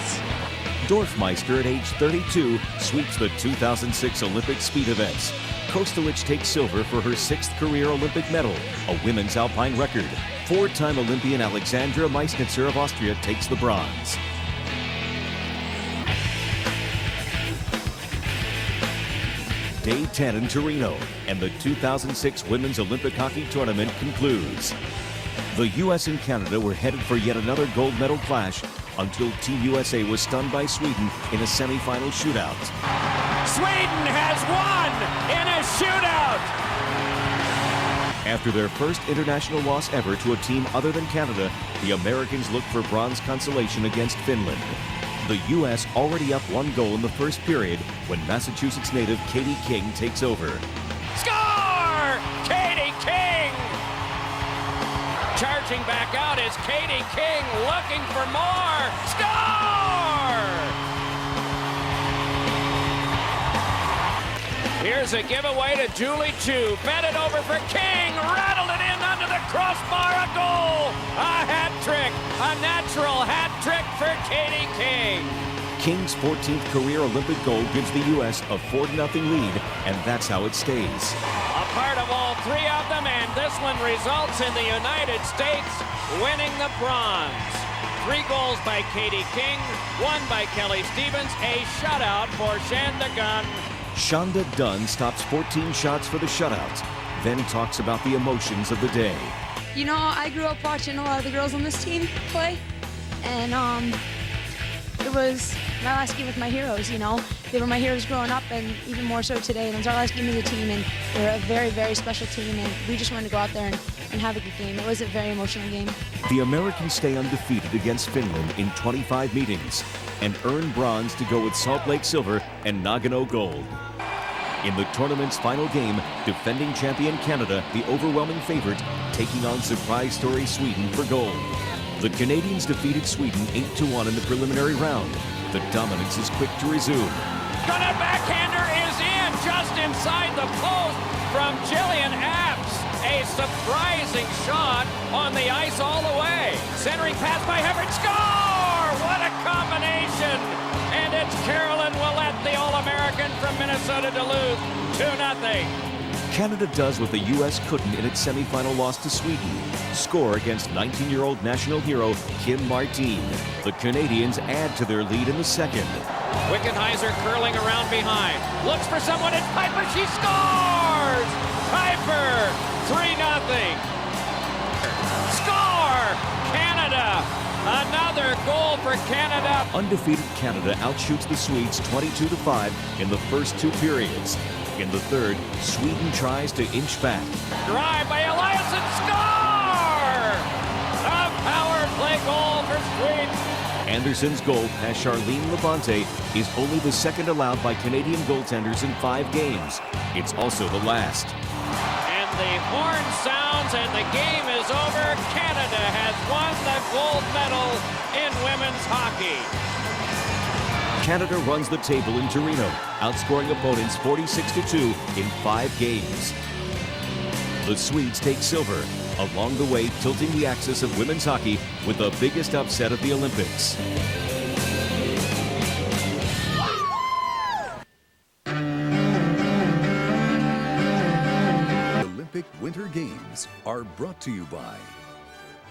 Dorfmeister at age 32 sweeps the 2006 Olympic speed events. Kostelic takes silver for her 6th career Olympic medal, a women's alpine record. 4-time Olympian Alexandra Meissnitzer of Austria takes the bronze. Day 10 in Torino, and the 2006 Women's Olympic Hockey Tournament concludes. The U.S. and Canada were headed for yet another gold medal clash until Team USA was stunned by Sweden in a semifinal shootout. Sweden has won in a shootout. After their first international loss ever to a team other than Canada, the Americans looked for bronze consolation against Finland. The U.S. already up 1 goal in the first period when Massachusetts native Katie King takes over. Score! Katie King! Charging back out is Katie King looking for more. Score! Here's a giveaway to Julie Chu. Fed it over for King. Rattled it in under the crossbar. A goal. A hat trick. A natural hat trick for Katie King. King's 14th career Olympic goal gives the U.S. a 4-0 lead, and that's how it stays. A part of all 3 of them, and this one results in the United States winning the bronze. 3 goals by Katie King, 1 by Kelly Stevens, a shutout for Shanda Gunn. Shanda Dunn stops 14 shots for the shutout, then talks about the emotions of the day. You know, I grew up watching a lot of the girls on this team play, and it was my last game with my heroes, you know. They were my heroes growing up, and even more so today. And it was our last game of the team, and they're a very, very special team, and we just wanted to go out there and have a good game. It was a very emotional game. The Americans stay undefeated against Finland in 25 meetings and earn bronze to go with Salt Lake silver and Nagano gold. In the tournament's final game, defending champion Canada, the overwhelming favorite, taking on surprise story Sweden for gold. The Canadians defeated Sweden 8-1 in the preliminary round. The dominance is quick to resume. Gonna backhander is in just inside the post from Jillian Apps. A surprising shot on the ice all the way. Centering pass by Hebert. Score! What a combination! And it's Carolyn Willett, the All-American from Minnesota Duluth, 2-0. Canada does what the U.S. couldn't in its semifinal loss to Sweden. Score against 19-year-old national hero Kim Martine. The Canadians add to their lead in the second. Wickenheiser curling around behind. Looks for someone. It's Piper. She scores! Piper, 3-0. Score! Canada! Another goal for Canada. Undefeated Canada outshoots the Swedes 22-5 in the first 2 periods. In the third, Sweden tries to inch back. Drive by Eliasson. Score! A power play goal for Sweden. Anderson's goal past Charlene Levante is only the second allowed by Canadian goaltenders in 5 games. It's also the last. And the horn sounds and the game is over. Canada has won the gold medal in women's hockey. Canada runs the table in Torino, outscoring opponents 46-2 in 5 games. The Swedes take silver, along the way tilting the axis of women's hockey with the biggest upset of the Olympics. Olympic Winter Games are brought to you by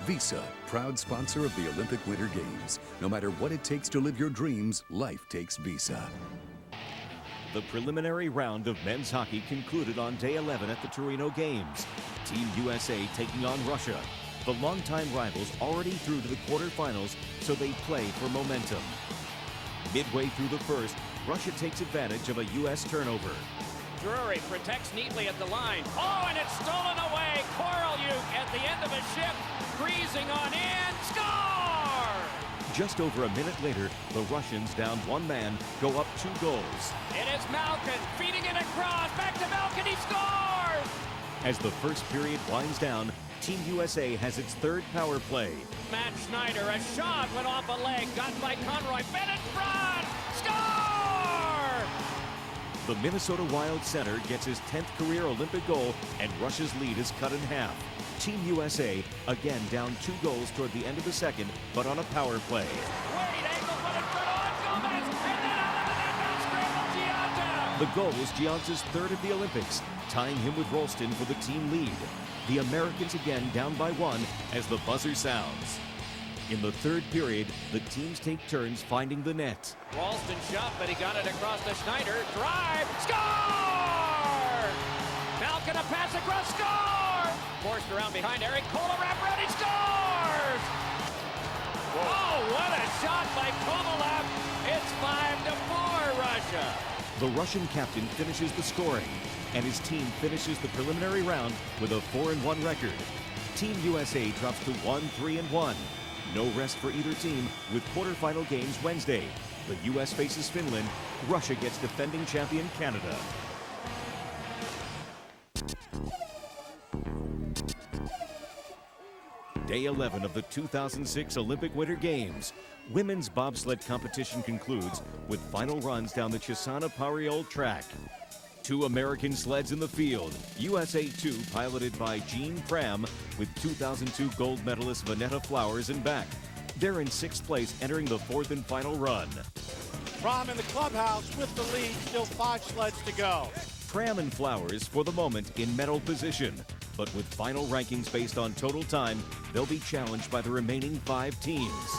Visa, proud sponsor of the Olympic Winter Games. No matter what it takes to live your dreams, life takes Visa. The preliminary round of men's hockey concluded on day 11 at the Torino Games. Team USA taking on Russia. The longtime rivals already through to the quarterfinals, so they play for momentum. Midway through the first, Russia takes advantage of a U.S. turnover. Drury protects neatly at the line. Oh, and it's stolen away. Korolyuk at the end of a shift, breezing on in. Score! Just over a minute later, the Russians, down 1 man, go up 2 goals. It is Malkin feeding it across. Back to Malkin. He scores! As the first period winds down, Team USA has its third power play. Matt Schneider, a shot went off a leg, got by Conroy, Bennett front, score! The Minnesota Wild center gets his 10th career Olympic goal, and Russia's lead is cut in half. Team USA again down 2 goals toward the end of the second, but on a power play. The goal is Gianta's third of the Olympics, tying him with Rolston for the team lead. The Americans again down by 1 as the buzzer sounds. In the third period, the teams take turns finding the net. Ralston shot, but he got it across to Schneider. Drive, score! Malkin a pass across, score! Forced around behind Eric Kolarov, ready, scores! Oh, what a shot by Kovalev! It's 5-4 Russia. The Russian captain finishes the scoring, and his team finishes the preliminary round with a 4-1 record. Team USA drops to 1-3-1. No rest for either team with quarterfinal games Wednesday. The U.S. faces Finland. Russia gets defending champion Canada. Day 11 of the 2006 Olympic Winter Games. Women's bobsled competition concludes with final runs down the Chisana-Pariol track. 2 American sleds in the field. USA 2 piloted by Jean Pram with 2002 gold medalist Vanetta Flowers in back. They're in 6th place entering the 4th and final run. Pram in the clubhouse with the lead, still 5 sleds to go. Pram and Flowers for the moment in medal position, but with final rankings based on total time, they'll be challenged by the remaining 5 teams.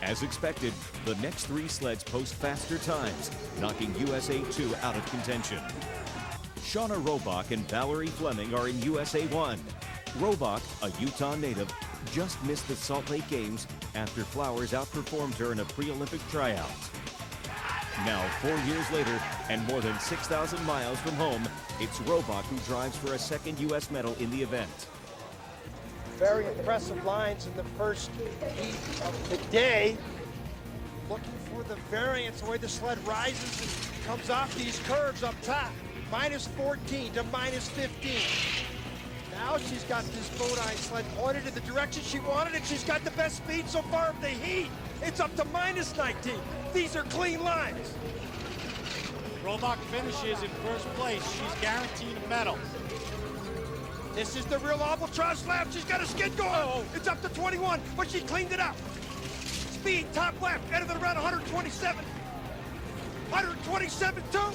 As expected, the next 3 sleds post faster times, knocking USA 2 out of contention. Shauna Robach and Valerie Fleming are in USA 1. Robach, a Utah native, just missed the Salt Lake Games after Flowers outperformed her in a pre-Olympic tryout. Now, 4 years later, and more than 6,000 miles from home, it's Robach who drives for a second U.S. medal in the event. Very impressive lines in the first heat of the day. Looking for the variance, the way the sled rises and comes off these curves up top. -14 to -15. Now she's got this Bodine sled pointed in the direction she wanted, and she's got the best speed so far of the heat. It's up to -19. These are clean lines. Robach finishes in first place. She's guaranteed a medal. This is the real albatross lap. She's got a skid going. Oh, it's up to 21, but she cleaned it up. Speed, top left, ended at around 127. 127.2.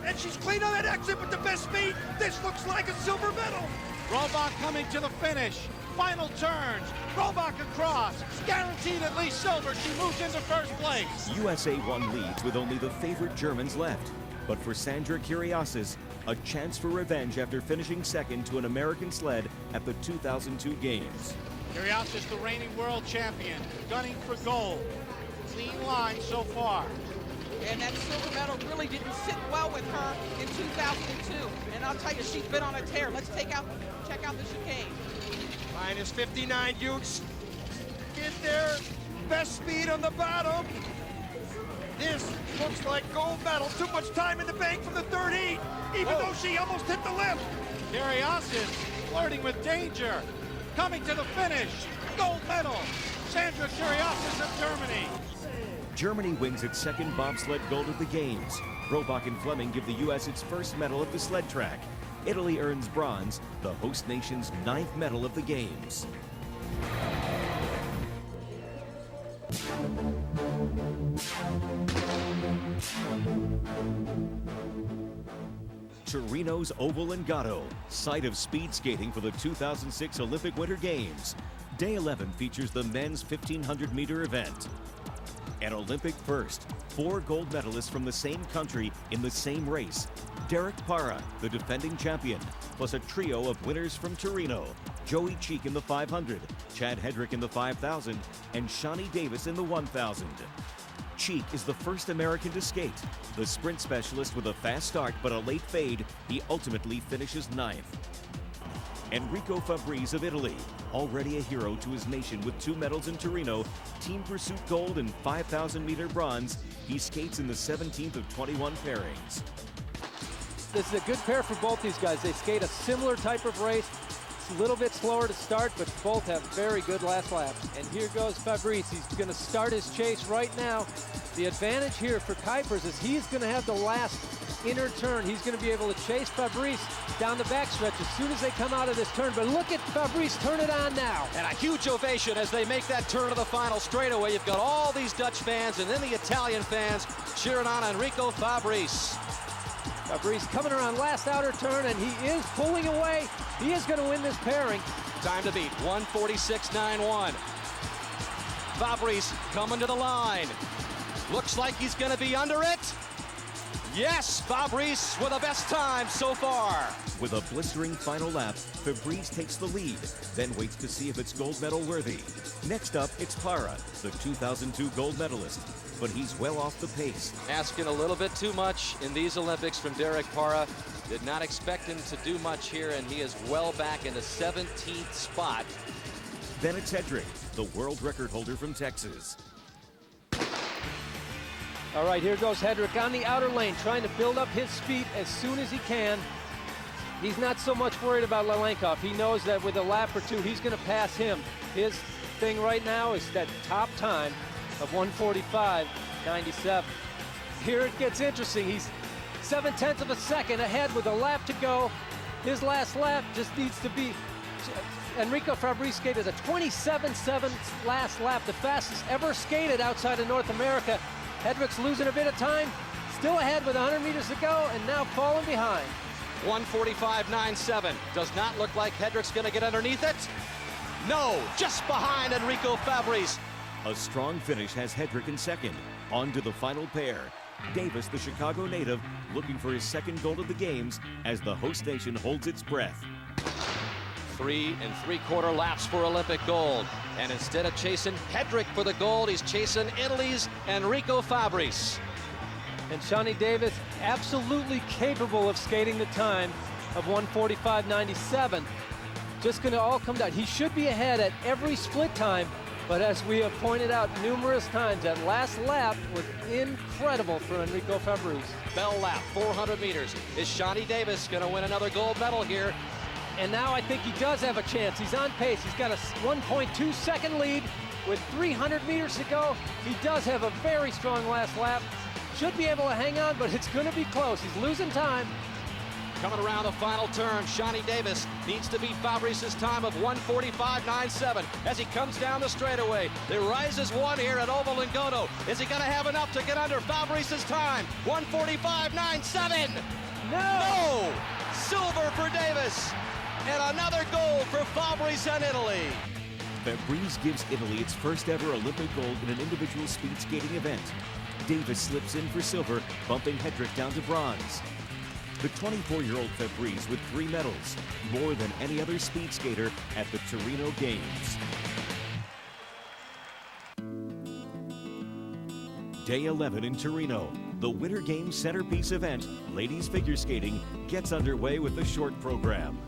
And she's clean on that exit with the best speed. This looks like a silver medal. Robach coming to the finish. Final turns. Robach across. Guaranteed at least silver. She moves into first place. USA 1 leads with only the favorite Germans left. But for Sandra Kiriasis, a chance for revenge after finishing second to an American sled at the 2002 Games. Kiriasis, the reigning world champion, gunning for gold. Clean line so far. And that silver medal really didn't sit well with her in 2002. And I'll tell you, she's been on a tear. Let's check out the chicane. -59, Utes. Get there. Best speed on the bottom. This looks like gold medal. Too much time in the bank from the third heat, even though she almost hit the lip. Kiriasis flirting with danger. Coming to the finish. Gold medal. Sandra Kiriasis of Germany. Germany wins its second bobsled gold at the Games. Robach and Fleming give the U.S. its first medal at the sled track. Italy earns bronze, the host nation's 9th medal of the Games. Torino's Oval and Gatto, site of speed skating for the 2006 Olympic Winter Games. Day 11 features the men's 1,500-meter event. An Olympic first, 4 gold medalists from the same country in the same race. Derek Parra, the defending champion, plus a trio of winners from Torino. Joey Cheek in the 500, Chad Hedrick in the 5,000, and Shawnee Davis in the 1,000. Cheek is the first American to skate. The sprint specialist with a fast start but a late fade, he ultimately finishes 9th. Enrico Fabriz of Italy, already a hero to his nation with 2 medals in Torino, team pursuit gold and 5,000-meter bronze. He skates in the 17th of 21 pairings. this is a good pair for both these guys. They skate a similar type of race. It's a little bit slower to start, but both have very good last laps. And here goes Fabrice. He's going to start his chase right now. The advantage here for Kuipers is he's going to have the last inner turn. He's going to be able to chase Fabrice down the backstretch as soon as they come out of this turn. But look at Fabrice turn it on now. And a huge ovation as they make that turn to the final straightaway. You've got all these Dutch fans and then the Italian fans cheering on Enrico Fabrice. Fabrice coming around last outer turn, and he is pulling away. He is going to win this pairing. Time to beat, 1:46.91. Fabrice coming to the line. Looks like he's going to be under it. Yes, Fabrice with the best time so far. With a blistering final lap, Fabrice takes the lead, then waits to see if it's gold medal worthy. Next up, it's Para, the 2002 gold medalist, but he's well off the pace. Asking a little bit too much in these Olympics from Derek Para. Did not expect him to do much here, and he is well back in the 17th spot. Then it's Hedrick, the world record holder from Texas. All right, here goes Hedrick on the outer lane, trying to build up his speed as soon as he can. He's not so much worried about Lelenkov. He knows that with a lap or two, he's going to pass him. His thing right now is that top time of 1:45.97. Here it gets interesting. He's 0.7 of a second ahead with a lap to go. His last lap just needs to be... Enrico Fabrice skated a 27.7 last lap, the fastest ever skated outside of North America. Hedrick's losing a bit of time, still ahead with 100 meters to go, and now falling behind. 1:45.97. Does not look like Hedrick's going to get underneath it. No, just behind Enrico Fabrice. A strong finish has Hedrick in second. On to the final pair. Davis, the Chicago native, looking for his second gold of the games as the host nation holds its breath. 3 3/4 laps for Olympic gold. And instead of chasing Hedrick for the gold, he's chasing Italy's Enrico Fabrice. And Shawnee Davis absolutely capable of skating the time of 1:45.97. Just going to all come down. He should be ahead at every split time, but as we have pointed out numerous times, that last lap was incredible for Enrico Fabrice. Bell lap, 400 meters. Is Shawnee Davis going to win another gold medal here? And now I think he does have a chance. He's on pace. He's got a 1.2 second lead with 300 meters to go. He does have a very strong last lap. Should be able to hang on, but it's going to be close. He's losing time. Coming around the final turn, Shawnee Davis needs to beat Fabrice's time of 1:45.97 as he comes down the straightaway. There rises one here at Oval Lingoto. Is he going to have enough to get under Fabrice's time? 1:45.97. No! Silver for Davis. And another gold for Fabrice and Italy. Fabrice gives Italy its first ever Olympic gold in an individual speed skating event. Davis slips in for silver, bumping Hedrick down to bronze. The 24-year-old Fabrice with 3 medals, more than any other speed skater at the Torino Games. Day 11 in Torino. The Winter Games centerpiece event, ladies figure skating, gets underway with the short program.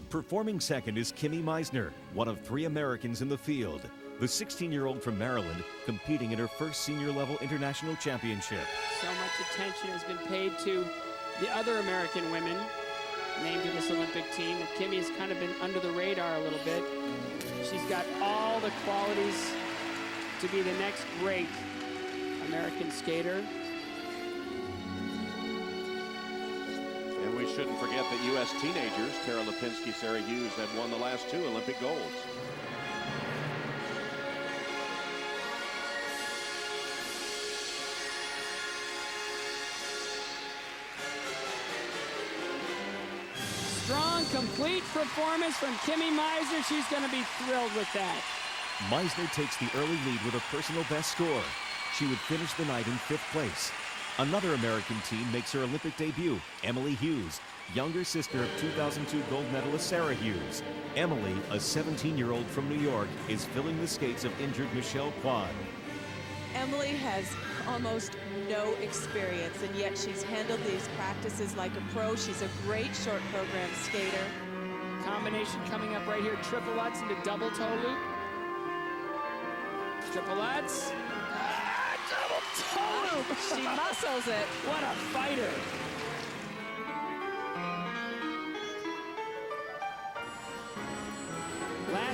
Performing second is Kimi Meisner, one of 3 Americans in the field. The 16-year-old from Maryland competing in her first senior-level international championship. So much attention has been paid to the other American women named to this Olympic team. And Kimi has kind of been under the radar a little bit. She's got all the qualities to be the next great American skater. And we shouldn't forget that U.S. teenagers, Tara Lipinski, Sarah Hughes, have won the last 2 Olympic golds. Strong, complete performance from Kimi Meisner. She's going to be thrilled with that. Meisner takes the early lead with a personal best score. She would finish the night in 5th place. Another American team makes her Olympic debut, Emily Hughes, younger sister of 2002 gold medalist Sarah Hughes. Emily, a 17-year-old from New York, is filling the skates of injured Michelle Kwan. Emily has almost no experience, and yet she's handled these practices like a pro. She's a great short program skater. Combination coming up right here. Triple Lutz into double toe loop. Triple Lutz. Double toe loop. She muscles it. What a fighter.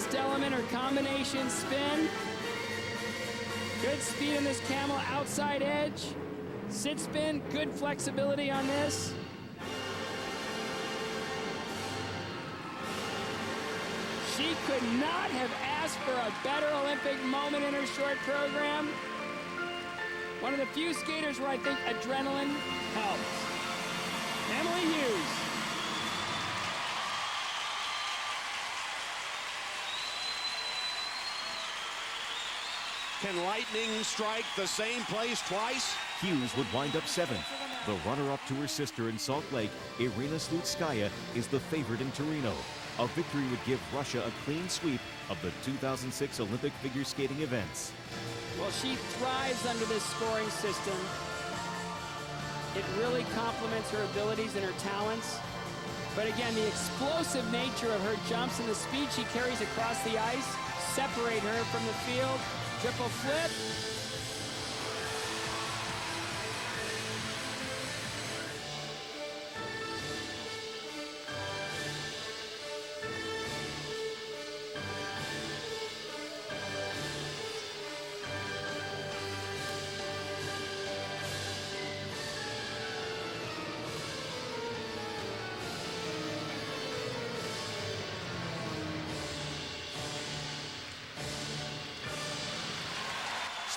last element or combination spin. Good speed on this camel outside edge. Sit spin, good flexibility on this. She could not have asked for a better Olympic moment in her short program. One of the few skaters where I think adrenaline helps. Emily Hughes. Can lightning strike the same place twice? Hughes would wind up 7th. The runner-up to her sister in Salt Lake, Irina Slutskaya, is the favorite in Torino. A victory would give Russia a clean sweep of the 2006 Olympic figure skating events. Well, she thrives under this scoring system. It really complements her abilities and her talents. But again, the explosive nature of her jumps and the speed she carries across the ice separate her from the field. Triple flip.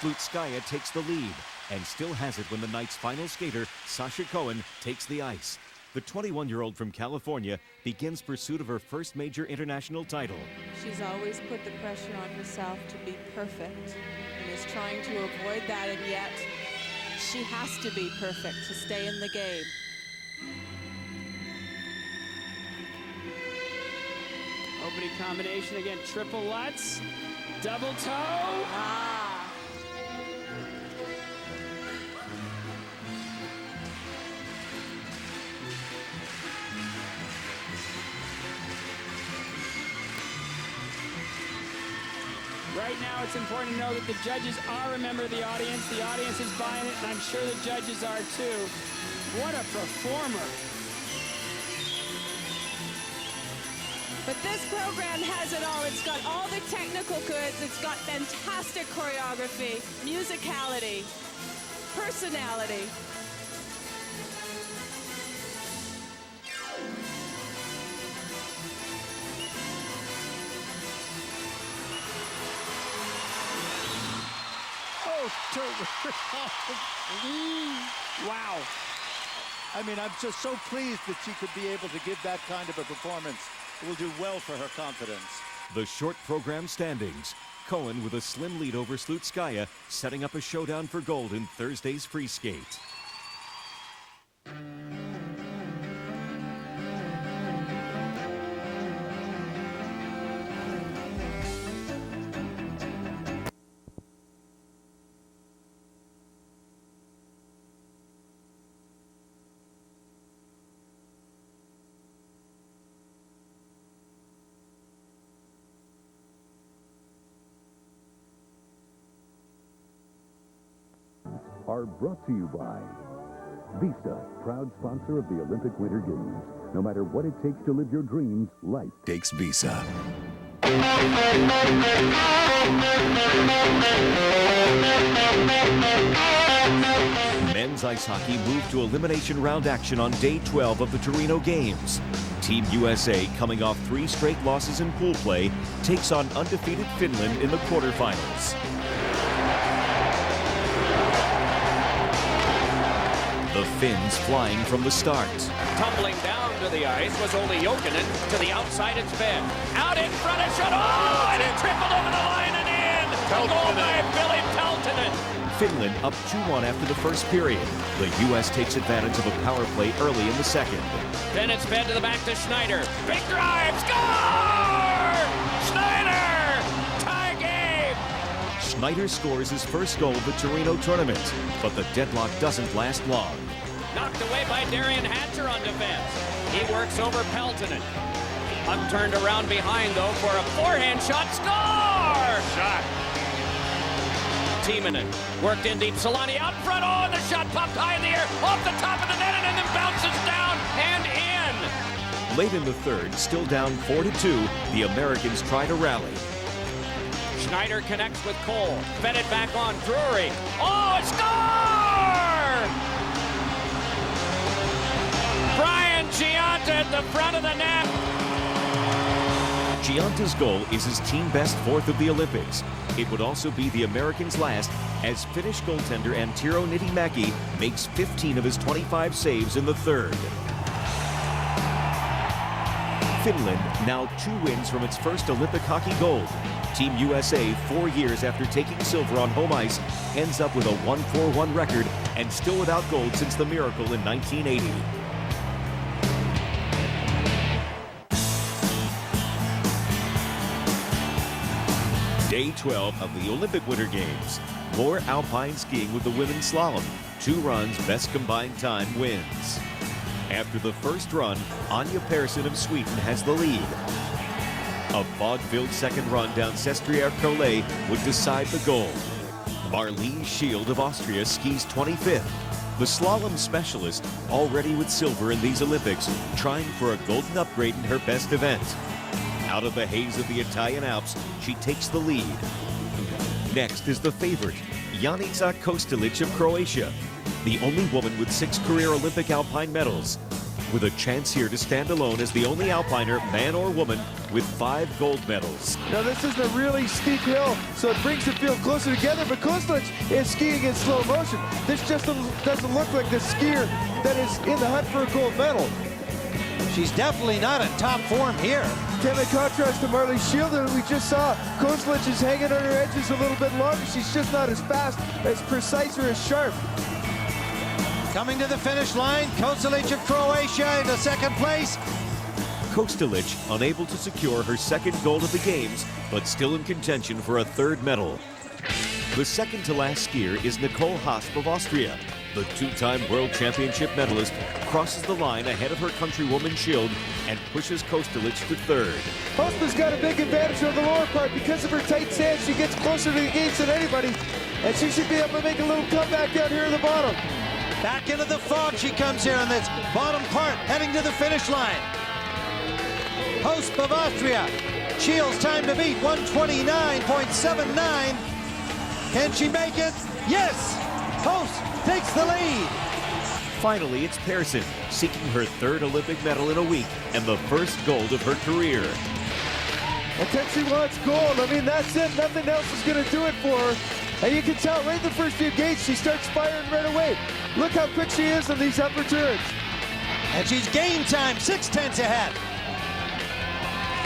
Slutskaya takes the lead and still has it when the night's final skater, Sasha Cohen, takes the ice. The 21-year-old from California begins pursuit of her first major international title. She's always put the pressure on herself to be perfect and is trying to avoid that, and yet she has to be perfect to stay in the game. Opening combination again, triple Lutz, double toe. Right now, it's important to know that the judges are a member of the audience. The audience is buying it, and I'm sure the judges are too. What a performer. But this program has it all. It's got all the technical goods. It's got fantastic choreography, musicality, personality. Wow. I mean, I'm just so pleased that she could be able to give that kind of a performance. It will do well for her confidence. The short program standings. Cohen with a slim lead over Slutskaya, setting up a showdown for gold in Thursday's free skate. Are brought to you by Vista, proud sponsor of the Olympic Winter Games. No matter what it takes to live your dreams, life takes Visa. Men's ice hockey moved to elimination round action on day 12 of the Torino Games. Team USA, coming off 3 straight losses in pool play, takes on undefeated Finland in the quarterfinals. The Finns flying from the start. Tumbling down to the ice was Olli Jokinen. To the outside, it's Fed. Out in front, a shot. Oh, and it tripled over the line and in. A goal by Billy Peltonen. Finland up 2-1 after the first period. The U.S. takes advantage of a power play early in the second. Then it's fed to the back to Schneider. Big drive, score! Schneider! Tie game! Schneider scores his first goal of the Torino tournament, but the deadlock doesn't last long. Knocked away by Darian Hatcher on defense. He works over Peltonen. Hunt turned around behind, though, for a forehand shot. Score! Shot. Timonen worked in deep. Solani out in front. Oh, and the shot popped high in the air, off the top of the net, and then bounces down and in. Late in the third, still down 4-2, the Americans try to rally. Schneider connects with Cole. Fed it back on Drury. Oh, a score! Brian Giunta at the front of the net. Giunta's goal is his team best fourth of the Olympics. It would also be the Americans' last, as Finnish goaltender Antero Niittymaki makes 15 of his 25 saves in the third. Finland, now 2 wins from its first Olympic hockey gold. Team USA, 4 years after taking silver on home ice, ends up with a 1-4-1 record and still without gold since the miracle in 1980. Day 12 of the Olympic Winter Games. More alpine skiing with the women's slalom. 2 runs, best combined time wins. After the first run, Anja Persson of Sweden has the lead. A fog-filled second run down Sestriere-Crollet would decide the goal. Marlene Schild of Austria skis 25th. The slalom specialist, already with silver in these Olympics, trying for a golden upgrade in her best event. Out of the haze of the Italian Alps, she takes the lead. Next is the favorite, Janica Kostelic of Croatia, the only woman with 6 career Olympic alpine medals, with a chance here to stand alone as the only alpiner, man or woman, with 5 gold medals. Now this isn't a really steep hill, so it brings the field closer together, but Kostelic is skiing in slow motion. This just doesn't look like the skier that is in the hunt for a gold medal. She's definitely not in top form here. In contrast to Marlene Schild, we just saw Kostelic is hanging on her edges a little bit longer. She's just not as fast, as precise, or as sharp. Coming to the finish line, Kostelic of Croatia into second place. Kostelic unable to secure her second gold of the Games, but still in contention for a 3rd medal. The second to last skier is Nicole Hasp of Austria. The 2-time World Championship medalist crosses the line ahead of her countrywoman Schild and pushes Kostelic to 3rd. Hasp has got a big advantage on the lower part. Because of her tight stance, she gets closer to the gates than anybody, and she should be able to make a little comeback down here in the bottom. Back into the fog she comes here on this bottom part, heading to the finish line. Hasp of Austria. Schild's time to beat, 129.79. Can she make it? Yes! Hasp takes the lead. Finally, it's Persson, seeking her 3rd Olympic medal in a week and the first gold of her career. I think she wants gold. I mean, that's it. Nothing else is going to do it for her. And you can tell right in the first few gates, she starts firing right away. Look how quick she is on these upper turns. And she's game time, 6/10 ahead.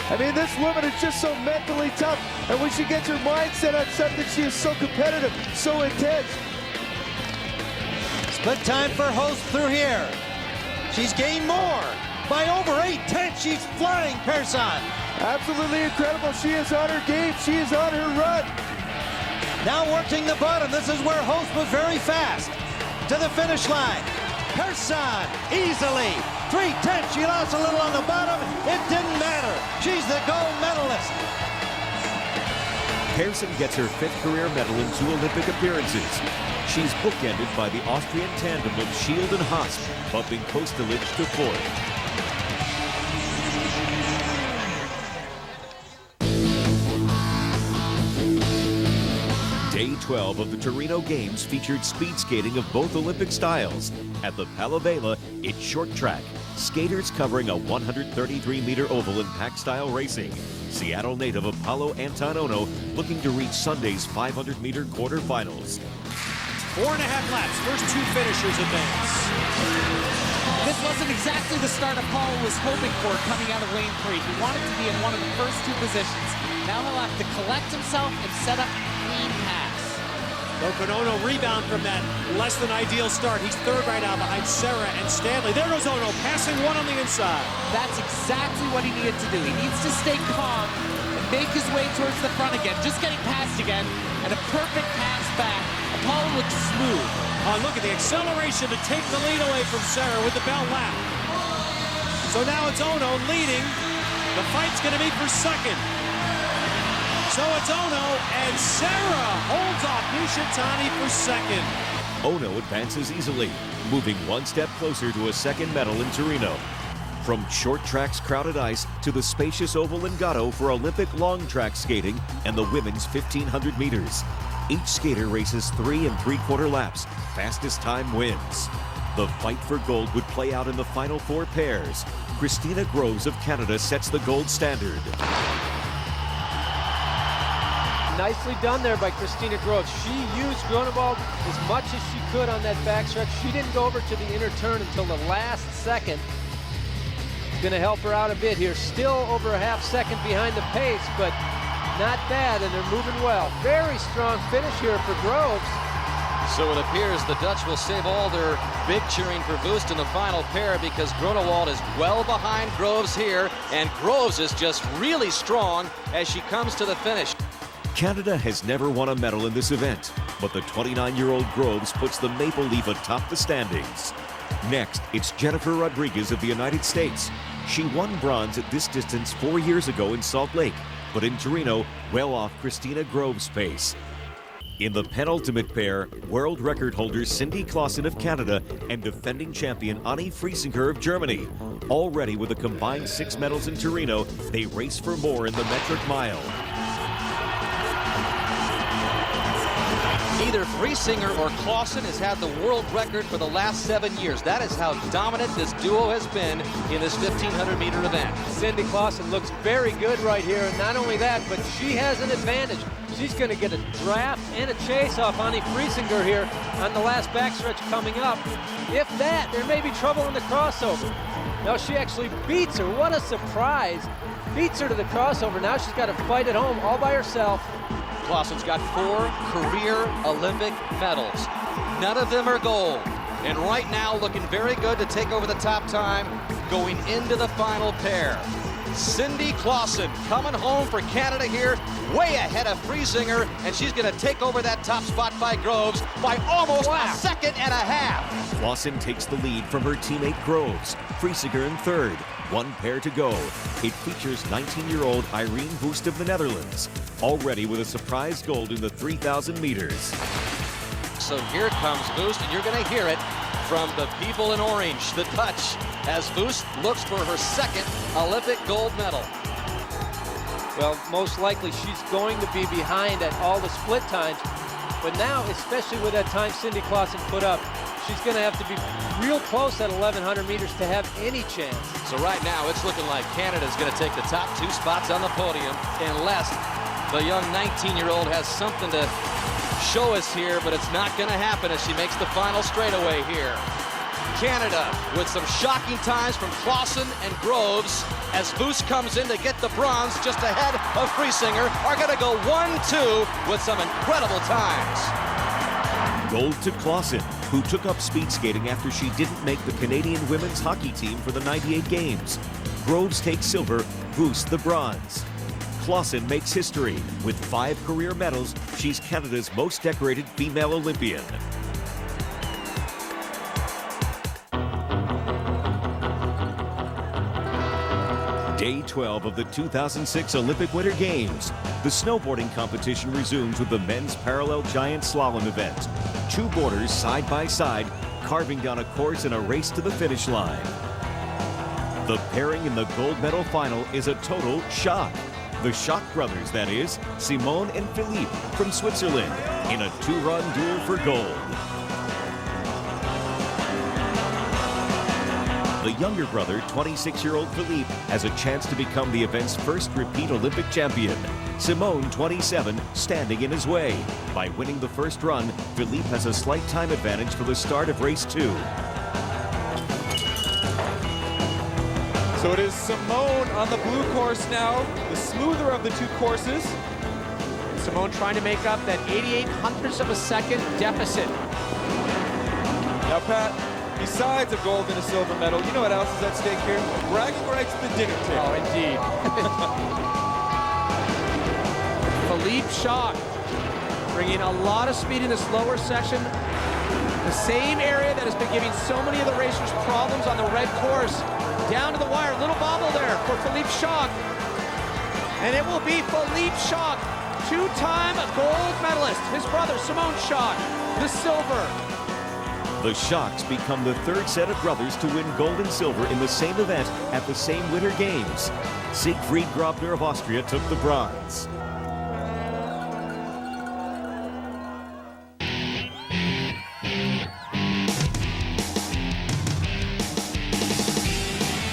I mean, this woman is just so mentally tough. And when she gets her mind set on something, she is so competitive, so intense. Split time for Hasp through here. She's gained more by over 8/10. She's flying, Persson. Absolutely incredible. She is on her game. She is on her run. Now working the bottom. This is where Hasp was very fast. To the finish line. Persson easily. 3/10. She lost a little on the bottom. It didn't matter. She's the gold medalist. Persson gets her 5th career medal in 2 Olympic appearances. She's bookended by the Austrian tandem of Schild and Hasp, bumping Kostelic to 4th. Day 12 of the Torino Games featured speed skating of both Olympic styles. At the Palavela, it's short track. Skaters covering a 133-meter oval in pack-style racing. Seattle native Apollo Antonono looking to reach Sunday's 500-meter quarterfinals. 4.5 laps, first 2 finishers advance. This wasn't exactly the start Apollo was hoping for coming out of lane 3. He wanted to be in one of the first 2 positions. Now he'll have to collect himself and set up a clean pass. Ono rebound from that less than ideal start. He's 3rd right now behind Serra and Stanley. There goes Ono, passing one on the inside. That's exactly what he needed to do. He needs to stay calm and make his way towards the front again. Just getting past again, and a perfect pass back. Apollo looks smooth. Oh, look at the acceleration to take the lead away from Serra with the bell lap. So now it's Ono leading. The fight's going to be for 2nd. So it's Ono, and Serra holds off Nishitani for 2nd. Ono advances easily, moving 1 step closer to a 2nd medal in Torino. From short track's crowded ice to the spacious oval in Gatto for Olympic long track skating and the women's 1,500 meters. Each skater races 3 3/4 laps. Fastest time wins. The fight for gold would play out in the final 4 pairs. Christina Groves of Canada sets the gold standard. Nicely done there by Christina Groves. She used Grunewald as much as she could on that backstretch. She didn't go over to the inner turn until the last second. Going to help her out a bit here. Still over a half second behind the pace, but not bad, and they're moving well. Very strong finish here for Groves. So it appears the Dutch will save all their big cheering for Boost in the final pair because Grunewald is well behind Groves here, and Groves is just really strong as she comes to the finish. Canada has never won a medal in this event, but the 29-year-old Groves puts the Maple Leaf atop the standings. Next, it's Jennifer Rodriguez of the United States. She won bronze at this distance 4 years ago in Salt Lake, but in Torino, well off Christina Groves' pace. In the penultimate pair, world record holder Cindy Clausen of Canada and defending champion Annie Friesinger of Germany. Already with a combined 6 medals in Torino, they race for more in the metric mile. Either Friesinger or Clausen has had the world record for the last 7 years. That is how dominant this duo has been in this 1,500-meter event. Cindy Clausen looks very good right here, and not only that, but she has an advantage. She's going to get a draft and a chase off Annie Friesinger here on the last backstretch coming up. If that, there may be trouble in the crossover. No, she actually beats her. What a surprise. Beats her to the crossover. Now she's got to fight at home all by herself. Clausen's got 4 career Olympic medals. None of them are gold. And right now looking very good to take over the top time going into the final pair. Cindy Clausen coming home for Canada here, way ahead of Friesinger, and she's going to take over that top spot by Groves by almost a second and a half. Clausen takes the lead from her teammate Groves. Friesinger in third. 1 pair to go. It features 19-year-old Irene Wust of the Netherlands, already with a surprise gold in the 3,000 meters. So here comes Wust, and you're going to hear it from the people in orange, the Dutch, as Wust looks for her 2nd Olympic gold medal. Well, most likely she's going to be behind at all the split times, but now, especially with that time Cindy Clausen put up, she's going to have to be real close at 1,100 meters to have any chance. So right now, it's looking like Canada's going to take the top 2 spots on the podium, unless the young 19-year-old has something to show us here, but it's not going to happen as she makes the final straightaway here. Canada with some shocking times from Clausen and Groves as Wust comes in to get the bronze just ahead of Friesinger, are going to go 1-2 with some incredible times. Gold to Clausen, who took up speed skating after she didn't make the Canadian women's hockey team for the '98 games. Groves takes silver, Wust the bronze. Clausen makes history. With 5 career medals, she's Canada's most decorated female Olympian. Day 12 of the 2006 Olympic Winter Games. The snowboarding competition resumes with the men's parallel giant slalom event. 2 boarders side by side, carving down a course in a race to the finish line. The pairing in the gold medal final is a total shock. The Schock brothers, that is, Simone and Philippe from Switzerland, in a 2-run duel for gold. The younger brother, 26-year-old Philippe, has a chance to become the event's first repeat Olympic champion. Simone, 27, standing in his way. By winning the first run, Philippe has a slight time advantage for the start of race 2. So it is Simone on the blue course now, the smoother of the 2 courses. Simone trying to make up that 88/100ths of a second deficit. Now, Pat, besides a gold and a silver medal, you know what else is at stake here? Bragging rights at the dinner table. Oh, indeed. Philippe Schock bringing a lot of speed in this lower section. The same area that has been giving so many of the racers problems on the red course. Down to the wire, little bobble there for Philippe Schock. And it will be Philippe Schock, 2-time gold medalist. His brother, Simone Schock, the silver. The Shocks become the third set of brothers to win gold and silver in the same event at the same Winter Games. Siegfried Grobner of Austria took the bronze.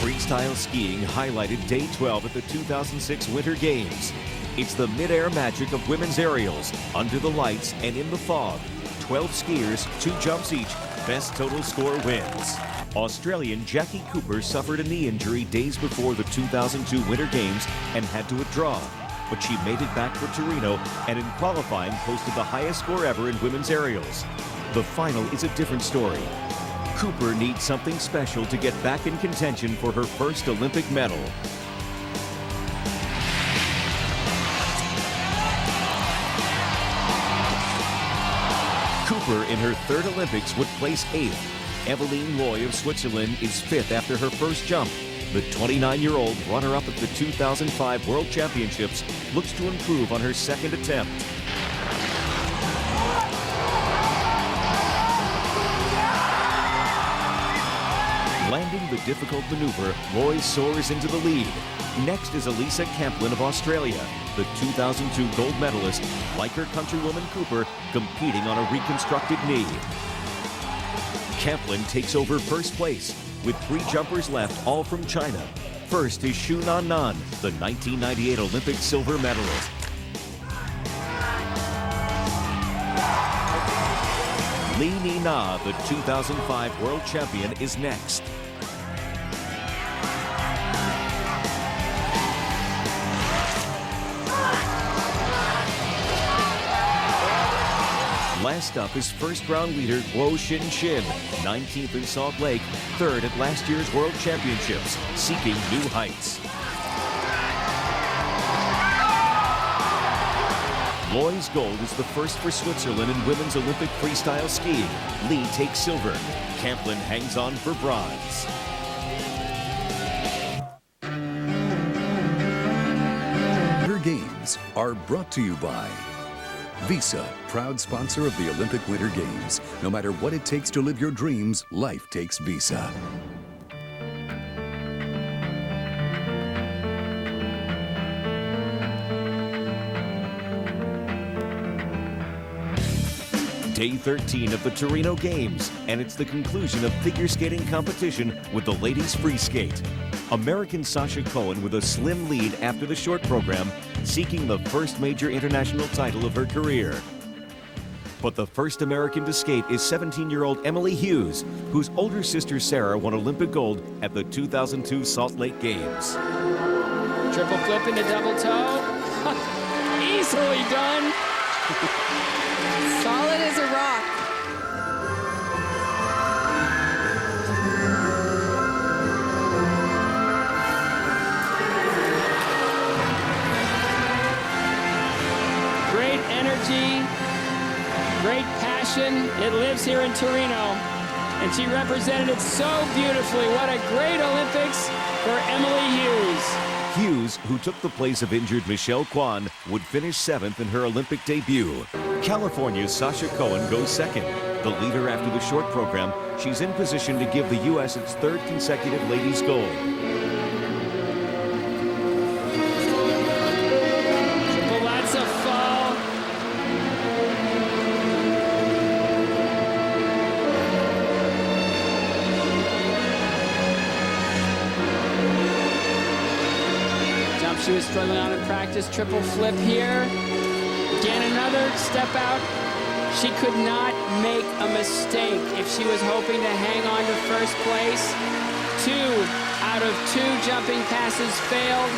Freestyle skiing highlighted day 12 at the 2006 Winter Games. It's the mid-air magic of women's aerials, under the lights and in the fog. 12 skiers, 2 jumps each, best total score wins. Australian Jackie Cooper suffered a knee injury days before the 2002 Winter Games and had to withdraw. But she made it back for Torino and in qualifying posted the highest score ever in women's aerials. The final is a different story. Cooper needs something special to get back in contention for her first Olympic medal. Cooper in her third Olympics would place 8th. Eveline Loy of Switzerland is 5th after her first jump. The 29-year-old runner-up at the 2005 World Championships looks to improve on her second attempt. Landing the difficult maneuver, Loy soars into the lead. Next is Elisa Camplin of Australia, the 2002 gold medalist, like her countrywoman Cooper, competing on a reconstructed knee. Camplin takes over first place, with 3 jumpers left, all from China. First is Xu Nannan, the 1998 Olympic silver medalist. Li Nina, the 2005 world champion, is next. Last up is first-round leader Guo Xin, 19th in Salt Lake, 3rd at last year's World Championships, seeking new heights. Loy's gold is the first for Switzerland in women's Olympic freestyle skiing. Lee takes silver. Camplin hangs on for bronze. Winter Games are brought to you by Visa, proud sponsor of the Olympic Winter Games. No matter what it takes to live your dreams, life takes Visa. Day 13 of the Torino Games, and it's the conclusion of figure skating competition with the ladies free skate. American Sasha Cohen with a slim lead after the short program, seeking the first major international title of her career. But the first American to skate is 17-year-old Emily Hughes, whose older sister Sarah won Olympic gold at the 2002 Salt Lake Games. Triple flip into double toe. Easily done. Solid as a rock. Great energy, great passion. It lives here in Torino, and she represented it so beautifully. What a great Olympics for Emily Hughes. Hughes, who took the place of injured Michelle Kwan, would finish 7th in her Olympic debut. California's Sasha Cohen goes 2nd. The leader after the short program, she's in position to give the U.S. its 3rd consecutive ladies' gold. Triple lots of fall. Jump she was struggling on in practice. Triple flip here. Again, another step out. She could not make a mistake if she was hoping to hang on to first place. 2 out of 2 jumping passes failed.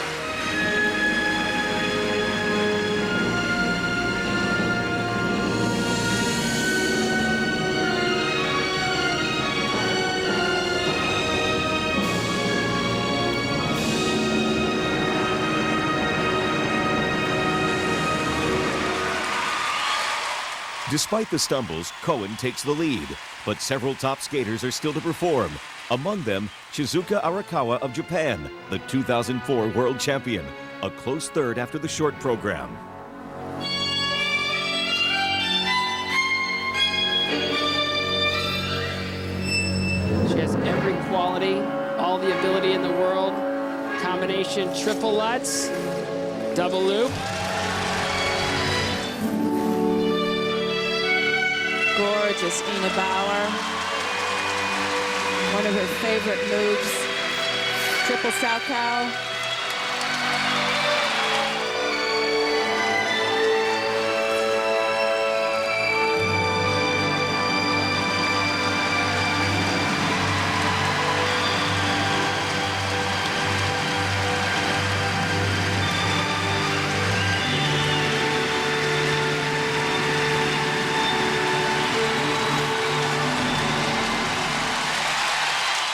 Despite the stumbles, Cohen takes the lead, but several top skaters are still to perform. Among them, Shizuka Arakawa of Japan, the 2004 world champion, a close 3rd after the short program. quality, all the ability in the world. Combination triple Lutz, double loop. Gorgeous Ina Bauer. One of her favorite moves. Triple Salchow.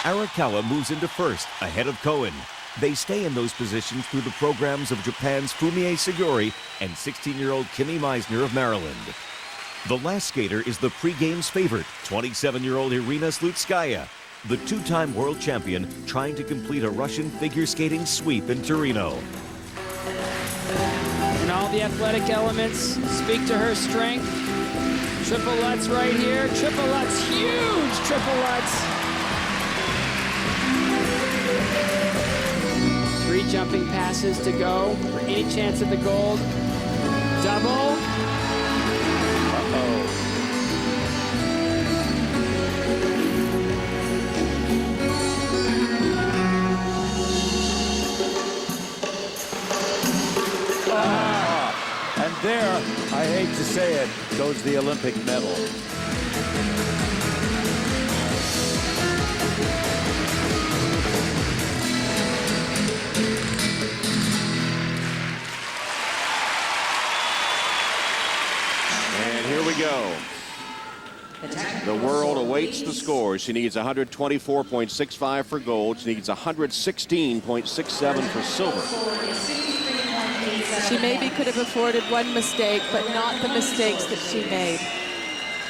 Arakawa moves into first, ahead of Cohen. They stay in those positions through the programs of Japan's Fumie Suguri and 16-year-old Kimi Meisner of Maryland. The last skater is the pre-game's favorite, 27-year-old Irina Slutskaya, the two-time world champion trying to complete a Russian figure skating sweep in Torino. And all the athletic elements speak to her strength. Triple Lutz right here. Triple Lutz, huge triple Lutz. 3 jumping passes to go for any chance at the gold. Double. Uh-oh. And there, I hate to say it, goes the Olympic medal. And here we go. The world awaits the score. She needs 124.65 for gold. She needs 116.67 for silver. She maybe could have afforded one mistake, but not the mistakes that she made.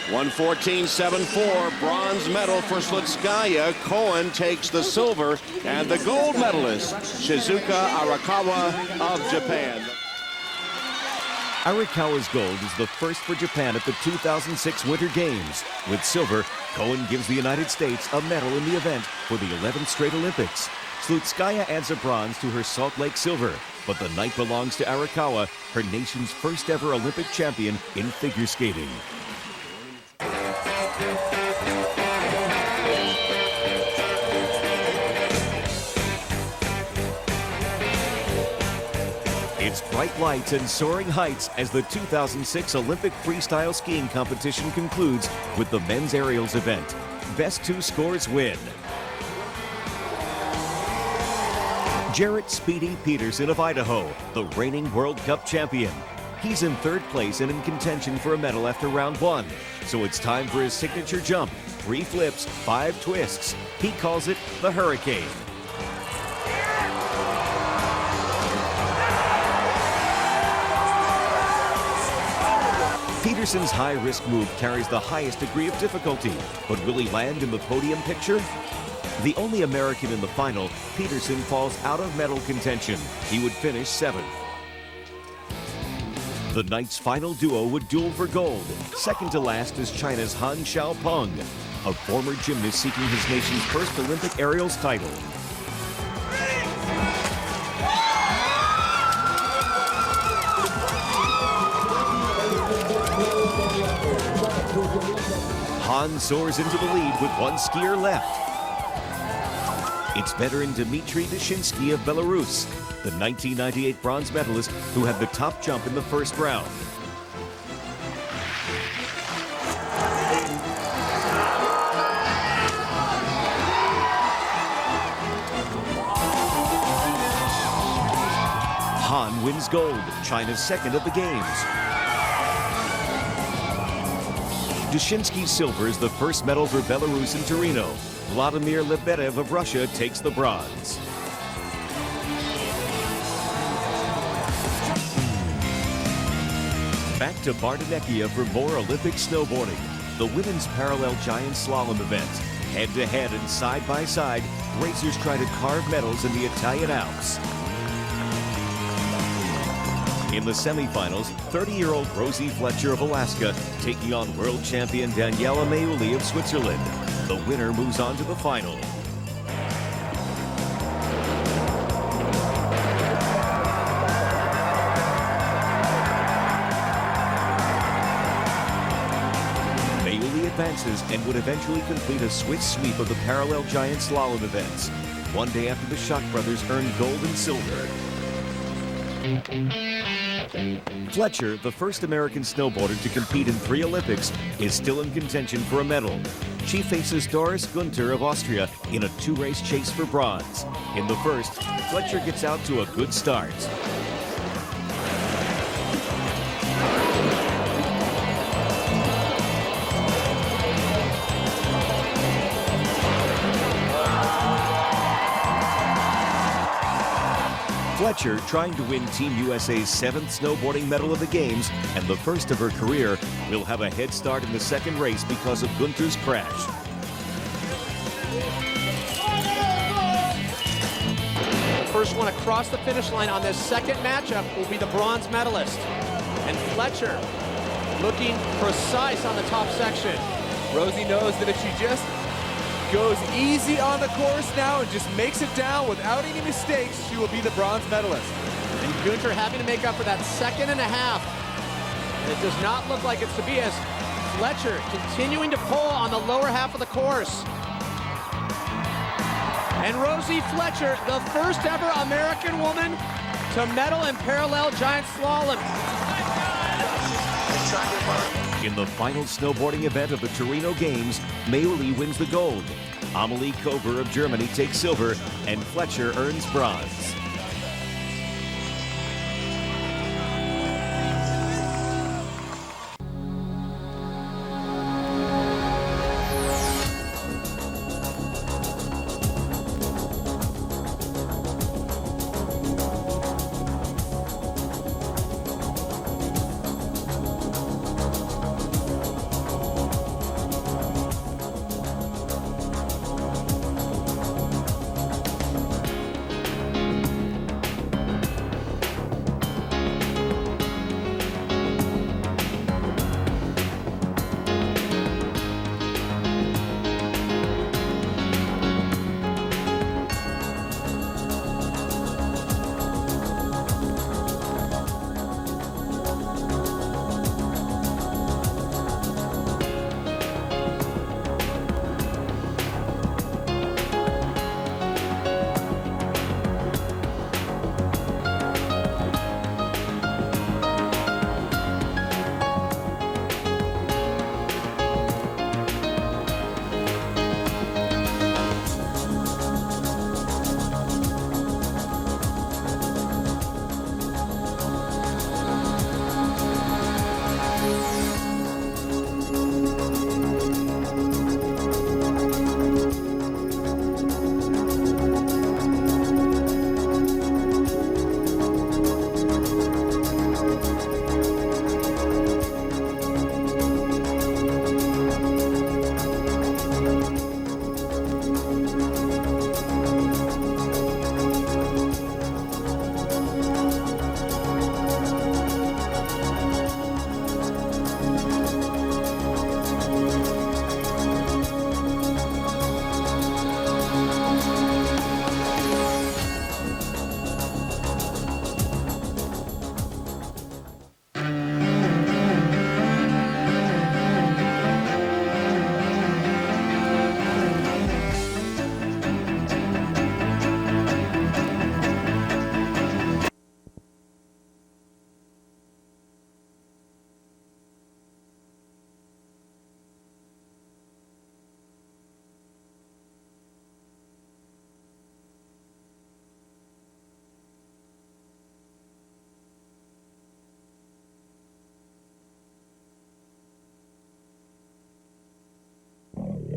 114.74, bronze medal for Slutskaya. Cohen takes the silver, and the gold medalist, Shizuka Arakawa of Japan. Arakawa's gold is the first for Japan at the 2006 Winter Games. With silver, Cohen gives the United States a medal in the event for the 11th straight Olympics. Slutskaya adds a bronze to her Salt Lake silver, but the night belongs to Arakawa, her nation's first ever Olympic champion in figure skating. It's bright lights and soaring heights as the 2006 Olympic freestyle skiing competition concludes with the men's aerials event. Best 2 scores win. Jarrett Speedy Peterson of Idaho, the reigning World Cup champion. He's in 3rd place and in contention for a medal after round 1. So it's time for his signature jump. 3 flips, 5 twists. He calls it the Hurricane. Peterson's high-risk move carries the highest degree of difficulty, but will he land in the podium picture? The only American in the final, Peterson falls out of medal contention. He would finish 7th. The night's final duo would duel for gold. Second to last is China's Han Xiaopeng, a former gymnast seeking his nation's first Olympic aerials title. Han soars into the lead with 1 skier left. It's veteran Dmitry Dushinsky of Belarus, the 1998 bronze medalist who had the top jump in the first round. Han wins gold, China's second at the Games. Dushinsky's silver is the first medal for Belarus in Torino. Vladimir Lebedev of Russia takes the bronze. Back to Bardonecchia for more Olympic snowboarding. The women's parallel giant slalom event. Head-to-head and side-by-side, racers try to carve medals in the Italian Alps. In the semifinals, 30-year-old Rosie Fletcher of Alaska taking on world champion Daniela Meuli of Switzerland. The winner moves on to the final. advances and would eventually complete a swift sweep of the parallel giant slalom events. One day after the Schock brothers earned gold and silver. Fletcher, the first American snowboarder to compete in 3 Olympics, is still in contention for a medal. She faces Doris Günther of Austria in a 2-race chase for bronze. In the first, Fletcher gets out to a good start. Fletcher, trying to win Team USA's 7th snowboarding medal of the Games and the first of her career, will have a head start in the second race because of Günther's crash. The first one across the finish line on this second matchup will be the bronze medalist. And Fletcher looking precise on the top section. Rosie knows that if she just goes easy on the course now and just makes it down without any mistakes, she will be the bronze medalist. And Günther having to make up for that 1.5 seconds. And it does not look like it's Tobias. Fletcher continuing to pull on the lower half of the course. And Rosie Fletcher, the first ever American woman to medal in parallel giant slalom. In the final snowboarding event of the Turin Games, Mayuli wins the gold. Amelie Kober of Germany takes silver, and Fletcher earns bronze.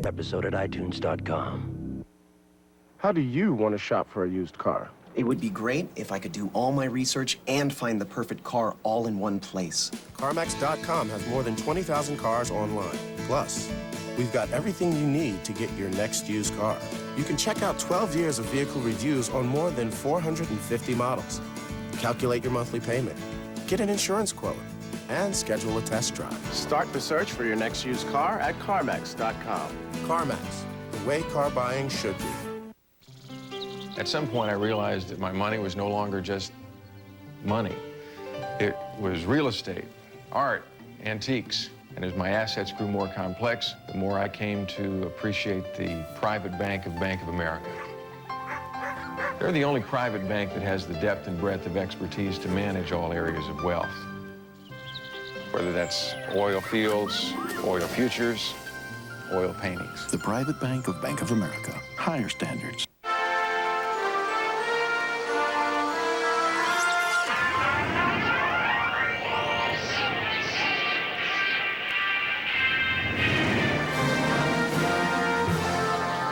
Episode at iTunes.com. How do you want to shop for a used car? It would be great if I could do all my research and find the perfect car all in one place. CarMax.com has more than 20,000 cars online. Plus, we've got everything you need to get your next used car. You can check out 12 years of vehicle reviews on more than 450 models. Calculate your monthly payment, get an insurance quote, and schedule a test drive. Start the search for your next used car at CarMax.com. CarMax, the way car buying should be. At some point, I realized that my money was no longer just money. It was real estate, art, antiques. And as my assets grew more complex, the more I came to appreciate the private bank of Bank of America. They're the only private bank that has the depth and breadth of expertise to manage all areas of wealth. Whether that's oil fields, oil futures, oil paintings. The private bank of Bank of America. Higher standards.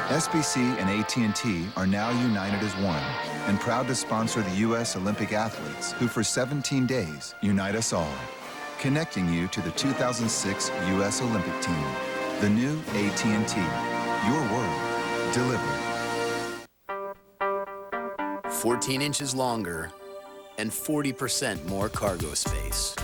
SBC and AT&T are now united as one and proud to sponsor the U.S. Olympic athletes who for 17 days unite us all, connecting you to the 2006 U.S. Olympic team. The new AT&T, your world, delivered. 14 inches longer and 40% more cargo space.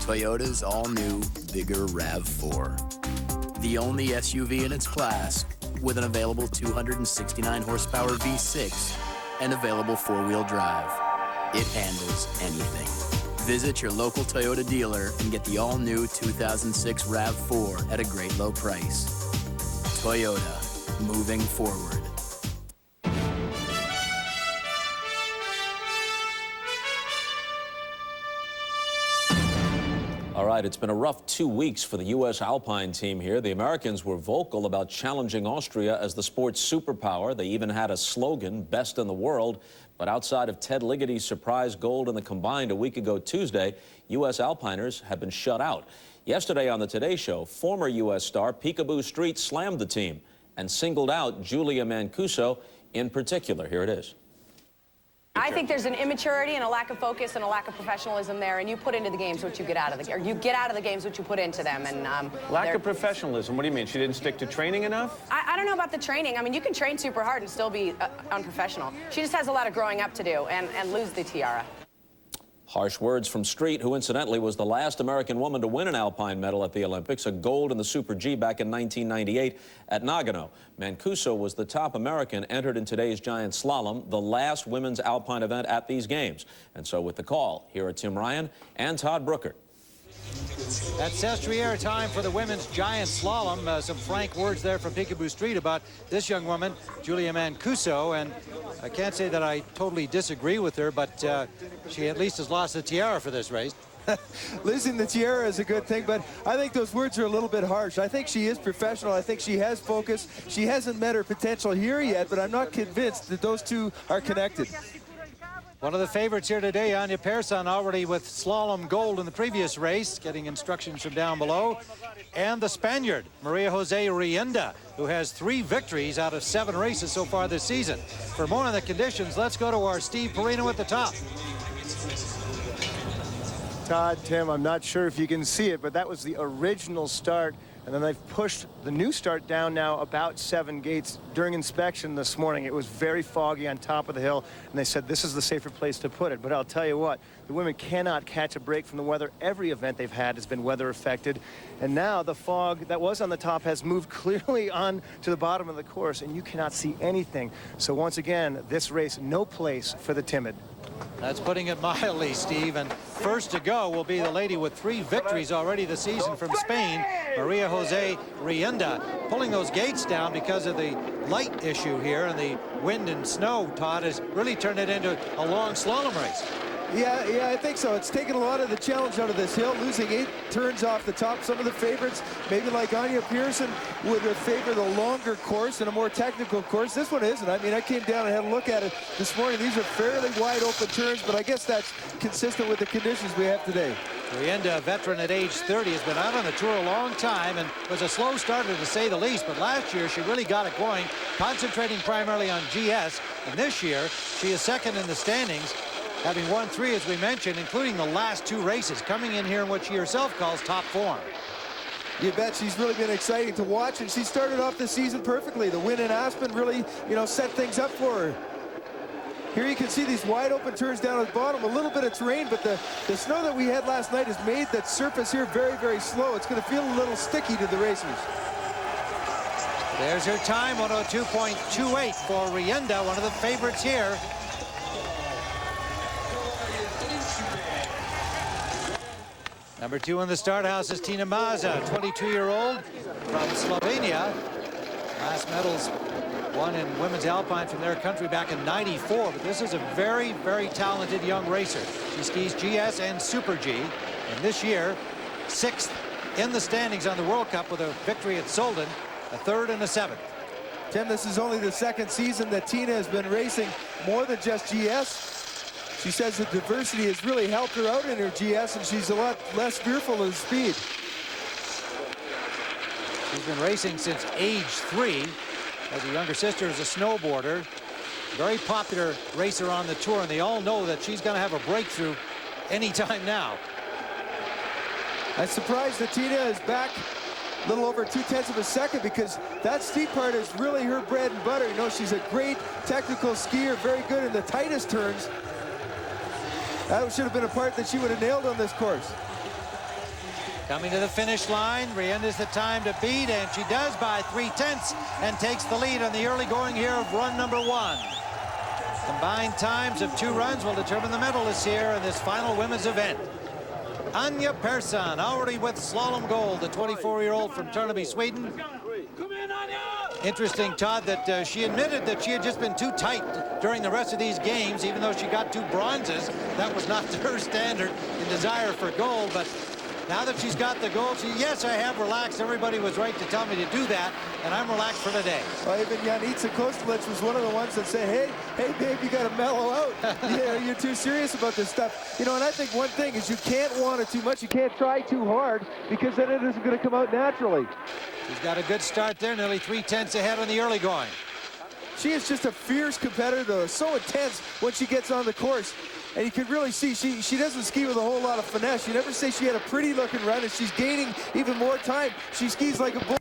Toyota's all-new, bigger RAV4. The only SUV in its class with an available 269 horsepower V6 and available four-wheel drive. It handles anything. Visit your local Toyota dealer and get the all-new 2006 RAV4 at a great low price. Toyota, moving forward. All right, it's been a rough 2 weeks for the U.S. Alpine team here. The Americans were vocal about challenging Austria as the sport's superpower. They even had a slogan, best in the world. But outside of Ted Liggety's surprise gold in the combined a week ago Tuesday, U.S. Alpiners have been shut out. Yesterday on the Today Show, former U.S. star Peekaboo Street slammed the team and singled out Julia Mancuso in particular. Here it is. I think there's an immaturity and a lack of focus and a lack of professionalism there, and you put into the games what you get out of the, or you get out of the games what you put into them. And lack of professionalism. What do you mean? She didn't stick to training enough? I don't know about the training. I mean, you can train super hard and still be unprofessional. She just has a lot of growing up to do and lose the tiara. Harsh words from Street, who incidentally was the last American woman to win an Alpine medal at the Olympics, a gold in the Super G back in 1998 at Nagano. Mancuso was the top American entered in today's giant slalom, the last women's Alpine event at these games. And so with the call, here are Tim Ryan and Todd Brookert. At Sestriere time for the women's giant slalom. Some frank words there from Peekaboo Street about this young woman, Julia Mancuso, and I can't say that I totally disagree with her, but she at least has lost the tiara for this race. Losing the tiara is a good thing, but I think those words are a little bit harsh. I think she is professional. I think she has focus. She hasn't met her potential here yet, but I'm not convinced that those two are connected. One of the favorites here today, Anya Persson, already with slalom gold in the previous race, getting instructions from down below. And the Spaniard, Maria Jose Rienda, who has 3 victories out of 7 races so far this season. For more on the conditions, let's go to our Steve Perino at the top. Todd, Tim, I'm not sure if you can see it, but that was the original start. And then they've pushed the new start down now about 7 gates. During inspection this morning, it was very foggy on top of the hill, and they said this is the safer place to put it. But I'll tell you what, the women cannot catch a break from the weather. Every event they've had has been weather affected. And now the fog that was on the top has moved clearly on to the bottom of the course, and you cannot see anything. So once again, this race, no place for the timid. That's putting it mildly, Steve. And first to go will be the lady with 3 victories already this season from Spain, Maria Jose Rienda, pulling those gates down because of the light issue here, and the wind and snow, Todd, has really turned it into a long slalom race. Yeah, I think so. It's taken a lot of the challenge out of this hill, losing 8 turns off the top. Some of the favorites, maybe like Anya Persson, would favor the longer course and a more technical course. This one isn't. I mean, I came down and had a look at it this morning. These are fairly wide open turns, but I guess that's consistent with the conditions we have today. Rienda, a veteran at age 30, has been out on the tour a long time and was a slow starter to say the least, but last year she really got it going, concentrating primarily on GS, and this year she is second in the standings, having won 3, as we mentioned, including the last 2 races, coming in here in what she herself calls top form. You bet. She's really been exciting to watch, and she started off the season perfectly. The win in Aspen really, set things up for her. Here you can see these wide open turns down at the bottom, a little bit of terrain, but the snow that we had last night has made that surface here very, very slow. It's going to feel a little sticky to the racers. There's her time, 102.28 for Rienda, one of the favorites here. Number 2 in the start house is Tina Maza, 22-year-old from Slovenia. Last medals won in women's alpine from their country back in '94, but this is a very, very talented young racer. She skis GS and Super G, and this year, 6th in the standings on the World Cup with a victory at Solden, a 3rd and a 7th. Tim, this is only the 2nd season that Tina has been racing more than just GS. She says the diversity has really helped her out in her GS, and she's a lot less fearful of speed. She's been racing since age 3. As a younger sister is a snowboarder. Very popular racer on the tour, and they all know that she's going to have a breakthrough anytime now. I'm surprised that Tina is back a little over 2/10 of a second, because that steep part is really her bread and butter. You know, she's a great technical skier, very good in the tightest turns. That should have been a part that she would have nailed on this course. Coming to the finish line, Rienda is the time to beat, and she does by 3/10 and takes the lead on the early going here of run number 1. Combined times of 2 runs will determine the medalists here in this final women's event. Anja Persson, already with slalom gold, the 24-year-old from Torneby, Sweden. Interesting, Todd, that she admitted that she had just been too tight during the rest of these games, even though she got 2 bronzes. That was not her standard in desire for gold, but now that she's got the gold, yes, I have relaxed. Everybody was right to tell me to do that, and I'm relaxed for today. Well, even Janica Kostelic was one of the ones that say, hey, babe, you got to mellow out. Yeah, you're too serious about this stuff. You know, and I think one thing is you can't want it too much. You can't try too hard, because then it isn't going to come out naturally. She's got a good start there, nearly 3/10 ahead on the early going. She is just a fierce competitor, though. So intense when she gets on the course. And you can really see she doesn't ski with a whole lot of finesse. You never say she had a pretty looking run, and she's gaining even more time. She skis like a bull.